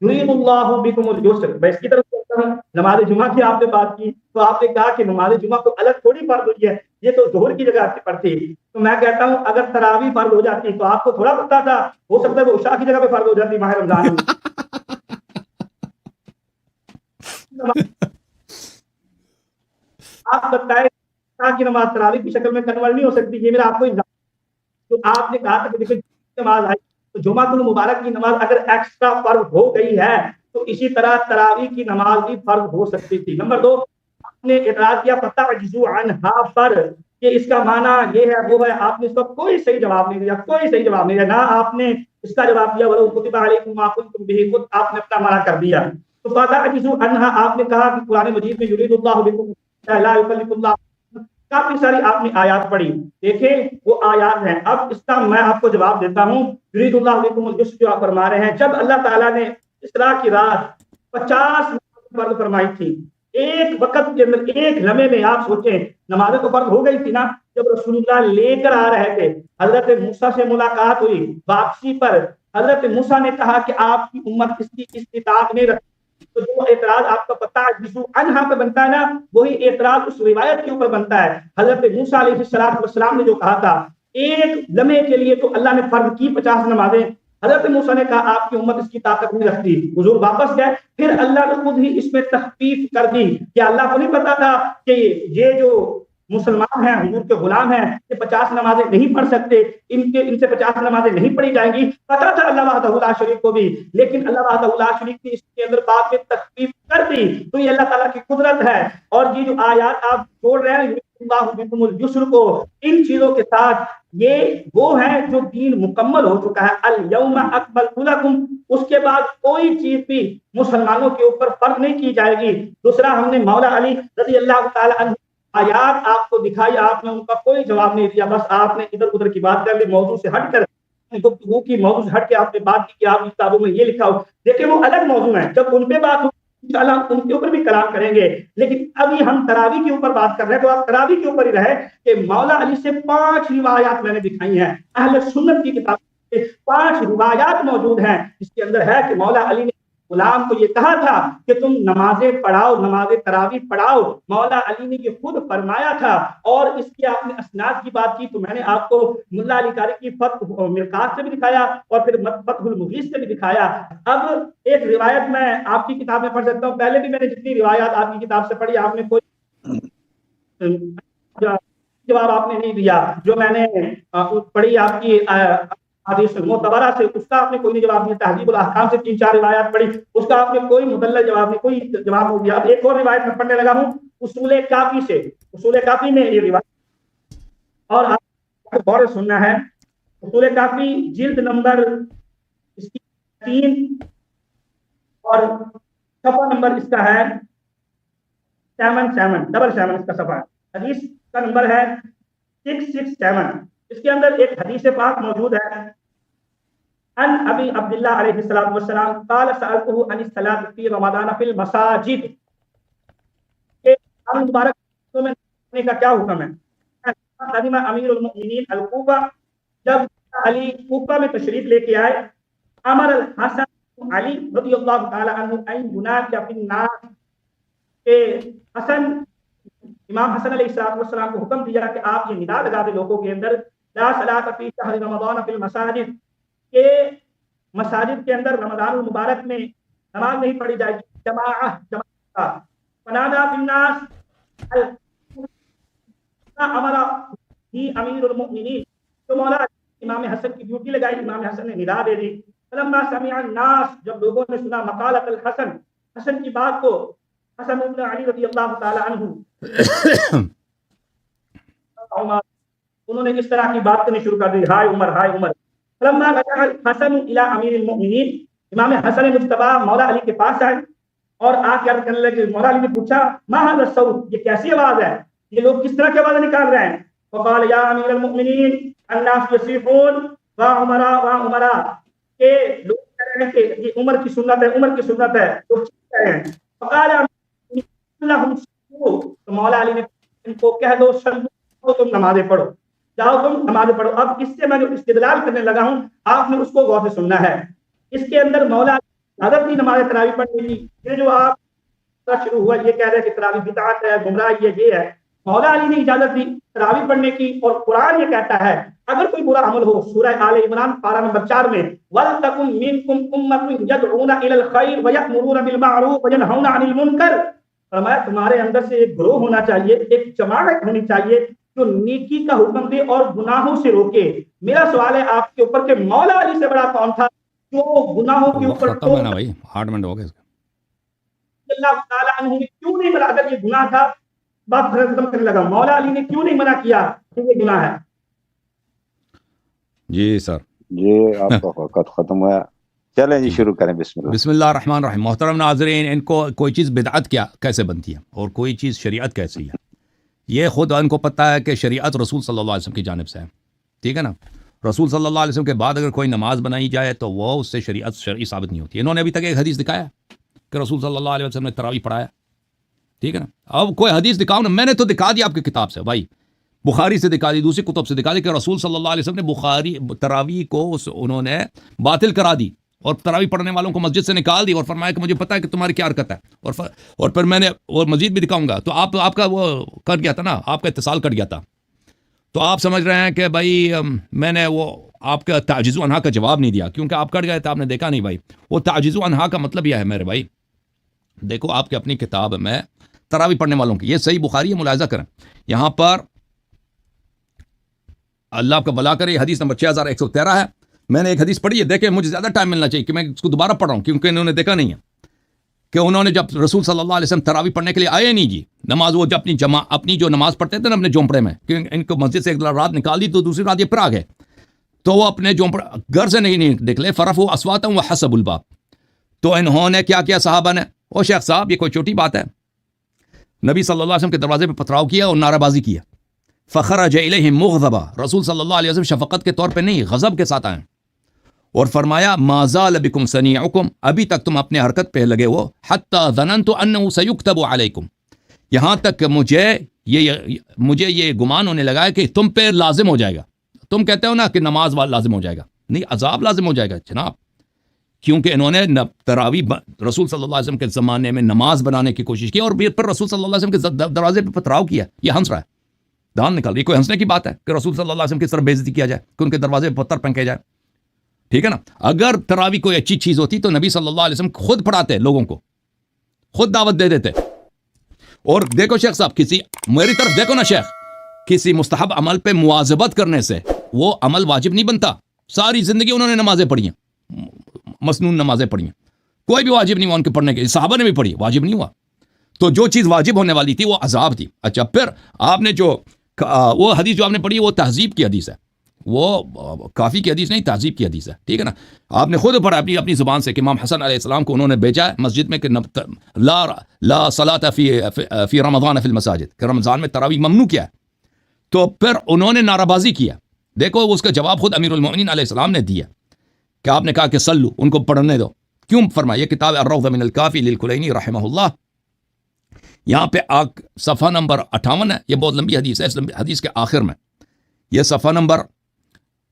یرید اللہ بکم الیسر، میں اس کی طرف چلتا ہوں. نماز جمعہ کی آپ نے بات کی تو آپ نے کہا کہ نماز جمعہ کو الگ تھوڑی فرض ہوئی ہے، یہ تو ظہر کی جگہ پڑتی. تو میں کہتا ہوں اگر تراویح فرض ہو جاتی تو آپ کو تھوڑا پتا تھا، ہو سکتا ہے وہ عشاء کی جگہ پہ فرض ہو جاتی ماہ رمضان میں. آپ بتائیں کی نماز تراویح کی شکل میں کنورٹ نہیں ہو سکتی؟ یہ میرا آپ کو الزام. تو آپ نے کہا تھا کہ دیکھیں نماز آئی تو جمعہ المبارک کی نماز اگر ایکسٹرا فرض ہو گئی ہے تو اسی طرح تراویح کی نماز بھی فرض ہو سکتی تھی. نمبر 2، آپ نے اعتراض کیا فتعجزوا عنہا پر کہ اس کا معنی یہ ہے وہ ہے. آپ نے اس کا کوئی صحیح جواب نہیں دیا، کوئی صحیح جواب نہیں دیا. نہ آپ نے اس کا جواب دیا ولو کتب علیکم ما کنتم به، خود آپ نے اپنا معنی کر دیا. تو فتعجزوا عنہا آپ نے کہا کہ قرآن مجید میں یرید اللہ بکم لا یکلف اللہ، کافی ساری آپ نے آیات پڑھی. دیکھیں وہ آیات ہیں. اب اس کا میں آپ کو جواب دیتا ہوں. یرید اللہ بکم الیسر جو آپ فرما رہے ہیں، جب اللہ تعالیٰ نے اسراء کی رات 50 فرض فرمائی تھی، ایک وقت کے اندر ایک لمحے میں آپ سوچیں نمازیں تو فرض ہو گئی تھی نا. جب رسول اللہ لے کر آ رہے تھے، حضرت موسیٰ سے ملاقات ہوئی، واپسی پر حضرت موسیٰ نے کہا کہ آپ کی امت اس کی استطاعت نہیں رکھتی. تو جو اعتراض آپ کا پتہ عنہا پہ بنتا ہے نا، وہی اعتراض اس روایت کے اوپر بنتا ہے. حضرت موسیٰ علیہ السلام نے جو کہا تھا ایک لمحے کے لیے تو اللہ نے فرض کی 50 نمازیں. حضرت موسیٰ نے کہا آپ کی امت اس کی طاقت نہیں رکھتی. حضور واپس گئے، پھر اللہ نے خود ہی اس میں تخفیف کر دی. کہ اللہ کو نہیں پتا تھا کہ یہ جو مسلمان ہیں، حضور کے غلام ہیں، یہ 50 نمازیں نہیں پڑھ سکتے، ان سے 50 نمازیں نہیں پڑھی جائیں گی. پتا تھا اللہ وحدہ لا شریک کو بھی، لیکن اللہ وحدہ لا شریک نے اس کے اندر بعد میں تخفیف کر دی. تو یہ اللہ تعالیٰ کی قدرت ہے. اور یہ جو آیات آپ چھوڑ رہے ہیں اللہ بکم الیسر کو، ان چیزوں کے ساتھ یہ وہ ہے جو دین مکمل ہو چکا ہے. الیوم اکملت لکم، اس کے بعد کوئی چیز بھی مسلمانوں کے اوپر فرض نہیں کی جائے گی. دوسرا، ہم نے مولا علی رضی اللہ تعالی عنہ آیات آپ کو دکھائی، آپ نے ان کا کوئی جواب نہیں دیا. بس آپ نے ادھر ادھر کی بات کر لی، موضوع سے ہٹ کر گفتگو کی، موضوع سے ہٹ کے آپ نے بات کی کہ آپ کی کتابوں میں یہ لکھا ہو. دیکھیں وہ الگ موضوع ہیں، جب ان پہ بات ہو انشاءاللہ ہم ان کے اوپر بھی کلام کریں گے. لیکن ابھی ہم تراویح کے اوپر بات کر رہے ہیں، تو آپ تراویح کے اوپر ہی رہے کہ مولا علی سے 5 روایات میں نے دکھائی ہیں. اہل سنت کی کتاب 5 روایات موجود ہیں جس کے اندر ہے کہ مولا علی نے غلام کو یہ کہا تھا کہ تم نمازیں پڑھاؤ، نماز تراویح پڑھاؤ. مولا علی نے یہ خود فرمایا تھا. اور اس کی آپ نے اسناد کی بات کی تو میں نے آپ کو ملا علی قاری کی فتح مرقات سے بھی دکھایا اور پھر فتح المغیث سے بھی دکھایا. اب ایک روایت میں آپ کی کتاب میں پڑھ سکتا ہوں. پہلے بھی میں نے جتنی روایات آپ کی کتاب سے پڑھی آپ نے کوئی جواب آپ نے نہیں دیا. جو میں نے پڑھی آپ کی حدیث معتبرہ سے، اس کا آپ نے کوئی نہیں جواب دیا. تہذیب الاحکام سے 3-4 روایات پڑھی، اس کا آپ نے کوئی مدلل جواب نہیں، کوئی جواب نہیں دیا. اب ایک اور روایت میں پڑھنے لگا ہوں اصول کافی سے. اصول کافی میں یہ روایت، اور آپ کو غور سے سننا ہے. اصول کافی جلد نمبر اس کی 3 اور صفحہ نمبر اس کا ہے 77 اس کا صفحہ ہے. حدیث کا نمبر ہے 667. اس کے اندر ایک حدیث پاک موجود ہے. ان ابی عبداللہ علیہ السلام والسلام قال سألته عن الصلاة في رمضان في المساجد، کہ مبارک میں کا کیا حکم ہے. قدم امیر المؤمنین الکوفہ، جب علی کوفہ میں تشریف لے کے آئے، امر الحسن علی رضی اللہ تعالی عنہ ان ينادي في الناس، کہ حسن امام حسن علیہ السلام کو حکم دیا کہ آپ یہ ندا لگا دیں لوگوں کے اندر، لا صلاۃ فی شہر رمضان فی المساجد، کہ مساجد کے اندر رمضان المبارک میں نماز نہیں پڑھی جائے گی جماعت فنادى في الناس امر ہی امیر المؤمنین، تو مولا امام حسن کی ڈیوٹی لگائی، امام حسن نے ندا دے دی. فلما سمع الناس، جب لوگوں نے سنا مقالۃ الحسن، حسن کی بات کو، حسن بن علی رضی اللہ تعالی عنہ انہوں نے اس طرح کی بات کرنی شروع کر دی، ہائے عمر ہائے عمر. فلما رجع الحسن الى امیر المؤمنین، امام حسن مجتبی مولا علی کے پاس آئے اور آ کے عرض کرنے لگے. مولا علی نے پوچھا ما هذا الصوت، یہ کیسی آواز ہے، یہ لوگ کس طرح کی آوازیں نکال رہے ہیں؟ فقال یا امیر المؤمنین الناس یصیحون وا عمرا وا عمرا، کہ لوگ کہہ رہے ہیں کہ یہ عمر کی سنت ہے، عمر کی سنت ہے، لوگ کہہ رہے ہیں. فقال اللهم صلوا، تو مولا علی نے ان کو کہہ دو صلو، تم نمازیں پڑھو، جاؤ تم نمازیں پڑھو. اب اس سے میں جو استدلال کرنے لگا ہوں آپ نے اس کو غور سے سننا ہے. اس کے اندر مولا اگر بھی نماز تراویح پڑھنے کی، یہ جو آپ شروع ہوا یہ کہہ رہے کہ تراویح بدعت ہے، گمراہی ہے، یہ ہے. مولا علی نے اجازت دی تراویح پڑھنے کی، اور قرآن یہ کہتا ہے اگر کوئی برا عمل ہو، سورہ آل عمران پارہ نمبر 4 میں وَلْتَكُن مِّنكُمْ أُمَّةٌ يَدْعُونَ إِلَى الْخَيْرِ وَيَأْمُرُونَ بِالْمَعْرُوفِ وَيَنْهَوْنَ عَنِ الْمُنكَرِ، فرمایا تمہارے اندر سے ایک گروہ ہونا چاہیے، ایک جماعت ہونی چاہیے جو نیکی کا حکم دے اور گناہوں سے روکے. میرا سوال ہے آپ کے اوپر کہ مولا علی سے بڑا کون تھا جو گناہوں کے اوپر ختم ہے نا بھائی، 8 منٹ ہو گئے. اللہ تعالیٰ عنہ نے کیوں نہیں منع، اگر یہ گناہ تھا بات ختم کرنے لگا، مولا علی نے کیوں نہیں منع کیا کہ یہ گناہ ہے؟ جی سر، یہ آپ کا وقت ختم ہوا، چلیں جی شروع کریں. بسم اللہ. بسم اللہ الرحمن الرحیم. محترم ناظرین، ان کو کوئی چیز بدعت کیا کیسے بنتی ہے اور کوئی چیز شریعت کیسی ہے، یہ خود ان کو پتہ ہے کہ شریعت رسول صلی اللہ علیہ وسلم کی جانب سے ہے. ٹھیک ہے نا، رسول صلی اللہ علیہ وسلم کے بعد اگر کوئی نماز بنائی جائے تو وہ اس سے شریعت شرعی ثابت نہیں ہوتی. انہوں نے ابھی تک ایک حدیث دکھایا کہ رسول صلی اللہ علیہ وسلم نے تراویح پڑھایا. ٹھیک ہے نا، اب کوئی حدیث دکھاؤ نا. میں نے تو دکھا دی آپ کی کتاب سے بھائی، بخاری سے دکھا دی، دوسری کتب سے دکھا دی کہ رسول صلی اللہ علیہ وسلم نے بخاری تراویح کو انہوں نے باطل کرا دی اور تراویح پڑھنے والوں کو مسجد سے نکال دی اور فرمایا کہ مجھے پتا ہے کہ تمہاری کیا حرکت ہے. اور پھر میں نے اور مزید بھی دکھاؤں گا. تو آپ کا وہ کٹ گیا تھا نا، آپ کا اتصال کٹ گیا تھا. تو آپ سمجھ رہے ہیں کہ بھائی میں نے وہ آپ کا تعجیز و انہا کا جواب نہیں دیا کیونکہ آپ کٹ گئے تھے، آپ نے دیکھا نہیں بھائی. وہ تعجیز و انہا کا مطلب یہ ہے میرے بھائی، دیکھو آپ کی اپنی کتاب میں تراویح پڑھنے والوں کی، یہ صحیح بخاری ہے، ملاحظہ کریں. یہاں پر اللہ آپ کا بھلا کرے، یہ حدیث نمبر 6113 ہے. میں نے ایک حدیث پڑھی ہے، دیکھیں مجھے زیادہ ٹائم ملنا چاہیے کہ میں اس کو دوبارہ پڑھ رہا ہوں کیونکہ انہوں نے دیکھا نہیں ہے کہ انہوں نے جب رسول صلی اللہ علیہ وسلم تراویح پڑھنے کے لیے آئے نہیں جی نماز، وہ جب اپنی جو نماز پڑھتے تھے نا اپنے جھونپڑے میں، کہ ان کو مسجد سے ایک رات نکال دی تو دوسری رات یہ پھر آ گئے، تو وہ اپنے جھونپڑے گھر سے نہیں نکلے. فرفعوا اصواتهم وحسبوا الباب، تو انہوں نے کیا کیا صحابہ نے، او شیخ صاحب یہ کوئی چھوٹی بات ہے، نبی صلی اللہ علیہ وسلم کے دروازے پہ پتھراؤ کیا اور نعرہ بازی کیا. فخرج الیہم مغضبا، رسول صلی اللہ علیہ وسلم شفقت کے طور پہ نہیں غضب کے ساتھ آئے اور فرمایا ما زال بکم صنیعکم، ابھی تک تم اپنے حرکت پہ لگے ہو، حتی ظننت انہ سیکتب علیکم، یہاں تک کہ مجھے یہ گمان ہونے لگا ہے کہ تم پہ لازم ہو جائے گا. تم کہتے ہو نا کہ نماز لازم ہو جائے گا، نہیں عذاب لازم ہو جائے گا جناب، کیونکہ انہوں نے تراویح رسول صلی اللہ علیہ وسلم کے زمانے میں نماز بنانے کی کوشش کی اور پھر رسول صلی اللہ علیہ وسلم کے دروازے پہ پتھراؤ کیا. یہ ہنس رہا ہے، دان نکل رہی، کوئی ہنسنے کی بات ہے کہ رسول صلی اللہ علیہ وسلم کی طرف بے عزتی کیا جائے کہ ان کے دروازے پہ پتھر پھینکے جائے. ٹھیک ہے نا، اگر تراویح کوئی اچھی چیز ہوتی تو نبی صلی اللہ علیہ وسلم خود پڑھاتے لوگوں کو، خود دعوت دے دیتے. اور دیکھو شیخ صاحب، میری طرف دیکھو نا شیخ، کسی مستحب عمل پہ مواظبت کرنے سے وہ عمل واجب نہیں بنتا. ساری زندگی انہوں نے نمازیں پڑھی ہیں، مسنون نمازیں پڑھی ہیں، کوئی بھی واجب نہیں ہوا ان کے پڑھنے کے، صحابہ نے بھی پڑھی، واجب نہیں ہوا. تو جو چیز واجب ہونے والی تھی وہ عذاب تھی. اچھا پھر آپ نے جو وہ حدیث جو آپ نے پڑھی وہ تہذیب کی حدیث ہے، وہ کافی کی حدیث نہیں، تہذیب کی حدیث ہے. ٹھیک ہے نا، آپ نے خود پڑھا اپنی زبان سے کہ امام حسن علیہ السلام کو انہوں نے بھیجا ہے مسجد میں کہ لا صلاۃ فی رمضان فی المساجد، کہ رمضان میں تراویح ممنوع کیا ہے. تو پھر انہوں نے نعرہ بازی کیا. دیکھو اس کا جواب خود امیر المؤمنین علیہ السلام نے دیا کہ آپ نے کہا کہ صلو، ان کو پڑھنے دو. کیوں فرمایا؟ یہ کتاب الروض من الکافی للکلینی رحمہ اللہ، یہاں پہ صفحہ نمبر 58 ہے. یہ بہت لمبی حدیث ہے، اس حدیث کے آخر میں یہ صفحہ نمبر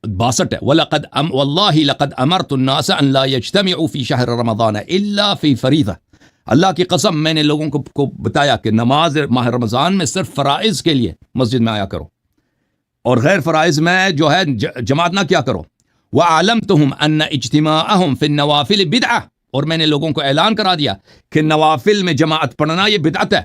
62 ہے. واللہ لقد امرت الناس ان لا يجتمعوا في شهر رمضان الا في فریضہ. اللہ کی قسم میں نے لوگوں کو بتایا کہ نماز ماہ رمضان میں صرف فرائض کے لیے مسجد میں آیا کرو اور غیر فرائض میں جو ہے جماعت نہ کیا کرو. وَعَلَمْتُهُمْ أَنَّ اجتماعهم فِي النَّوَافِلِ بِدْعَةٌ. اور میں نے لوگوں کو اعلان کرا دیا کہ نوافل میں جماعت پڑھنا یہ بدعت ہے.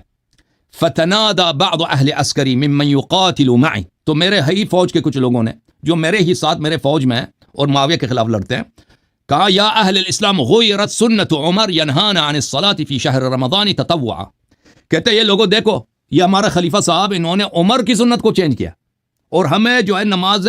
فَتَنَادَى بَعْضُ أَهْلِ عَسْكَرِي مِمَّنْ يُقَاتِلُ مَعِي. تو میرے ہی فوج کے کچھ لوگوں نے جو میرے ہی ساتھ میرے فوج میں ہیں اور معاویہ کے خلاف لڑتے ہیں کہا یا اہل الاسلام غیرت سنت عمر ینہانا عن الصلاة فی شہر رمضان تطوعا. کہتے ہیں یہ لوگوں دیکھو یہ ہمارا خلیفہ صاحب انہوں نے عمر کی سنت کو چینج کیا اور ہمیں جو ہے نماز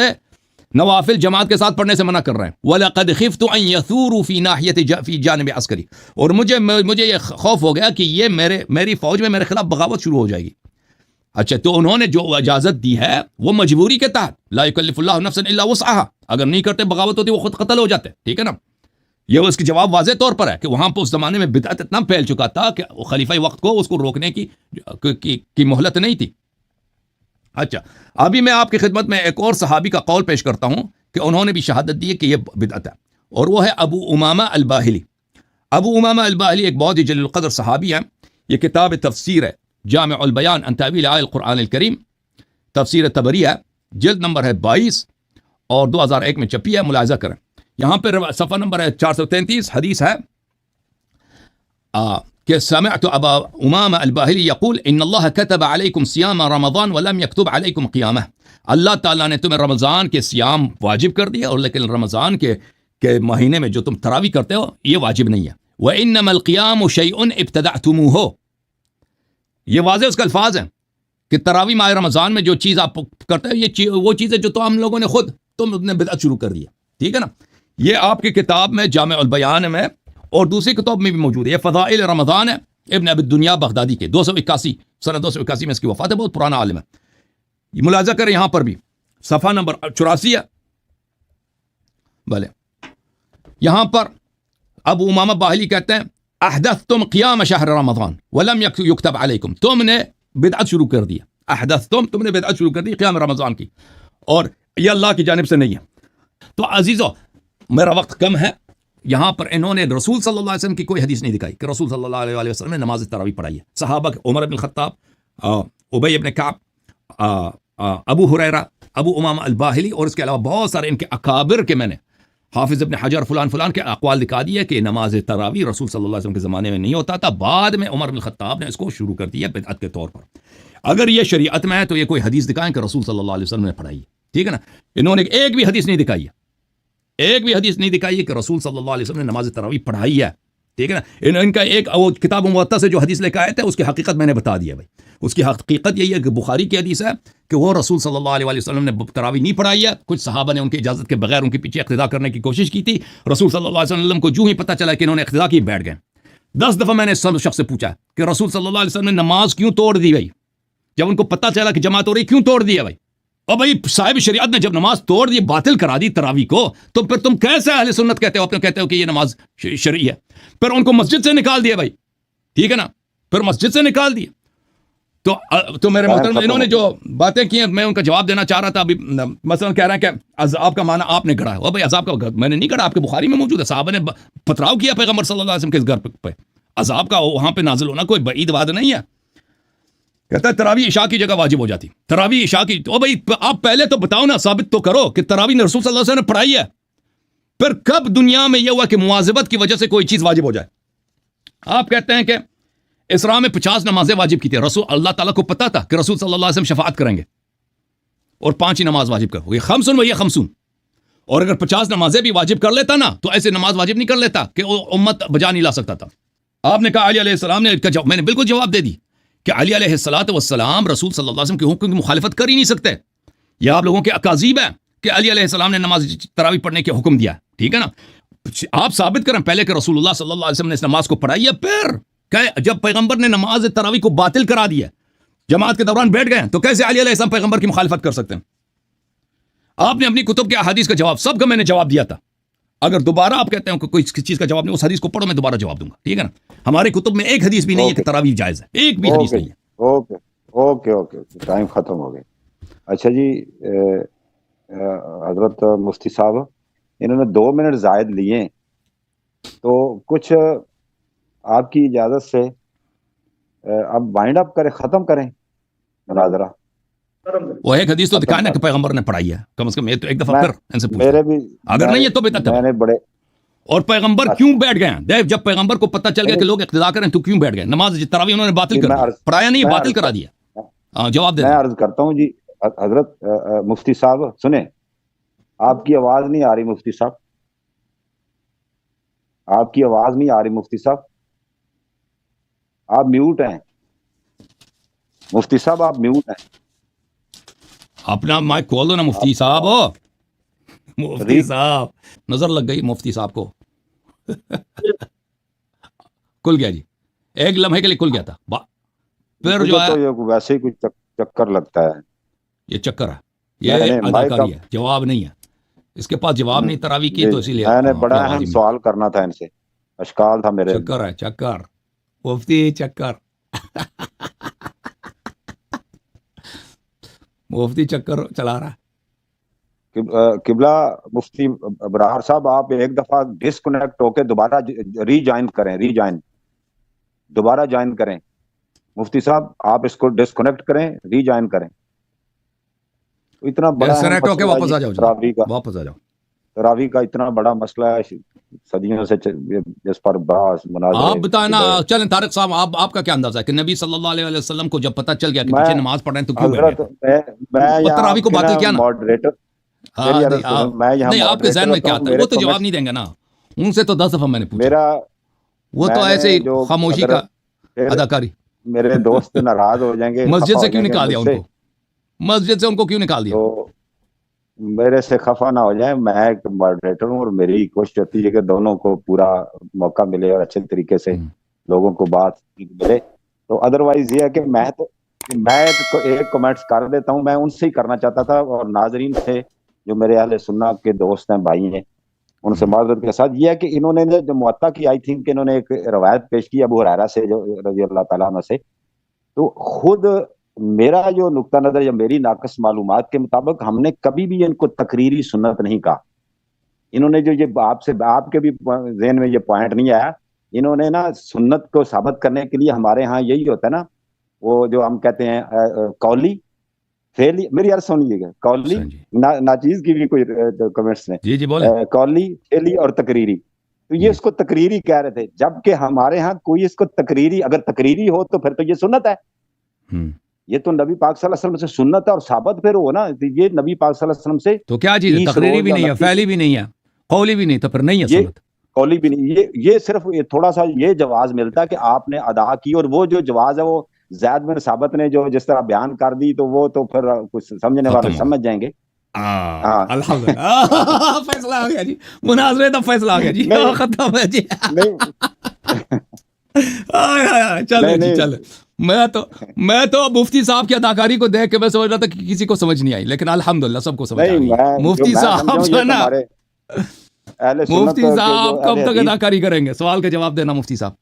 نوافل جماعت کے ساتھ پڑھنے سے منع کر رہے ہیں. وَلَقَدْ خِفْتُ أَن يَثُورُوا فِي نَاحِيَةِ فِي جانب عسکری. اور مجھے یہ خوف ہو گیا کہ یہ میری فوج میں میرے خلاف بغاوت شروع ہو جائے گی. اچھا تو انہوں نے جو اجازت دی ہے وہ مجبوری کے تحت لا یکلف اللہ نفسا الا وسعها. اگر نہیں کرتے بغاوت ہوتی وہ خود قتل ہو جاتے. ٹھیک ہے نا. یہ اس کی جواب واضح طور پر ہے کہ وہاں پہ اس زمانے میں بدعت اتنا پھیل چکا تھا کہ خلیفہ وقت کو اس کو روکنے کی مہلت نہیں تھی. اچھا ابھی میں آپ کی خدمت میں ایک اور صحابی کا قول پیش کرتا ہوں کہ انہوں نے بھی شہادت دی ہے کہ یہ بدعت ہے اور وہ ہے ابو امامہ الباہلی. ابو امامہ الباہلی ایک بہت ہی جلیل القدر صحابی ہیں. یہ کتاب تفسیر ہے جامع البیان عن تاویل آیات القرآن الکریم. تفسیر طبری ہے جلد نمبر ہے 22 اور 2001 میں چھپی ہے. ملاحظہ کریں یہاں پہ صفحہ نمبر ہے 433. حدیث ہے کہ سمعت ابا امامہ الباہلی یقول ان اللہ کتب علیکم صیام رمضان ولم یکتب علیکم قیامہ. اللہ تعالیٰ نے تمہیں رمضان کے صیام واجب کر دیا اور لیکن رمضان کے مہینے میں جو تم تراویح کرتے ہو یہ واجب نہیں ہے. وانما القیام شیء ابتدعتموہ. یہ واضح اس کا الفاظ ہیں کہ تراویح ماہ رمضان میں جو چیز آپ کرتے ہیں یہ وہ چیز ہے جو تو ہم لوگوں نے خود تم نے بدعت شروع کر دیا. ٹھیک ہے نا. یہ آپ کی کتاب میں جامع البیان میں اور دوسری کتاب میں بھی موجود ہے. یہ فضائل رمضان ہے ابن ابی الدنیا بغدادی کے 281 سنہ 281 میں اس کی وفات ہے. بہت پرانا عالم ہے. یہ ملاحظہ کریں یہاں پر بھی صفحہ نمبر 84 ہے. بھلے یہاں پر ابو امامہ باہلی کہتے ہیں احدثتم قیام شہر رمضان ولم یکتب علیکم. تم نے بدعت شروع کر دیا. تم نے بدعت شروع کر دی قیام رمضان کی اور یہ اللہ کی جانب سے نہیں ہے. تو عزیزو میرا وقت کم ہے. یہاں پر انہوں نے رسول صلی اللہ علیہ وسلم کی کوئی حدیث نہیں دکھائی کہ رسول صلی اللہ علیہ وسلم نے نماز تراویح پڑھائی ہے. صحابہ عمر بن الخطاب، ابی بن کعب، ابو ہریرہ، ابو امامہ الباہلی اور اس کے علاوہ بہت سارے ان کے اکابر کے میں نے حافظ ابن حجر فلان کے اقوال دکھا دیے کہ نماز تراویح رسول صلی اللہ علیہ وسلم کے زمانے میں نہیں ہوتا تھا. بعد میں عمر بن الخطاب نے اس کو شروع کر دیا بدعت کے طور پر. اگر یہ شریعت میں ہے تو یہ کوئی حدیث دکھائیں کہ رسول صلی اللہ علیہ وسلم نے پڑھائی ہے. ٹھیک ہے نا. انہوں نے ایک بھی حدیث نہیں دکھائی ہے. ایک بھی حدیث نہیں دکھائی ہے کہ رسول صلی اللہ علیہ وسلم نے نماز تراویح پڑھائی ہے. ٹھیک ہے نا. ان کا ایک وہ کتاب موطا سے جو حدیث لے کے آئے تھے اس کی حقیقت میں نے بتا دیا بھائی. اس کی حقیقت یہی ہے کہ بخاری کی حدیث ہے کہ وہ رسول صلی اللہ علیہ وسلم نے تراویح نہیں پڑھائی ہے. کچھ صحابہ نے ان کی اجازت کے بغیر ان کے پیچھے اقتداء کرنے کی کوشش کی تھی. رسول صلی اللہ علیہ وسلم کو جو ہی پتہ چلا کہ انہوں نے اقتداء کی بیٹھ گئے. 10 دفعہ میں نے سب شخص سے پوچھا کہ رسول صلی اللہ علیہ وسلم نے نماز کیوں توڑ دی بھائی. جب ان کو پتہ چلا کہ جماعت ہو رہی کیوں توڑ دیا بھائی. اور بھائی صاحب شریعت نے جب نماز توڑ دی باطل کرا دی تراویح کو تو پھر تم کیسے اہل سنت کہتے ہو کہتے ہو کہ یہ نماز شرعی ہے. پھر ان کو مسجد سے نکال دیا بھائی. ٹھیک ہے نا. پھر مسجد سے نکال دیا. تو میرے محترم انہوں نے جو باتیں کی ہیں میں ان کا جواب دینا چاہ رہا تھا. ابھی مثلا کہہ رہے ہیں کہ عذاب کا معنی آپ نے گڑھا ہے. بھائی عذاب کا میں نے نہیں گڑھا. آپ کے بخاری میں موجود ہے. صحابہ نے پتراؤ کیا پیغمبر صلی اللہ علیہ وسلم کے اس گھر پہ. عذاب کا وہاں پہ نازل ہونا کوئی بعید بات نہیں ہے. کہتا ہے تراویح عشاء کی جگہ واجب ہو جاتی. تراویح عشاء کی تو بھائی آپ پہلے تو بتاؤ نا ثابت تو کرو کہ تراویح نے رسول صلی اللہ علیہ وسلم نے پڑھائی ہے. پھر کب دنیا میں یہ ہوا کہ مواظبت کی وجہ سے کوئی چیز واجب ہو جائے. آپ کہتے ہیں کہ اسراء میں 50 نمازیں واجب کی تھی. رسول اللہ تعالیٰ کو پتا تھا کہ رسول صلی اللہ علیہ وسلم شفاعت کریں گے اور 5 ہی نماز واجب کرو. یہ خمسن و یہ خمسون. اور اگر 50 نمازیں بھی واجب کر لیتا نا تو ایسے نماز واجب نہیں کر لیتا کہ وہ امت بجا نہیں لا سکتا تھا. آپ نے کہا علی علیہ السلام نے میں نے بالکل جواب دے دی کہ علی علیہ السلام رسول صلی اللہ علیہ وسلم کے حکم کی مخالفت کر ہی نہیں سکتے. یہ آپ لوگوں کے اکاذیب ہے کہ علی علیہ السلام نے نماز تراویح پڑھنے کے حکم دیا. ٹھیک ہے نا. آپ ثابت کریں پہلے کہ رسول اللہ صلی اللہ علیہ وسلم نے اس نماز کو پڑھائی ہے. پھر جب پیغمبر نے نماز تراویح کو باطل کرا دیا جماعت کے دوران بیٹھ گئے تو کیسے علی علیہ السلام پیغمبر کی مخالفت کر سکتے ہیں. آپ نے اپنی کتب کے احادیث کا جواب سب کا میں نے جواب دیا تھا. اگر دوبارہ آپ کہتے ہیں کہ کوئی چیز کا جواب نہیں اس حدیث کو پڑھو میں دوبارہ جواب دوں گا. ٹھیک ہے نا. ہماری کتب میں ایک حدیث بھی نہیں ہے کہ تراویح جائز ہے. ایک بھی حدیث نہیں ہے. اوکے ٹائم ختم ہو گیا. اچھا جی حضرت مفتی صاحب انہوں نے 2 منٹ زائد لیے، تو کچھ آپ کی اجازت سے اب وائنڈ اپ کریں، ختم کریں مناظرہ. وہ ایک حدیث تو دکھائے نا کہ پیغمبر نے پڑھائی ہے، کم از کم یہ تو ایک دفعہ میں- پھر ان سے پوچھ میرے لیں. بھی اگر نہیں ہے تو بدعت ہے. میں نے بڑے اور پیغمبر کیوں بیٹھ گئے ہیں؟ دیکھ جب پیغمبر کو پتہ چل گیا کہ لوگ اقتدا کریں تو کیوں بیٹھ گئے؟ نماز تراویح انہوں نے باطل کر دیا، پڑھایا نہیں ہے، میں باطل کرا دیا. ہاں جواب دے میں دیں. عرض کرتا ہوں جی حضرت مفتی صاحب سنیں، آپ کی آواز نہیں آ رہی مفتی صاحب، آپ کی آواز نہیں آ رہی مفتی صاحب، آپ میوٹ ہیں مفتی صاحب، آپ میوٹ ہیں. اپنا مائک کھول دو نا مفتی صاحب. مفتی صاحب نظر لگ گئی مفتی صاحب کو. کھل گیا جی، ایک لمحے کے لیے کھل گیا تھا. پھر جو مجھے تو ہے یہ ویسے ہی کچھ چکر لگتا ہے. یہ چکر ہے، میں یہ نے مائک اداکاری ہے، جواب نہیں ہے اس کے پاس، جواب نہیں تراویح کی تو اسی لیے میں نے اپنی بڑا آواز اہم ہی میں. سوال کرنا تھا ان سے، اشکال تھا میرے. چکر ہے چکر، مفتی چکر. مفتی چکر چلا رہا ہے. قبلہ مفتی ابرار صاحب، آپ ایک دفعہ ڈسکنیکٹ ہو کے دوبارہ ری جوائن کریں، دوبارہ جوائن کریں. مفتی صاحب آپ اس کو ڈسکنیکٹ کریں، ری جوائن کریں. اتنا بڑا اہم ڈسکنیکٹ ہو کے مسئلہ ہے واپس جی آ جاؤ تراویح جی، کا، واپس آ جاؤ. تراویح کا اتنا بڑا مسئلہ ہے، صدیوں سے جس پر بحث آپ مناظرے. بتائیں نا، چلیں طارق صاحب، آپ کا کیا اندازہ ہے کہ نبی صلی اللہ علیہ وسلم کو جب پتہ چل گیا کہ میں پیچھے نماز پڑھ رہے ہیں تو کیوں بیٹھ حضرت گئے؟ میں اور یہاں تراویح آپ کو کے باطل نا کیا نا؟ ماڈریٹر، ہاں میری نہیں عرض سنیں، میں یہاں نہیں، آپ کے ذہن ماڈریٹر میں ہوتا کیا ہوں. آتا ہے؟ میرے وہ تو جواب کمنٹس، نہیں دیں گے نا، ان سے تو 10 دفعہ میں نے پوچھا. میرا وہ تو میں ایسے نے ہی جو خاموشی اگر کا پھر اداکاری. میرے دوست ناراض ہو جائیں گے، مسجد خفا سے ہو کیوں جائیں گے نکال مجھ دیا ان سے، کو؟ مسجد سے ان کو کیوں نکال دیا؟ تو میرے سے خفا نہ ہو جائیں. میں ایک ماڈریٹر ہوں اور میری کوشش ہوتی ہے کہ دونوں کو پورا موقع ملے اور اچھے طریقے سے لوگوں کو بات ملے. تو ادروائز یہ ہے کہ میں ایک کمنٹس کر دیتا ہوں، میں ان سے ہی کرنا چاہتا تھا، اور ناظرین سے جو میرے اہل سنت کے دوست ہیں، بھائی ہیں، ان سے معذرت کے ساتھ یہ ہے کہ انہوں نے جو موطا کی، آئی تھنک انہوں نے ایک روایت پیش کی ابو ہریرہ سے، جو رضی اللہ تعالیٰ عنہ سے. تو خود میرا جو نقطہ نظر یا میری ناقص معلومات کے مطابق ہم نے کبھی بھی ان کو تقریری سنت نہیں کہا. انہوں نے جو یہ آپ کے بھی ذہن میں یہ پوائنٹ نہیں آیا، انہوں نے نا سنت کو ثابت کرنے کے لیے، ہمارے ہاں یہی ہوتا ہے نا، وہ جو ہم کہتے ہیں قولی فعلی. میری عرض سنیے گا، قولی ناچیز کی بھی کوئی کمنٹس نے، جی بولیں. قولی، فعلی اور تقریری. تو یہ اس کو تقریری کہہ رہے تھے، جبکہ ہمارے ہاں کوئی اس کو تقریری، اگر تقریری ہو تو پھر تو یہ سنت ہے. یہ تو نبی پاک صلی اللہ علیہ وسلم سے سنت ہے اور ثابت پھر ہو نا. یہ نبی پاک صلی اللہ علیہ وسلم سے تو کیا چیز ہے؟ تقریری بھی نہیں ہے، فعلی بھی نہیں ہے، قولی بھی نہیں، تو پھر نہیں ہے سنت. قولی بھی نہیں. یہ صرف تھوڑا سا یہ جواز ملتا ہے کہ آپ نے ادا کی، اور وہ جو جواز ہے وہ زید بن ثابت نے جو جس طرح بیان کر دی، تو وہ تو پھر کچھ سمجھنے والے سمجھ جائیں گے. الحمدللہ فیصلہ آ گیا جی، مناظرے کا فیصلہ آ گیا جی، ختم ہے جی. چلے جی چلے. میں تو مفتی صاحب کی اداکاری کو دیکھ کے میں سمجھ رہا تھا کہ کسی کو سمجھ نہیں آئی، لیکن الحمدللہ سب کو سمجھ آ گئی. مفتی صاحب جو ہے نا، مفتی صاحب کب تک اداکاری کریں گے؟ سوال کا جواب دینا مفتی صاحب.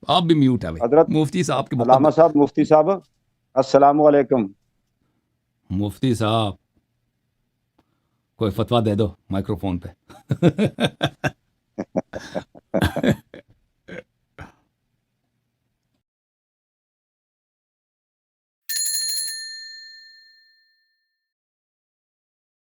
آپ بھی میوٹ ہے حضرت مفتی صاحب کے علامہ صاحب. مفتی صاحب السلام علیکم. مفتی صاحب کوئی فتویٰ دے دو مائکرو فون پہ.